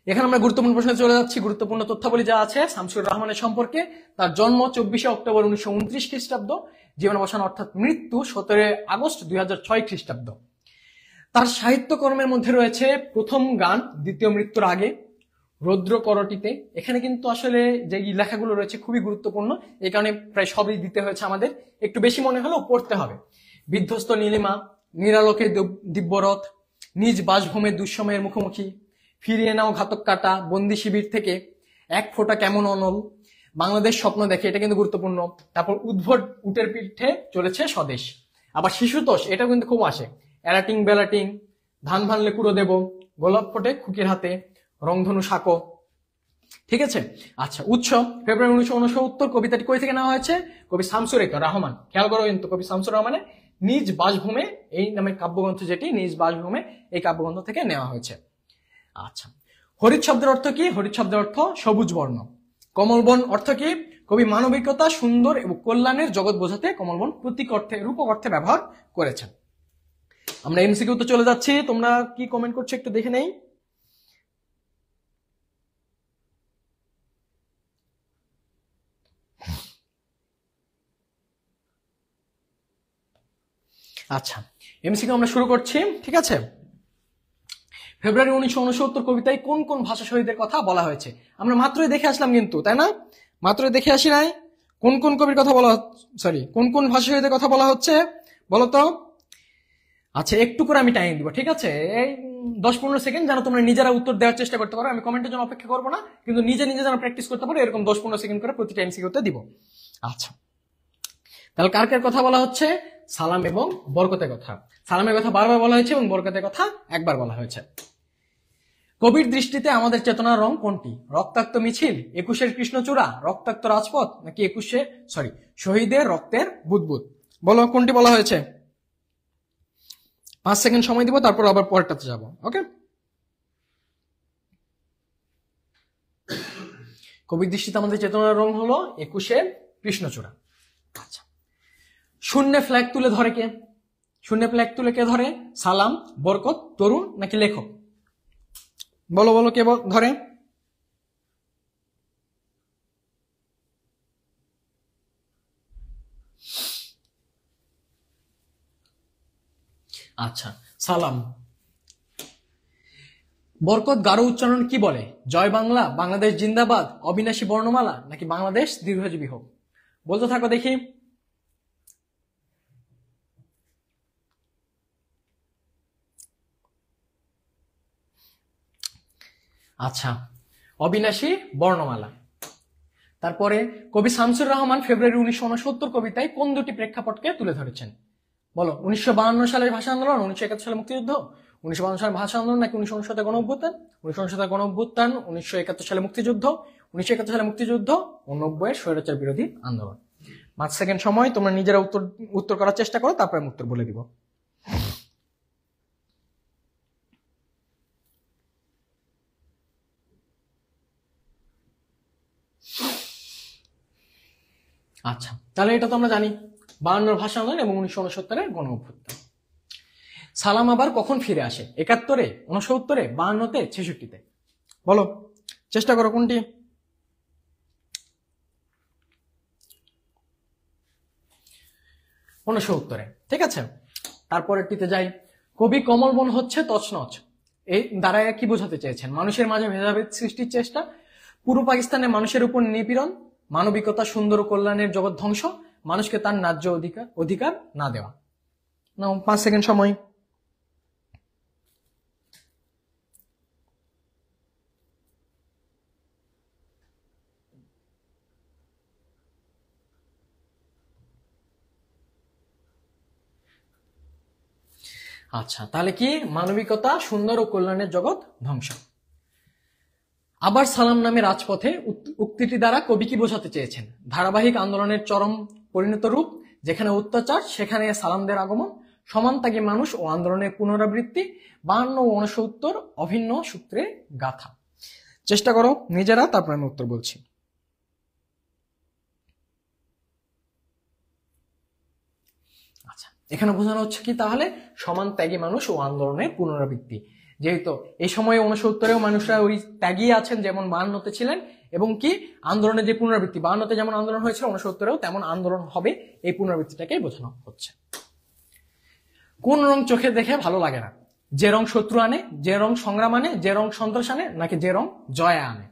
এখানে আমরা গুরুত্বপূর্ণ প্রশ্নে চলে যাচ্ছি। গুরুত্বপূর্ণ তথ্যাবলী যা আছে শামসুর রহমানের সম্পর্কে: তার জন্ম 24শে অক্টোবর 1929 খ্রিস্টাব্দ, জীবনাবসান অর্থাৎ মৃত্যু 17 আগস্ট 2006 খ্রিস্টাব্দ। তার সাহিত্যকর্মের মধ্যে রয়েছে প্রথম গান, দ্বিতীয় মৃত্যুর আগে, রৌদ্র করটিতে। এখানে কিন্তু আসলে যে লেখাগুলো রয়েছে খুবই গুরুত্বপূর্ণ, এই কারণে প্রায় সবই দিতে হয়েছে আমাদের, একটু বেশি মনে হলেও পড়তে হবে। বিধ্বস্ত নীলিমা, নিরালোকে দিব্যরথ, নিজ বাসভূমের দুঃসময়ের মুখোমুখি, ফিরিয়ে নাও ঘাতক কাটা, বন্দি শিবির থেকে, এক ফোঁটা কেমন অনল, বাংলাদেশ স্বপ্ন দেখে, এটা কিন্তু গুরুত্বপূর্ণ। তারপর উদ্ভট উটের পিঠে চলেছে স্বদেশ। আবার শিশুতোষ, এটা কিন্তু খুব আসে, এলাটিং বেলাটিং, ধান ভানলে কুড়ো দেব, গোলাপ ফোটে খুকির হাতে, রংধনু সাঁকো, ঠিক আছে। আচ্ছা, উৎস ফেব্রুয়ারি 1969। কবিতাটি কই থেকে নেওয়া হয়েছে? কবি শামসুর রহমান, খেয়াল করো কিন্তু, কবি শামসুর রহমানের নিজ বাসভূমে এই নামে কাব্যগ্রন্থ, যেটি নিজ বাসভূমে, এই কাব্যগ্রন্থ থেকে নেওয়া হয়েছে। আচ্ছা, হরিৎ শব্দের অর্থ কি? হরিৎ শব্দের অর্থ সবুজ বর্ণ। কমলবন অর্থ কি? কবি মানবিকতা, সুন্দর এবং কল্যাণের জগৎ বোঝাতে কমলবন প্রতীক অর্থে, রূপক অর্থে ব্যবহার করেছেন। আমরা এমসিকিউ তে চলে যাচ্ছি, তোমরা কি কমেন্ট করছো একটু দেখে নেই। আচ্ছা, এমসিকিউ আমরা শুরু করছি, ঠিক আছে। ফেব্রুয়ারি 1969 কবিতায় কোন কোন ভাষা শহীদের কথা বলা হয়েছে? আমরা মাত্রই দেখে আসলাম কিন্তু, তাই না? মাত্রই দেখে আসি নাই? কোন কোন কবির কথা বলা, কোন কোন ভাষা শহীদের কথা বলা হচ্ছে বলতো? আচ্ছা, একটু করে আমি টাইম দিব, ঠিক আছে, এই 10-15 সেকেন্ড, যেন তোমরা নিজেরা উত্তর দেওয়ার চেষ্টা করতে পারো। আমি কমেন্টের জন্য অপেক্ষা করবো না, কিন্তু নিজে যেন প্র্যাকটিস করতে পারো, এরকম 10-15 সেকেন্ড করে প্রতিটা এমসিকিউতে দিব। আচ্ছা, তাহলে কার কার কথা বলা হচ্ছে? সালাম এবং বরকতের কথা। সালামের কথা বারবার বলা হয়েছে এবং বরকতের কথা একবার বলা হয়েছে। কবির দৃষ্টিতে আমাদের চেতনার রং কোনটি? রক্তাক্ত মিছিল, 21-এর কৃষ্ণচূড়া, রক্তাক্ত রাজপথ, নাকি শহীদের রক্তের বুদবুদ? বলো কোনটি বলা হয়েছে। 5 সেকেন্ড সময় দিব, তারপর আবার পরেরটাতে যাব। ওকে, কবির দৃষ্টিতে আমাদের চেতনার রং হলো 21-এর কৃষ্ণচূড়া। আচ্ছা, শূন্যে ফ্ল্যাগ তুলে ধরে কে? শূন্যে ফ্ল্যাগ তুলে কে ধরে? সালাম, বরকত, তরুণ, নাকি লেখক? বলো বলো, কে ধরে? আচ্ছা, সালাম। বরকত গাঢ় উচ্চারণ কি বলে? জয় বাংলা, বাংলাদেশ জিন্দাবাদ, অবিনাশী বর্ণমালা, নাকি বাংলাদেশ দীর্ঘজীবী হোক? বলতে থাকো দেখি। আচ্ছা, অবিনাশী বর্ণমালা। তারপরে কবি শামসুর রহমান ফেব্রুয়ারি 1969 কবিতায় কোন দুটি প্রেক্ষাপটকে তুলে ধরেছেন? বলো, 1952 সালের ভাষা আন্দোলন, 1971 সালে মুক্তিযুদ্ধ, 1952 সালের ভাষা আন্দোলন, নাকি 1969 গণ অভ্যুত্থান? 1969 গণ অভ্যুত্থান, 1971 সালে মুক্তিযুদ্ধ, 1971 সালে মুক্তিযুদ্ধ, 1990 স্বৈরাচার বিরোধী আন্দোলন। 5 সেকেন্ড সময়, তোমরা নিজেরা উত্তর করার চেষ্টা করো, তারপরে আমি উত্তর বলে দিব। আচ্ছা, তাহলে এটা তো আমরা জানি, 52 ভাষা আন্দোলন এবং 1969 গণ অভ্যুত্থান। সালাম আবার কখন ফিরে আসে? 71-এ, 69-এ, 52-তে, 66-তে? বলো, চেষ্টা করো কোনটি। উনসত্তরে, ঠিক আছে। তারপরেরটিতে যাই। কবি কমল বন হচ্ছে তছনছ, এই দ্বারা কি বোঝাতে চেয়েছেন? মানুষের মাঝে ভেদাভেদ সৃষ্টির চেষ্টা, পূর্ব পাকিস্তানে মানুষের উপর নিপীড়ন, মানবিকতা, সুন্দর ও কল্যাণের জগৎ ধ্বংস, মানুষকে তার ন্যায্য অধিকার না দেওয়া। নাও 5 সেকেন্ড সময়। আচ্ছা, তাহলে কি? মানবিকতা, সুন্দর ও কল্যাণের জগৎ ধ্বংস। আবার সালাম নামে রাজপথে উক্তিটি দ্বারা কবি কি বোঝাতে চেয়েছেন? ধারাবাহিক আন্দোলনের চরম পরিণত রূপ, যেখানে অত্যাচার সেখানে সালামদের আগমন, সমানত্যাগী মানুষ ও আন্দোলনের পুনরাবৃত্তি, 52 ও 69 অভিন্ন সূত্রে গাথা। চেষ্টা করো নিজেরা, তারপর আমি উত্তর বলছি। আচ্ছা, এখানে বোঝানো হচ্ছে কি তাহলে? সমান ত্যাগী মানুষ ও আন্দোলনের পুনরাবৃত্তি। যেহেতু এই সময়ে 69-এও মানুষরা ওই ত্যাগী আছেন যেমন 52-তে ছিলেন, এবং কি আন্দোলনের যে পুনরাবৃত্তি, 52-তে যেমন আন্দোলন হয়েছিল 69-এও তেমন আন্দোলন হবে, এই পুনরাবৃত্তিটাকেই বোঝানো হচ্ছে। কোন রং চোখে দেখে ভালো লাগে না? যে রং শত্রু আনে, যে রং সংগ্রাম আনে, যে রং সন্ত্রাস আনে, নাকি যে রং জয় আনে?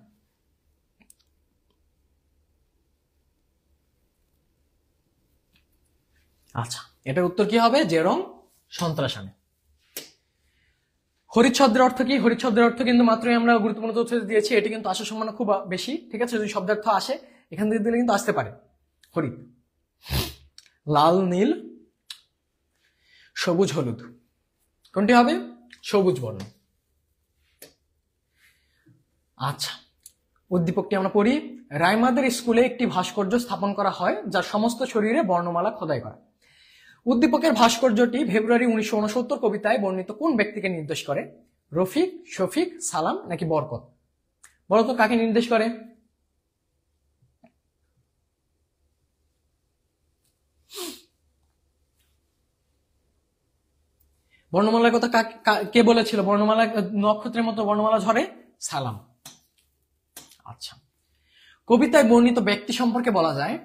আচ্ছা, এটার উত্তর কি হবে? যে রং সন্ত্রাস আনে। হরিচ্ছদ্রের অর্থ কি? হরিচ্ছদ্রের অর্থ কিন্তু মাত্রই আমরা গুরুত্বপূর্ণ তথ্য দিয়েছি, এটি কিন্তু আসার সম্ভাবনা খুব বেশি, ঠিক আছে? যদি শব্দার্থ আসে এখান থেকে দিলে কিন্তু আসতে পারে। হরিৎ, লাল, নীল, সবুজ, হলুদ, কোনটি হবে? সবুজ বর্ণ। আচ্ছা, উদ্দীপকটি আমরা পড়ি। রায়মাদের স্কুলে একটি ভাস্কর্য স্থাপন করা হয় যার সমস্ত শরীরে বর্ণমালা খোদাই করা। উদ্দীপকের ভাস্কর্যটি ফেব্রুয়ারি 1969 কবিতায় বর্ণিত কোন ব্যক্তিকে নির্দেশ করে? রফিক, শফিক, সালাম, নাকি বরকত? বলতো কাকে নির্দেশ করে? বর্ণমালার কথা কে বলেছিল? বর্ণমালা নক্ষত্রের মতো বর্ণমালা ঝরে? সালাম। আচ্ছা, কবিতায় বর্ণিত ব্যক্তি সম্পর্কে বলা যায়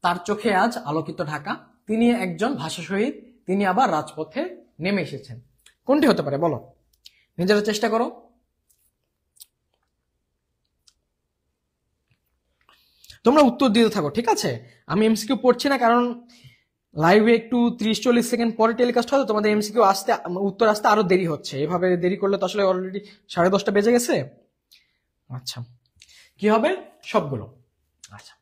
তার চোখে আজ আলোকিত ঢাকা, তিনি একজন ভাষা শহীদ, তিনি আবার রাজপথে নেমে এসেছেন। কোনটি হতে পারে? বলো, নিজেরা চেষ্টা করো। তোমরা উত্তর দিতে থাকো, ঠিক আছে? আমি এমসিকিউ পড়ছি না, কারণ লাইভে একটু 30-40 সেকেন্ড পরে টেলিকাস্ট হয়, তোমাদের এমসিকিউ আসতে, উত্তর আসতে আরো দেরি হচ্ছে। এভাবে দেরি করলে তো আসলে অলরেডি 10:30 বেজে গেছে। আচ্ছা, কি হবে? সবগুলো। আচ্ছা,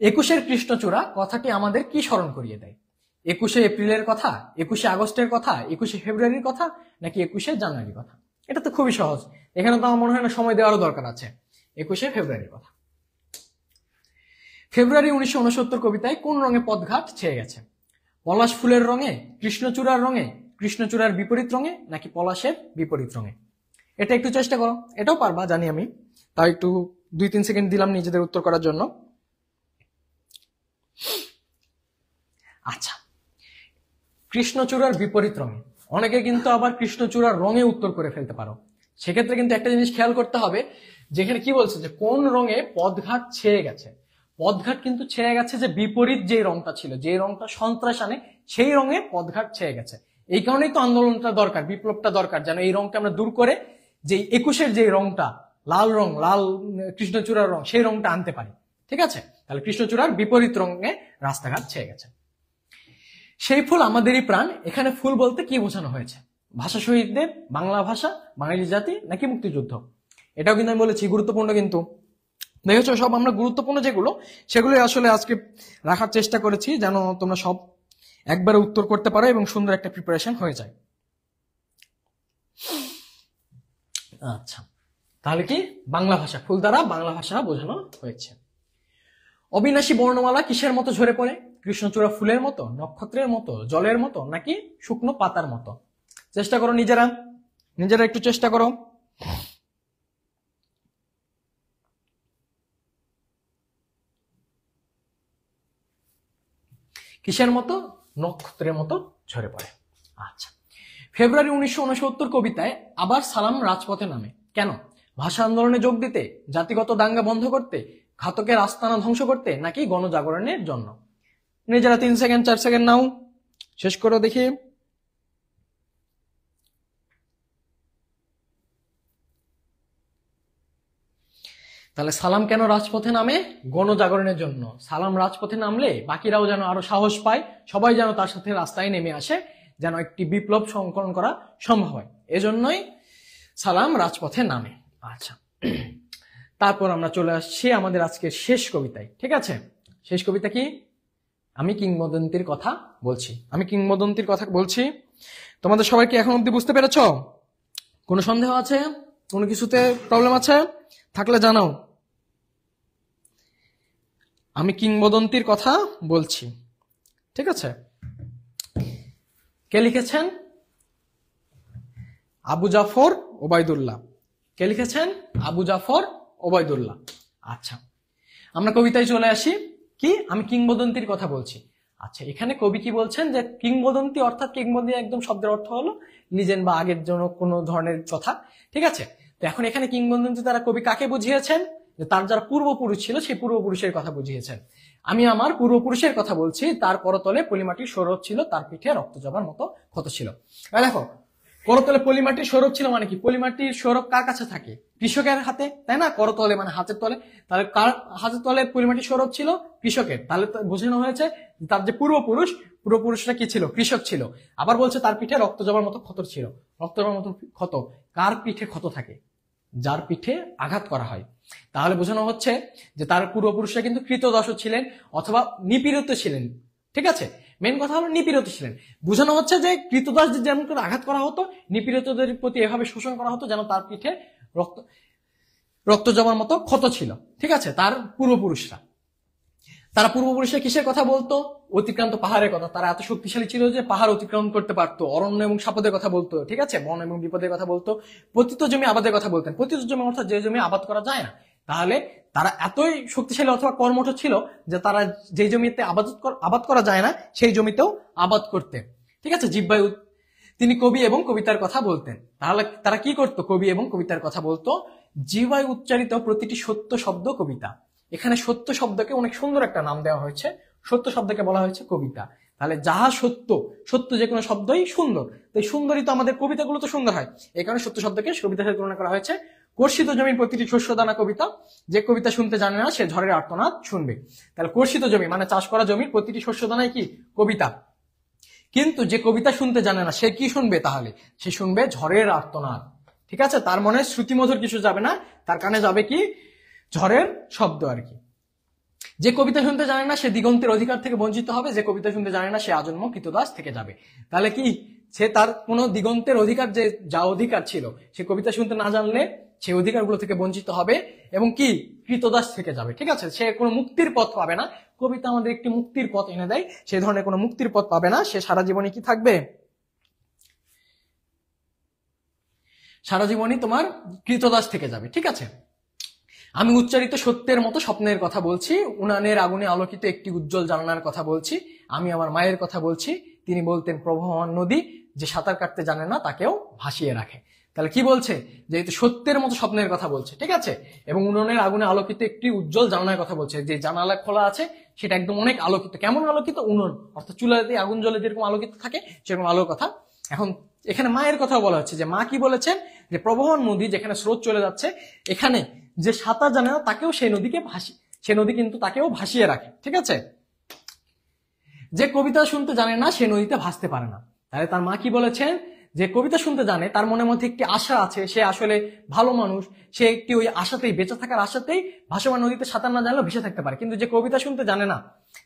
21-এর কৃষ্ণচূড়া কথাটি আমাদের কি স্মরণ করিয়ে দেয়? 21শে এপ্রিলের কথা, 21শে আগস্টের কথা, 21শে ফেব্রুয়ারির কথা, নাকি 21শে জানুয়ারির কথা? এটা তো খুবই সহজ, এখানে তো আমার মনে হয় না সময় দেওয়ারও দরকার আছে। 21শে ফেব্রুয়ারির কথা। ফেব্রুয়ারি 1969 কবিতায় কোন রঙে পথঘাট ছেয়ে গেছে? পলাশ ফুলের রঙে, কৃষ্ণচূড়ার রঙে, কৃষ্ণচূড়ার বিপরীত রঙে, নাকি পলাশের বিপরীত রঙে? এটা একটু চেষ্টা করো, এটাও পারবা জানি আমি, তাই একটু 2-3 সেকেন্ড দিলাম নিজেদের উত্তর করার জন্য। আচ্ছা, কৃষ্ণচূড়ার বিপরীত রঙে। অনেকে কিন্তু আবার কৃষ্ণচূড়ার রঙে উত্তর করে ফেলতে পারো। সেক্ষেত্রে কিন্তু একটা জিনিস খেয়াল করতে হবে, যেখানে কি বলছে যে কোন রঙে পথঘাট ছেয়ে গেছে। পথঘাট কিন্তু ছেয়ে গেছে যে বিপরীত যে রংটা ছিল, যে রংটা সন্ত্রাস আনে, সেই রঙে পথঘাট ছেয়ে গেছে। এই কারণেই তো আন্দোলনটা দরকার, বিপ্লবটা দরকার, যেন এই রংটা আমরা দূর করে যে 21-এর যে রংটা, লাল রং, লাল কৃষ্ণচূড়ার রং, সেই রংটা আনতে পারি। ঠিক আছে, তাহলে কৃষ্ণচূড়ার বিপরীত রঙে রাস্তাঘাট ছেয়ে গেছে। সেই ফুল আমাদেরই প্রাণ, এখানে ফুল বলতে কি বোঝানো হয়েছে? ভাষা শহীদদের, বাংলা ভাষা, বাঙালি জাতি, নাকি মুক্তিযুদ্ধ? এটাও কিন্তু আমি বলেছি গুরুত্বপূর্ণ। কিন্তু দেখেছো, সব আমরা গুরুত্বপূর্ণ যেগুলো, সেগুলো আসলে আজকে রাখার চেষ্টা করেছি, যেন তোমরা সব একবারে উত্তর করতে পারো এবং সুন্দর একটা প্রিপারেশন হয়ে যায়। আচ্ছা, তাহলে কি বাংলা ভাষা, ফুল দ্বারা বাংলা ভাষা বোঝানো হয়েছে। অবিনাশী বর্ণমালা কিসের মতো ঝরে পড়ে? কৃষ্ণচূড়া ফুলের মতো, নক্ষত্রের মতো, জলের মতো, নাকি শুকনো পাতার মতো? চেষ্টা করো নিজেরা একটু চেষ্টা করো। কিসের মতো? নক্ষত্রের মতো ঝরে পড়ে। আচ্ছা, ফেব্রুয়ারি 1969 কবিতায় আবার সালাম রাজপথে নামে কেন? ভাষা আন্দোলনে যোগ দিতে, জাতিগত দাঙ্গা বন্ধ করতে, ঘাতকের আস্তানা ধ্বংস করতে, নাকি গণজাগরণের জন্য? নিজেরা 3 সেকেন্ড 4 সেকেন্ড নাও, শেষ করো দেখি। তাহলে সালাম কেন রাজপথে নামে? গণজাগরণের জন্য। সালাম রাজপথে নামলে বাকিরাও যেন আরো সাহস পায়, সবাই যেন তার সাথে রাস্তায় নেমে আসে, যেন একটি বিপ্লব সংকলন করা সম্ভব হয়, এজন্যই সালাম রাজপথে নামে। আচ্ছা, তারপর আমরা চলে আসছি আমাদের আজকের শেষ কবিতায়। ঠিক আছে, শেষ কবিতা কি? আমি কিংবদন্তির কথা বলছি। তোমাদের সবাই কি এখন অব্দি বুঝতে পেরেছ? কোনো সন্দেহ আছে? কোনো কিছুতে প্রবলেম আছে? থাকলে জানাও। আমি কিংবদন্তির কথা বলছি। ঠিক আছে, কে লিখেছেন? আবু জাফর ওবায়দুল্লাহ। কে লিখেছেন? আবু জাফর ওবায়দুল্লাহ। আচ্ছা, আমরা কবিতায় চলে আসি। কি? আমি কিংবদন্তির কথা বলছি। আচ্ছা, এখানে কবি কি বলছেন যে কিংবদন্তি অর্থাৎ কিংবদন্তি একদম শব্দের অর্থ হলো লিজেন্ড বা আগের জন্য কোনো ধরনের কথা। ঠিক আছে, তো এখন এখানে কিংবদন্তি দ্বারা কবি কাকে বুঝিয়েছেন? যে তার যারা পূর্বপুরুষ ছিল সেই পূর্বপুরুষের কথা বুঝিয়েছেন। আমি আমার পূর্বপুরুষের কথা বলছি, তার করতলে পলিমাটির সৌরভ ছিল, তার পিঠে রক্ত জবার মতো ক্ষত ছিল। দেখো, করতলে পলিমাটির সৌরভ ছিল মানে কি? পলিমাটির সৌরভ কার কাছে থাকে? কৃষকের হাতে, তাই না? করতলে মানে হাতের তলে। তাহলে কার হাতের তলে পলিমাটির সৌরভ ছিল? কৃষকের। তাহলে বোঝানো হয়েছে তার যে পূর্বপুরুষরা কি ছিল? কৃষক ছিল। আবার বলছে তার পিঠে রক্ত জবার মতো ক্ষত ছিল। রক্ত জবার মতো ক্ষত, কার পিঠে ক্ষত থাকে? যার পিঠে আঘাত করা হয়। তাহলে বোঝানো হচ্ছে যে তার পূর্বপুরুষরা কিন্তু কৃতদাস ছিলেন অথবা নিপীড়িত ছিলেন। ঠিক আছে, মেন কথা হলো নিপীড়িত ছিলেন। বোঝানো হচ্ছে যে কৃতদাসদের যেমন করে আঘাত করা হতো, নিপীড়িতদের প্রতি এভাবে শোষণ করা হতো যেন তার পিঠে রক্ত জমার মতো ক্ষত ছিল। ঠিক আছে, তার পূর্বপুরুষরা কিসের কথা বলতো? অতিক্রান্ত পাহাড়ের কথা। তারা এত শক্তিশালী ছিল যে পাহাড় অতিক্রম করতে পারতো। অরণ্য এবং সাপদের কথা বলতো। ঠিক আছে, বন এবং বিপদের কথা বলতো। পতিত জমি আবাদের কথা বলতেন। পতিত জমি অর্থাৎ যে জমি আবাদ করা যায় না। তাহলে তারা এতই শক্তিশালী অথবা কর্মঠ ছিল যে তারা যে জমিতে আবাদ করা যায় না সেই জমিতেও আবাদ করতেন। ঠিক আছে, জিহ্বায় তিনি কবি এবং কবিতার কথা বলতেন। তাহলে তারা কি করতো? কবি এবং কবিতার কথা বলতো। জিহ্বায় উচ্চারিত প্রতিটি সত্য শব্দ কবিতা। এখানে সত্য শব্দকে অনেক সুন্দর একটা নাম দেওয়া হয়েছে। সত্য শব্দকে বলা হয়েছে কবিতা। তাহলে যাহা সত্য, সত্য যে কোনো শব্দই সুন্দর। তো এই সুন্দরই তো আমাদের কবিতাগুলো তো সুন্দর হয়। এই কারণে সত্য শব্দকে কবিতার সাথে তুলনা করা হয়েছে। কর্ষিত জমির প্রতিটি শস্য দানা কবিতা। যে কবিতা শুনতে জানে না সে ঝড়ের আর্তনাদ শুনবে। তাহলে কর্ষিত জমি মানে চাষ করা জমির প্রতিটি শস্য দানাই কি? কবিতা। কিন্তু যে কবিতা শুনতে জানে না সে কি শুনবে? তাহলে সে শুনবে ঝড়ের আর্তনাদ। ঠিক আছে, তার মনে শ্রুতিমধুর কিছু যাবে না, তার কানে যাবে কি? ঝড়ের শব্দ আর কি। যে কবিতা শুনতে জানে না সে দিগন্তের অধিকার থেকে বঞ্চিত হবে, যে কবিতা শুনতে জানে না সে আজন্ম কৃতদাস থেকে যাবে। তাহলে কি সে তার কোনো দিগন্তের অধিকার, যে যা অধিকার ছিল সে কবিতা শুনতে না জানলে সেই অধিকারগুলো থেকে বঞ্চিত হবে এবং কি কৃতদাস থেকে যাবে। ঠিক আছে, সে কোনো মুক্তির পথ পাবে না। কবিতা আমাদের একটি মুক্তির পথ এনে দেয়, সেই ধরনের কোনো মুক্তির পথ পাবে না, সে সারা জীবনে কি থাকবে, সারা জীবনই তোমার কৃতদাস থেকে যাবে। ঠিক আছে, আমি উচ্চারিত সত্যের মতো স্বপ্নের কথা বলছি, উনানের আগুনে আলোকিত একটি উজ্জ্বল জানালার কথা বলছি, আমি আমার মায়ের কথা বলছি, তিনি বলতেন প্রবাহমান নদী, যে সাঁতার কাটতে জানে না তাকেও ভাসিয়ে রাখে। তাহলে কি বলছে, যেহেতু সত্যের মতো স্বপ্নের কথা বলছে, ঠিক আছে, এবং উনুনের আগুনে আলোকিত একটি উজ্জ্বল জানালার কথা বলছে, যে জানালা খোলা আছে সেটা একদম অনেক আলোকিত। কেমন আলোকিত? উনুন অর্থাৎ চুলাতে আগুন জ্বলে যেরকম আলোকিত থাকে সেরকম আলোর কথা। এখন এখানে মায়ের কথা বলা হচ্ছে, যে মা কি বলেছেন, যে প্রবাহমান নদী যেখানে স্রোত চলে যাচ্ছে, এখানে যে সাঁতার জানে না তাকেও সেই নদীকে সেই নদী কিন্তু তাকেও ভাসিয়ে রাখে। ঠিক আছে, যে কবিতা শুনতে জানে না সে নদীতে ভাসতে পারে না। তাহলে তার মা কি বলেছেন, যে কবিতা শুনতে জানে তার মনের মধ্যে একটি আশা আছে, সে আসলে ভালো মানুষ, সে একটি ওই আশাতেই, বেঁচে থাকার আশাতেই ভাসমান নদীতে সাঁতার না জানলেও ভেসে থাকতে পারে। কিন্তু যে কবিতা শুনতে জানে না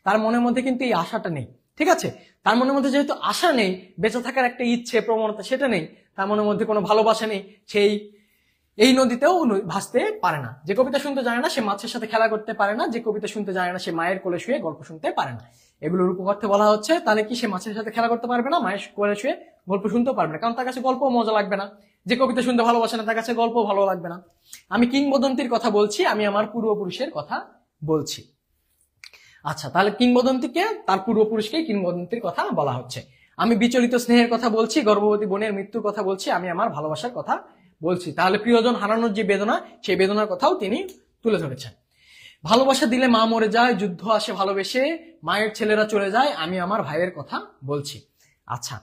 তার মনের মধ্যে কিন্তু এই আশাটা নেই। ঠিক আছে, তার মনের মধ্যে যেহেতু আশা নেই, বেঁচে থাকার একটা ইচ্ছে প্রবণতা সেটা নেই, তার মনের মধ্যে কোনো ভালোবাসা নেই, সেই এই নদীতেও ভাসতে পারে না। যে কবিতা শুনতে জানে না সে মাছের সাথে খেলা করতে পারে না, যে কবিতা শুনতে জানে না সে মায়ের কোলে শুয়ে গল্প শুনতে পারে না। এগুলোর উপকর্থে বলা হচ্ছে, তাহলে কি সে মাছের সাথে খেলা করতে পারবে না, মায়ের কোলে শুয়ে গল্প শুনতেও পারবে না, কারণ তার কাছে গল্প মজা লাগবে না। যে কবিতা শুনতে ভালোবাসে না তার কাছে গল্প ভালো লাগবে না। আমি কিংবদন্তির কথা বলছি, আমি আমার পূর্বপুরুষের কথা বলছি। আচ্ছা, তাহলে কিংবদন্তিকে, তার পূর্বপুরুষকে কিংবদন্তির কথা বলা হচ্ছে। আমি বিচলিত স্নেহের কথা বলছি, গর্ভবতী বোনের মৃত্যুর কথা বলছি, আমি আমার ভালোবাসার কথা বলছি। তাহলে প্রিয়জন হারানোর যে বেদনা, সেই বেদনার কথাও তিনি তুলে ধরেছেন। ভালোবাসা দিলে মা মরে যায়, যুদ্ধ আসে ভালোবেসে, মায়ের ছেলেরা চলে যায়, আমি আমার ভাইয়ের কথা বলছি। আচ্ছা,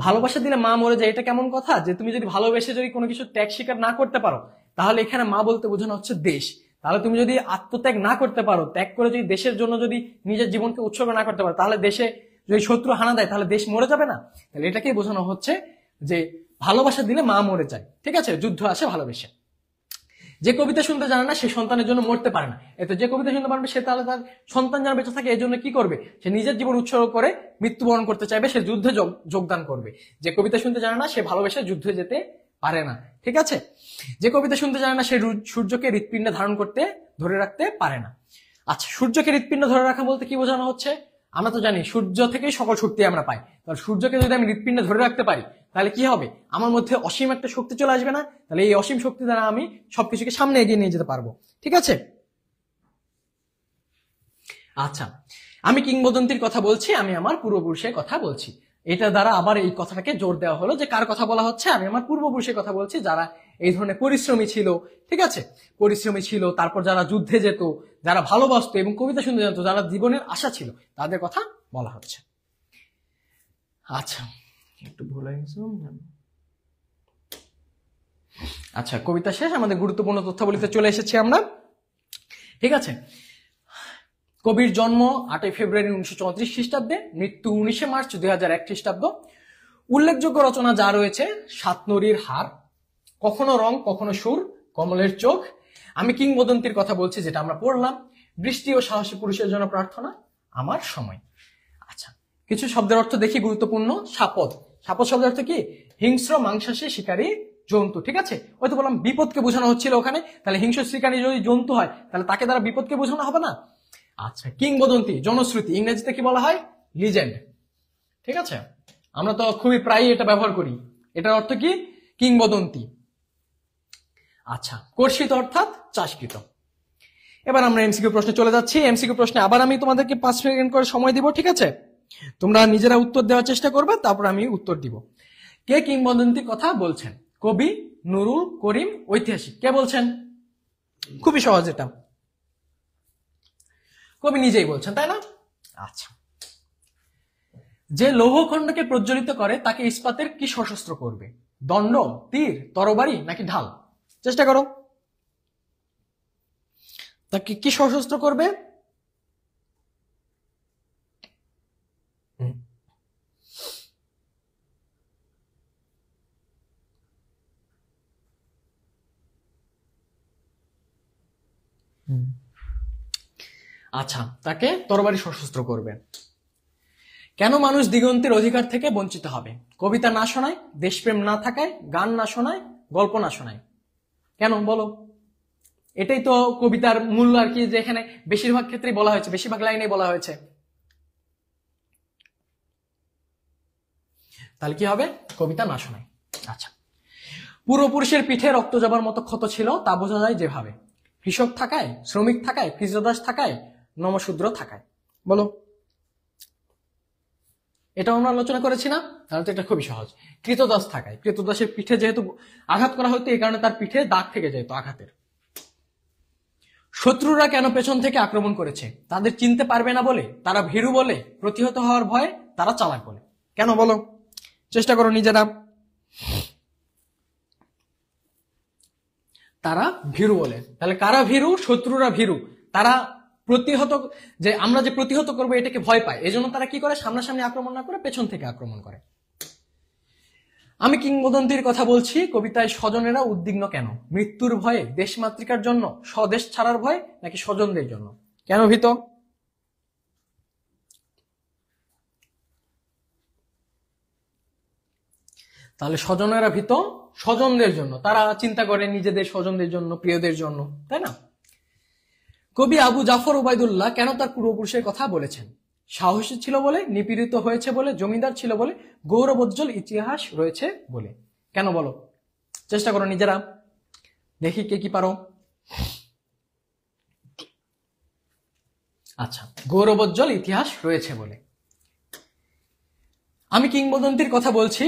ভালোবাসা দিলে মা মরে যায়, এটা কেমন কথা, যে তুমি যদি ভালোবেসে যদি কোনো কিছু ত্যাগ স্বীকার না করতে পারো, তাহলে এখানে মা বলতে বোঝানো হচ্ছে দেশ। তাহলে তুমি যদি আত্মত্যাগ না করতে পারো, ত্যাগ করে যদি দেশের জন্য যদি নিজের জীবনকে উৎসর্গ না করতে পারো, তাহলে দেশে যদি শত্রু হানা দেয় তাহলে দেশ মরে যাবে না। তাহলে এটাকেই বোঝানো হচ্ছে যে ভালোবাসা দিলে মা মরে যায়। ঠিক আছে, যুদ্ধ আসে ভালোবেসে। যে কবিতা শুনতে জানে না সে সন্তানের জন্য মরতে পারে না। এতে যে কবিতা শুনতে পারবে সে তাহলে তার সন্তান যেন বেঁচে থাকে এই জন্য কি করবে, সে নিজের জীবন উৎসর্গ করে মৃত্যুবরণ করতে চাইবে, সে যুদ্ধে যোগদান করবে। যে কবিতা শুনতে জানে না সে ভালোবেসে যুদ্ধে যেতে পারে না। ঠিক আছে, যে কবিতা শুনতে জানে না সে সূর্যকে হৃৎপিণ্ডে ধারণ করতে ধরে রাখতে পারে না। আচ্ছা, সূর্যকে হৃৎপিণ্ড ধরে রাখা বলতে কি বোঝানো হচ্ছে, আমরা তো জানি সূর্য থেকেই সকল শক্তি আমরা পাই। তাহলে সূর্যকে যদি আমি হৃৎপিণ্ডে ধরে রাখতে পারি তাহলে কি হবে, আমার মধ্যে অসীম একটা শক্তি চলে আসবে না? তাহলে এই অসীম শক্তি দ্বারা আমি সবকিছুকে সামনে এগিয়ে নিয়ে যেতে পারবো। ঠিক আছে, আচ্ছা, আমি কিংবদন্তির কথা বলছি, আমি আমার পূর্বপুরুষের কথা বলছি। এটা দ্বারা আবার এই কথাটাকে জোর দেওয়া হলো যে কার কথা বলা হচ্ছে, আমি আমার পূর্বপুরুষের কথা বলছি, যারা এই ধরনের পরিশ্রমী ছিল। ঠিক আছে, পরিশ্রমী ছিল, তারপর যারা যুদ্ধে যেত, যারা ভালোবাসতো এবং কবিতা শুনতে জানতো, যারা জীবনের আশা ছিল, তাদের কথা বলা হচ্ছে। আচ্ছা, একটু ভুল হয়ে গেছে। আচ্ছা, কবিতা শেষ, আমাদের গুরুত্বপূর্ণ তথ্যাবলিতে চলে এসেছি আমরা। ঠিক আছে, কবির জন্ম 8 ফেব্রুয়ারি 1934 খ্রিস্টাব্দে, মৃত্যু 19 মার্চ 2001 খ্রিস্টাব্দ। উল্লেখযোগ্য রচনা যা রয়েছে, সাত নরীর হার, কখনো রং কখনো সুর, কমলের চোখ, আমি কিংবদন্তির কথা বলছি যেটা আমরা পড়লাম, বৃষ্টি ও সাহসী পুরুষের জন্য প্রার্থনা, আমার সময়। আচ্ছা, কিছু শব্দের অর্থ দেখি গুরুত্বপূর্ণ। সাপদ, সাপদ শব্দের অর্থ কি, হিংস্র মাংসাশী শিকারী জন্তু। ঠিক আছে, ওই তো বললাম বিপদকে বোঝানো হচ্ছিল ওখানে, তাহলে হিংস্র শিকারী যদি জন্তু হয় তাহলে তাকে দ্বারা বিপদকে বোঝানো হবে না। আচ্ছা, কিংবদন্তি জনশ্রুতি, ইংরেজিতে কি বলা হয়, লিজেন্ড। ঠিক আছে, আমরা তো খুবই প্রায়ই এটা ব্যবহার করি। এটার অর্থ কি, কিংবদন্তি। আচ্ছা, কর্ষিত অর্থাৎ চাষকৃত। এবার আমরা এমসিকিউ প্রশ্নে চলে যাচ্ছি। এমসিকিউ প্রশ্নে আবার আমি তোমাদেরকে 5 সেকেন্ড করে সময় দিব। ঠিক আছে, তোমরা নিজেরা উত্তর দেওয়ার চেষ্টা করবে, তারপর আমি উত্তর দিব। কে কিংবদন্তির কথা বলছেন, কবি, নুরুল করিম, ঐতিহাসিক। কে বলছেন, খুবই সহজ, এটা কবি নিজেই বলছেন, তাই না? আচ্ছা, যে লৌহখণ্ডকে প্রজ্বলিত করে তাকে ইস্পাতের কি সশস্ত্র করবে, দণ্ড, তীর, তরবারি নাকি ঢাল? চেষ্টা করো, তাকে কি সশস্ত্র করবে? আচ্ছা, তাকে তরবারি সশস্ত্র করবে। কেন মানুষ দিগন্তের অধিকার থেকে বঞ্চিত হবে? কবিতা না শোনায়, দেশপ্রেম না থাকায়, গান না শোনায়, গল্প না শোনায়। কেন বলো? এটাই তো কবিতার মূল আর কি, যে এখানে বেশিরভাগ ক্ষেত্রেই বলা হয়েছে, বেশিরভাগ লাইনেই বলা হয়েছে। তাহলে কি হবে? কবিতা না শোনায়। আচ্ছা, পূর্বপুরুষের পিঠে রক্ত জবার মতো ক্ষত ছিল, তা বোঝা যায় যেভাবে কৃষক থাকায়, শ্রমিক থাকায়, কৃতদাস থাকায়, নমশূদ্র থাকায়। বলো, এটা আমরা আলোচনা করেছি না? তাহলে তো এটা খুবই সহজ। কৃতদাস থাকায়, কৃতদাসের পিঠে যেহেতু আঘাত করা হতো, এই কারণে তার পিঠে দাগ থেকে যেত আঘাতের। শত্রুরা কেন পেছন থেকে আক্রমণ করেছে? তাদের চিনতে পারবে না বলে, তারা ভীরু বলে, প্রতিহত হওয়ার ভয়ে, তারা চালাক বলে। কেন বলো? চেষ্টা করো নিজেরা। তারা ভীরু বলে। তাহলে কারা ভীরু? শত্রুরা ভীরু। তারা প্রতিহত, যে আমরা যে প্রতিহত করবো এটাকে ভয় পায়, এজন্য তারা কি করে? সামনাসামনি আক্রমণ না করে পেছন থেকে আক্রমণ করে। আমি কিংবদন্তির কথা বলছি, কবিতায় স্বজনেরা উদ্বিগ্ন কেন? মৃত্যুর ভয়ে, দেশমাতৃকার জন্য, স্বদেশ ছাড়ার ভয়, নাকি স্বজনদের জন্য? কেন ভীত? তাহলে স্বজনেরা ভীত স্বজনদের জন্য, তারা চিন্তা করে নিজেদের স্বজনদের জন্য, প্রিয়দের জন্য, তাই না? কবি আবু জাফর ওবায়দুল্লাহ কেন তার পূর্বপুরুষের কথা বলেছেন? সাহসী ছিল বলে, নিপীড়িত হয়েছে বলে, জমিদার ছিল বলে, গৌরবোজ্জ্বল ইতিহাস রয়েছে বলে। কেন বলো? চেষ্টা করো নিজেরা, দেখি কে কি পারো। আচ্ছা, গৌরবোজ্জ্বল ইতিহাস রয়েছে বলে। আমি কিংবদন্তির কথা বলছি,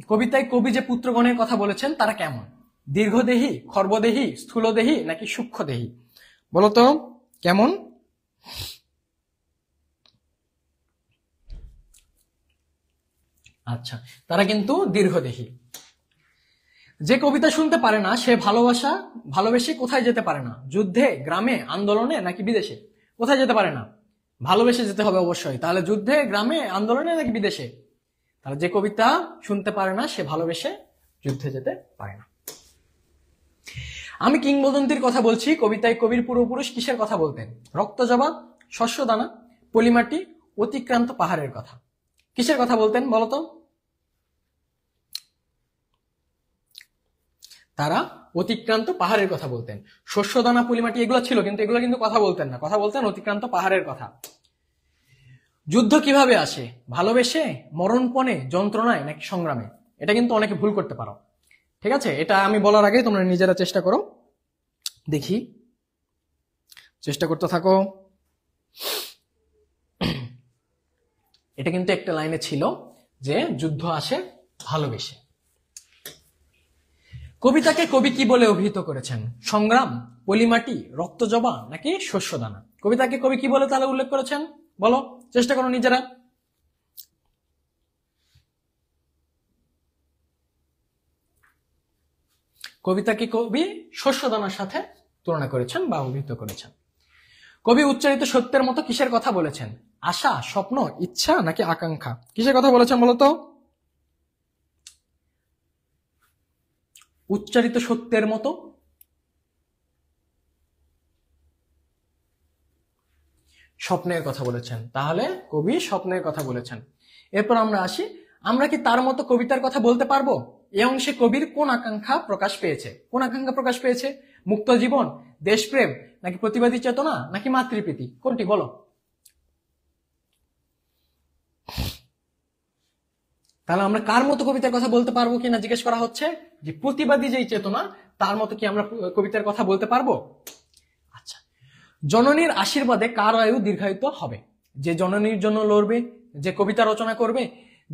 কবিতায় কবি যে পুত্রগণের কথা বলেছেন তারা কেমন? দীর্ঘদেহী, খর্বদেহী, স্থূলদেহী, নাকি সূক্ষ্মদেহী? বলতো কেমন? আচ্ছা, তারা কিন্তু দীর্ঘদেহী। যে কবিতা শুনতে পারে না সে ভালোবেসে কোথায় যেতে পারে না? যুদ্ধে, গ্রামে, আন্দোলনে, নাকি বিদেশে? কোথায় যেতে পারে না? ভালোবেসে যেতে হবে অবশ্যই। তাহলে যুদ্ধে, গ্রামে, আন্দোলনে, নাকি বিদেশে? তাহলে যে কবিতা শুনতে পারে না সে ভালোবেসে যুদ্ধে যেতে পারে না। আমি কিংবদন্তির কথা বলছি, কবিতায় কবির পূর্বপুরুষ কিসের কথা বলতেন? রক্তজবা, শস্যদানা, পলিমাটি, অতিক্রান্ত পাহাড়ের কথা। কিসের কথা বলতেন বলতো? তারা অতিক্রান্ত পাহাড়ের কথা বলতেন। শস্যদানা, পলিমাটি এগুলো ছিল, কিন্তু এগুলো কিন্তু কথা বলতেন না, কথা বলতেন অতিক্রান্ত পাহাড়ের কথা। যুদ্ধ কিভাবে আসে? ভালোবেসে, মরণপণে, যন্ত্রণায়, নাকি সংগ্রামে? এটা কিন্তু অনেকে ভুল করতে পারো, ঠিক আছে? এটা আমি বলার আগে তোমরা নিজেরা চেষ্টা করো, দেখি, চেষ্টা করতে থাকো। এটা কিন্তু একটা লাইনে ছিল যে যুদ্ধ আসে ভালোবেসে। কবিতাকে কবি কি বলে অভিহিত করেছেন? সংগ্রাম, পলিমাটি, রক্তজবা, নাকি শস্যদানা? কবিতাকে কবি কি বলে তাহলে উল্লেখ করেছেন? বলো, চেষ্টা করো নিজেরা। কবিতাকে কবি শস্যদানার সাথে তুলনা করেছেন বা অভিহিত করেছেন। কবি উচ্চারিত সত্যের মতো কিসের কথা বলেছেন? আশা, স্বপ্ন, ইচ্ছা, নাকি আকাঙ্ক্ষা? কিসের কথা বলেছেন বলতো? উচ্চারিত সত্যের মতো স্বপ্নের কথা বলেছেন। তাহলে কবি স্বপ্নের কথা বলেছেন। এরপর আমরা আসি, আমরা কি তার মতো কবিতার কথা বলতে পারবো? এই অংশে কবির কোন আকাঙ্ক্ষা প্রকাশ পেয়েছে? কোন আকাঙ্ক্ষা প্রকাশ পেয়েছে? মুক্ত জীবন, দেশপ্রেম, নাকি প্রতিবাদী চেতনা, নাকি মাতৃপ্রীতি? কোনটি বলো? তাহলে আমরা কার মতো কবিতার কথা বলতে পারবো কিনা জিজ্ঞেস করা হচ্ছে, যে প্রতিবাদী যেই চেতনা তার মতো কি আমরা কবিতার কথা বলতে পারবো? আচ্ছা, জননীর আশীর্বাদে কার আয়ু দীর্ঘায়িত হবে? যে জননীর জন্য লড়বে, যে কবিতা রচনা করবে,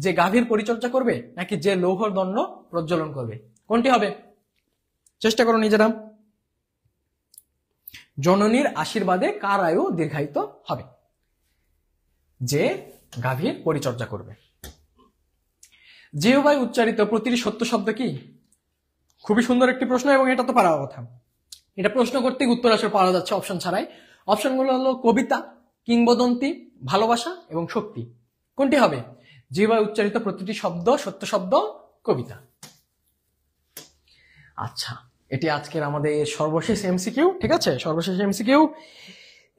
যে গাভীর পরিচর্যা করবে, নাকি যে লৌহর দণ্ড প্রজ্বলন করবে? কোনটি হবে? চেষ্টা করো নিজেরা। জননীর আশীর্বাদে কার আয়ু দীর্ঘায়িত হবে? যে গাভীর পরিচর্যা করবে। জিহ্বায় উচ্চারিত প্রতিটি সত্য শব্দ কি? খুবই সুন্দর একটি প্রশ্ন, এবং এটা তো পারার কথা। এটা প্রশ্ন করতেই উত্তর আসলে পাওয়া যাচ্ছে অপশন ছাড়াই। অপশনগুলো হলো কবিতা, কিংবদন্তি, ভালোবাসা এবং শক্তি। কোনটি হবে? জিহ্বায় উচ্চারিত প্রতিটি শব্দ সত্য শব্দ, কবিতা। আচ্ছা, এটি আজকের আমাদের সর্বশেষ এমসিকিউ, ঠিক আছে? সর্বশেষ এমসিকিউ।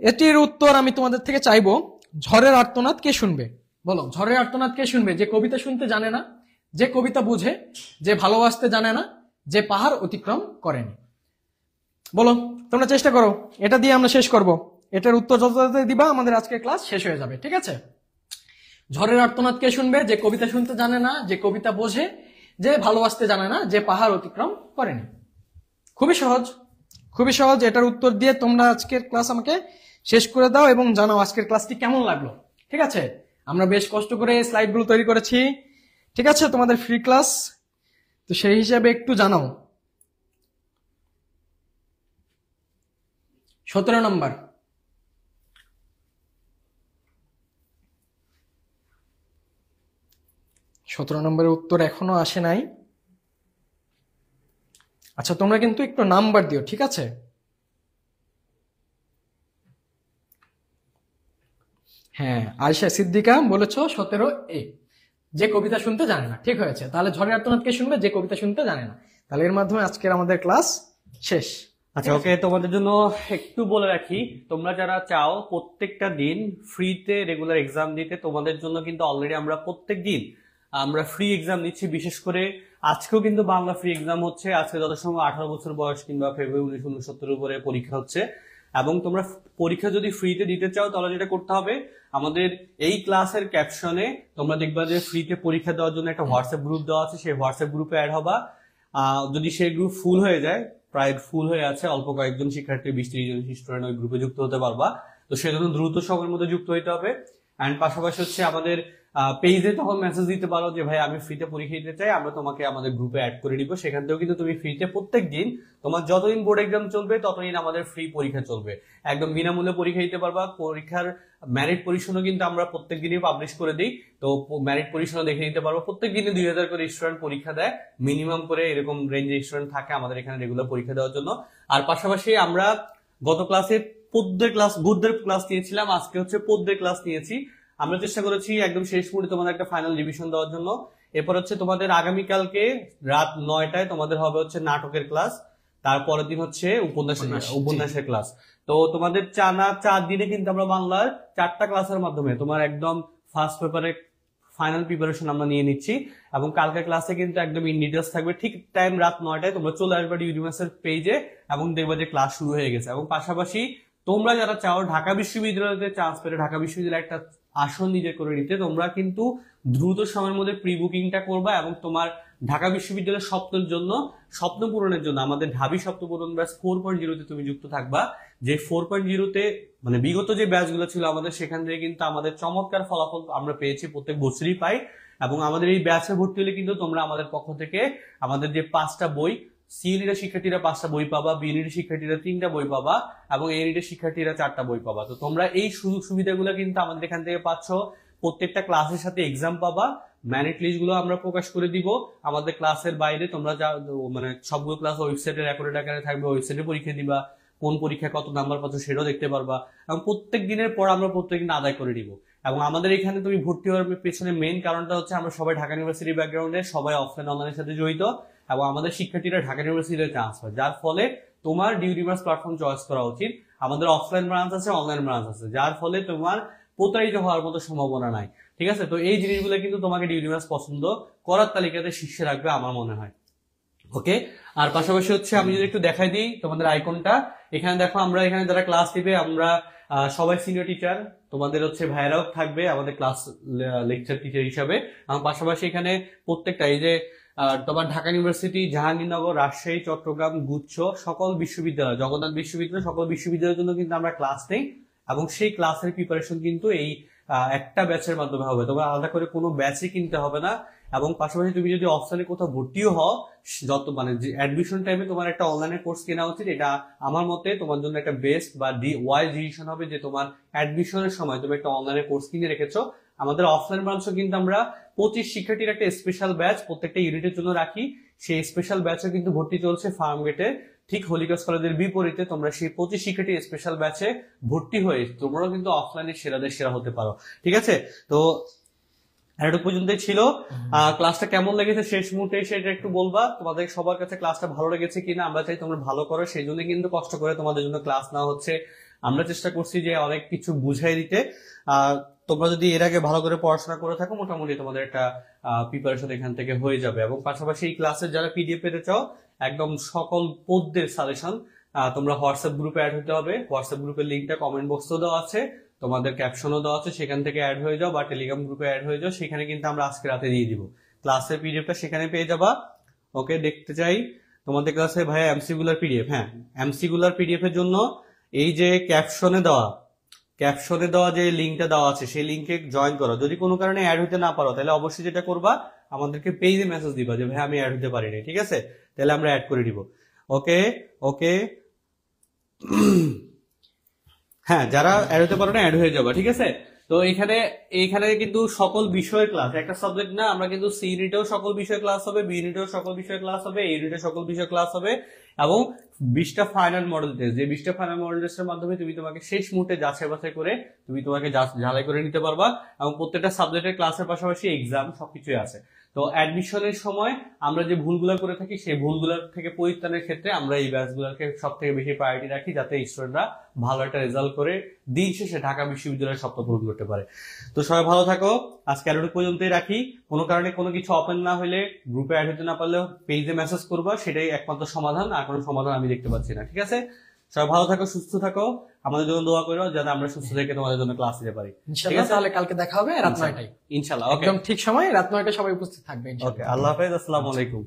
এটির উত্তর আমি তোমাদের থেকে চাইবো, ঝড়ের আর্তনাদ কে শুনবে? বলো, ঝড়ের আর্তনাদ কে শুনবে? যে কবিতা শুনতে জানে না, যে কবিতা বুঝে, যে ভালোবাসতে জানে না, যে পাহাড় অতিক্রম করেনি। বলো, তোমরা চেষ্টা করো, এটা দিয়ে আমরা শেষ করব। এটার উত্তর যত তাড়াতাড়ি দিবা আমাদের আজকের ক্লাস শেষ হয়ে যাবে, ঠিক আছে? ঝড়ের আর্তনাদ কে শুনবে? যে কবিতা শুনতে জানে না, যে কবিতা বোঝে, যে ভালোবাসতে জানে না, যে পাহাড় অতিক্রম করেনি। খুবই সহজ, খুবই সহজ। এটার উত্তর দিয়ে তোমরা আজকের ক্লাস আমাকে শেষ করে দাও এবং জানাও আজকের ক্লাসটি কেমন লাগলো, ঠিক আছে? আমরা বেশ কষ্ট করে স্লাইডগুলো তৈরি করেছি, ঠিক আছে? তোমাদের ফ্রি ক্লাস, তো সেই হিসাবে একটু জানাও। 17 নম্বর, নম্বরের উত্তর এখনো আসে নাই। আচ্ছা, তোমরা কিন্তু একটু নাম্বার দিও, ঠিক আছে? হ্যাঁ, আয়েশা সিদ্দিকা বলেছো 17A, যে কবিতা শুনতে জানে না। ঠিক হয়েছে। তাহলে ঝড়ের আর্তনাদ কে শুনবে? যে কবিতা শুনতে জানে না। তাহলে এর মাধ্যমে আজকের আমাদের ক্লাস শেষ। আচ্ছা, ওকে, তোমাদের জন্য একটু বলে রাখি, তোমরা যারা চাও প্রত্যেকটা দিন ফ্রিতে রেগুলার এক্সাম দিতে, তোমাদের জন্য কিন্তু অলরেডি আমরা প্রত্যেক দিন আমরা ফ্রি এক্সাম নিচ্ছি। বিশেষ করে আজকেও কিন্তু বাংলা ফ্রি এক্সাম হচ্ছে। আজকে যত সময় 18 বছর বয়স কিংবা ফেব্রুয়ারি 1969 উপরে পরীক্ষা হচ্ছে। এবং তোমরা পরীক্ষা যদি ফ্রিতে দিতে চাও তাহলে যেটা করতে হবে, আমাদের এই ক্লাসের ক্যাপশনে তোমরা দেখবা যে ফ্রিতে পরীক্ষা দেওয়ার জন্য একটা হোয়াটসঅ্যাপ গ্রুপ দেওয়া আছে। সেই হোয়াটসঅ্যাপ গ্রুপে অ্যাড হবা। যদি সেই গ্রুপ ফুল হয়ে যায়, প্রায় ফুল হয়ে আছে, অল্প কয়েকজন শিক্ষার্থী 20-30 জন স্টুডেন্ট ওই গ্রুপে যুক্ত হতে পারবা। তো সেজন্য দ্রুত সময়ের মধ্যে যুক্ত হতে হবে। অ্যান্ড পাশাপাশি হচ্ছে আমাদের পেজে তখন মেসেজ দিতে পারো যে ভাই আমি ফ্রিতে পরীক্ষা দিতে চাই, আমরা তোমাকে আমাদের গ্রুপে অ্যাড করে দিব। সেখান থেকেও কিন্তু তুমি ফ্রিতে প্রত্যেক দিন, তোমার যতদিন বোর্ড এক্সাম চলবে ততদিন আমাদের ফ্রি পরীক্ষা চলবে। একদম বিনামূল্যে পরীক্ষা দিতে পারবা। পরীক্ষার মেরিট পরিশনও কিন্তু আমরা প্রত্যেক দিনই পাবলিশ করে দিই। তো মেরিট পরিশনও দেখে নিতে পারবো। প্রত্যেক দিনে 2000 করে স্টুডেন্ট পরীক্ষা দেয়, মিনিমাম করে এরকম রেঞ্জে স্টুডেন্ট থাকে আমাদের এখানে রেগুলার পরীক্ষা দেওয়ার জন্য। আর পাশাপাশি আমরা গত ক্লাসে গদ্যের ক্লাস নিয়েছিলাম, আজকে হচ্ছে পদ্যের ক্লাস নিয়েছি। আমরা চেষ্টা করেছি একদম শেষ মুহূর্তে তোমাদের একটা ফাইনাল রিভিশন দেওয়ার জন্য। এরপর হচ্ছে তোমাদের আগামীকালকে রাত 9টায় তোমাদের হবে হচ্ছে নাটকের ক্লাস। তারপরের দিন হচ্ছে উপন্যাসের ক্লাস। তো তোমাদের 4 দিনে কিন্তু আমরা বাংলার 4টা ক্লাসের মাধ্যমে তোমার একদম ফার্স্ট পেপারে ফাইনাল প্রিপারেশন আমরা নিয়ে নিচ্ছি। এবং কালকে ক্লাসে কিন্তু একদম ইন ডিটেলস থাকবে। ঠিক টাইম রাত 9টায় তোমরা চলে আসবে ইউনিভার্সের পেজে এবং দেখবে যে ক্লাস শুরু হয়ে গেছে। এবং পাশাপাশি তোমরা যারা চাও ঢাকা বিশ্ববিদ্যালয়তে চান্স পেলে ঢাকা বিশ্ববিদ্যালয়ে একটা আসন নিজে করে নিতে, তোমরা কিন্তু দ্রুত সময়ের মধ্যে প্রি বুকিংটা করবা এবং তোমার ঢাকা বিশ্ববিদ্যালয়ের স্বপ্ন পূরণের জন্য আমাদের ঢাবি স্বপ্ন পূরণ ব্যাচ 4.0 তে তুমি যুক্ত থাকবা। যে 4.0 তে মানে বিগত যে ব্যাচগুলো ছিল আমাদের, সেখান থেকে কিন্তু আমাদের চমৎকার ফলাফল আমরা পেয়েছি, প্রত্যেক বছরই পাই। এবং আমাদের এই ব্যাচে ভর্তি হলে কিন্তু তোমরা আমাদের পক্ষ থেকে আমাদের যে 5টা বই, সি ইউনিটের শিক্ষার্থীরা 5টা বই পাবা, বি ইউনিটের শিক্ষার্থীরা 3টা বই পাবা এবং এ ইউনিটের শিক্ষার্থীরা 4টা বই পাবা। তো তোমরা এই সুযোগ সুবিধাগুলো কিন্তু আমাদের এখান থেকে পাচ্ছ। প্রত্যেকটা ক্লাসের সাথে এক্সাম পাবা। মেরিট লিস্ট গুলো আমরা প্রকাশ করে দিব আমাদের ক্লাসের বাইরে। তোমরা যা মানে সবগুলো ক্লাস ওয়েবসাইটে রেকর্ডেড আকারে থাকবে, ওয়েবসাইটে পরীক্ষা দিবা, কোন পরীক্ষা কত নাম্বার পাচ্ছ সেটাও দেখতে পারবা। এবং প্রত্যেক দিনের পর আমরা প্রত্যেকদিন আদায় করে দিব। এবং আমাদের এখানে তুমি ভর্তি হওয়ার পেছনে মেইন কারণটা হচ্ছে আমরা সবাই ঢাকা ইউনিভার্সিটি ব্যাকগ্রাউন্ডে, সবাই অফলাইন অনলাইনের সাথে জড়িত এবং আমাদের শিক্ষার্থীরা ঢাকা ইউনিভার্সিটিতে চান্স হয়, যার ফলে তোমার ডিউনিভার্স প্ল্যাটফর্ম চয়েস করা উচিত। আমাদের অফলাইন ব্রাঞ্চ আছে, অনলাইন ব্রাঞ্চ আছে, যার ফলে তোমার প্রতারিত হওয়ার মতো সম্ভাবনা নাই। ঠিক আছে? তো এই জিনিসগুলো কিন্তু তোমাকে ডিউনিভার্স পছন্দ করার তালিকাতে শীর্ষে রাখবে আমার মনে হয়। ওকে, আর পাশাপাশি হচ্ছে আমি যদি একটু দেখাই দিই তোমাদের আইকনটা, এখানে দেখো আমরা এখানে যারা ক্লাস দিবে আমরা সবাই সিনিয়র টিচার, তোমাদের হচ্ছে ভাইরাও থাকবে আমাদের ক্লাস লেকচার টিচার হিসাবে। এবং পাশাপাশি এখানে প্রত্যেকটা এই যে তোমার ঢাকা ইউনিভার্সিটি, জাহাঙ্গীরনগর, রাজশাহী, চট্টগ্রাম, গুচ্ছ সকল বিশ্ববিদ্যালয়, জগন্নাথ বিশ্ববিদ্যালয়, সকল বিশ্ববিদ্যালয়ের জন্য কিন্তু আমরা ক্লাস নেই এবং সেই ক্লাসের প্রিপারেশন কিন্তু এই একটা ব্যাচের মাধ্যমে হবে। তোমার আলাদা করে কোনো ব্যাচই কিনতে হবে না। এবং পাশাপাশি তুমি যদি অফলাইনে কোথাও ভর্তিও হও, যত মানে অ্যাডমিশন টাইমে তোমার একটা অনলাইনে কোর্স কেনা উচিত। এটা আমার মতে তোমার জন্য একটা বেস্ট বা ওয়াইজ ডিসিশন হবে যে তোমার অ্যাডমিশনের সময় তুমি একটা অনলাইনে কোর্স কিনে রেখেছো। আমাদের অফলাইন ব্রাঞ্চও কিন্তু আমরা 25 শিক্ষার্থীর একটা স্পেশাল ব্যাচ প্রত্যেকটা ইউনিটের জন্য রাখি। সেই স্পেশাল ব্যাচও কিন্তু ভর্তি চলছে ফার্মগেটে, ঠিক হলিক্রস কলেজের বিপরীতে। তোমরা সেই 25 শিক্ষার্থীর স্পেশাল ব্যাচে ভর্তি হয়ে তোমরাও কিন্তু অফলাইনে সেরাদের সেরা হতে পারো। ঠিক আছে? তো এতটুকু পর্যন্তই ছিল। ক্লাসটা কেমন লেগেছে শেষ মুহূর্তে সেটা একটু বলবা, তোমাদের সবার কাছে ক্লাসটা ভালো লেগেছে কিনা। আমরা চাই তোমরা ভালো করো, সেই জন্য কিন্তু কষ্ট করে তোমাদের জন্য ক্লাস নেওয়া হচ্ছে। আমরা চেষ্টা করছি যে অনেক কিছু বুঝাই দিতে। তোমরা যদি এর আগে ভালো করে পড়াশোনা করে থাকো, মোটামুটি তোমাদের একটা প্রিপারেশন এখান থেকে হয়ে যাবে। এবং পাশাপাশি এই ক্লাসের যারা পিডিএফ পেতে চাও, একদম সকল পদ্যের সাজেশন তোমরা হোয়াটসঅ্যাপ গ্রুপে অ্যাড হতে হবে। হোয়াটসঅ্যাপ গ্রুপের লিঙ্কটা কমেন্ট বক্সেও দেওয়া আছে, তোমাদের ক্যাপশনও দেওয়া আছে, সেখান থেকে অ্যাড হয়ে যাও, বা টেলিগ্রাম গ্রুপে অ্যাড হয়ে যাও। সেখানে কিন্তু আমরা আজকে রাতে দিয়ে দিব ক্লাসের পিডিএফটা, সেখানে পেয়ে যাবা। ওকে, দেখতে চাই তোমাদের ক্লাসে ভাইয়া এমসি গুলার পিডিএফ। হ্যাঁ, এমসি গুলার পিডিএফ এর জন্য এই যে ক্যাপশনে দেওয়া যে লিঙ্কটা দেওয়া আছে, সেই লিঙ্কে জয়েন করো। যদি কোনো কারণে অ্যাড হতে না পারো, তাহলে অবশ্যই যেটা করবা, আমাদেরকে পেজে মেসেজ দিবা যে ভাই আমি অ্যাড হতে পারিনি, ঠিক আছে? তাহলে আমরা অ্যাড করে দিব। ওকে ওকে, হ্যাঁ, যারা অ্যাড হতে পারো না অ্যাড হয়ে যাবে, ঠিক আছে? তো এখানে কিন্তু সকল বিষয়ের ক্লাস, একটা সাবজেক্ট না, আমরা কিন্তু সি ইউনিটেও সকল বিষয় ক্লাস হবে, বি ইউনিটেও সকল বিষয় ক্লাস হবে, এ ইউনিটেও সকল বিষয় ক্লাস হবে, এবং 20টা ফাইনাল মডেল টেস্ট, যে 20টা ফাইনাল মডেল টেস্টের মাধ্যমে তুমি তোমাকে শেষ মুহূর্তে যাচাই বাছাই করে তুমি তোমাকে ঝালাই করে নিতে পারবা। এবং প্রত্যেকটা সাবজেক্টের ক্লাসের পাশাপাশি এক্সাম সবকিছুই আছে। তো অ্যাডমিশনের সময় আমরা যে ভুলগুলো করে থাকি, সেই ভুলগুলোর থেকে পরিত্রাণের ক্ষেত্রে আমরা এই ব্যাচগুলোকে সব থেকে বেশি প্রায়োরিটি রাখি, যাতে স্টুডেন্টরা ভালো একটা রেজাল্ট করে দিন শেষে ঢাকা বিশ্ববিদ্যালয়ের স্বপ্ন পূরণ করতে পারে। তো সবাই ভালো থাকো, আজকে এতটুকু পর্যন্তই রাখি। কোনো কারণে কোনো কিছু ওপেন না হলে, গ্রুপে অ্যাড হতে না পারলেও পেজে মেসেজ করবা, সেটাই একমাত্র সমাধান, আর কোনো সমাধান আমি দেখতে পাচ্ছি না, ঠিক আছে? সবাই ভালো থাকো, সুস্থ থাকো, আমাদের জন্য দোয়া করো যাতে আমরা সুস্থ থেকে তোমাদের জন্য ক্লাস দিতে পারি। ইনশাআল্লাহ, তাহলে কালকে দেখা হবে রাত 9টায় ইনশাআল্লাহ। একদম ঠিক সময় রাত 9টায় সবাই উপস্থিত থাকবে। ওকে, আল্লাহ হাফেজ, আসসালামু আলাইকুম।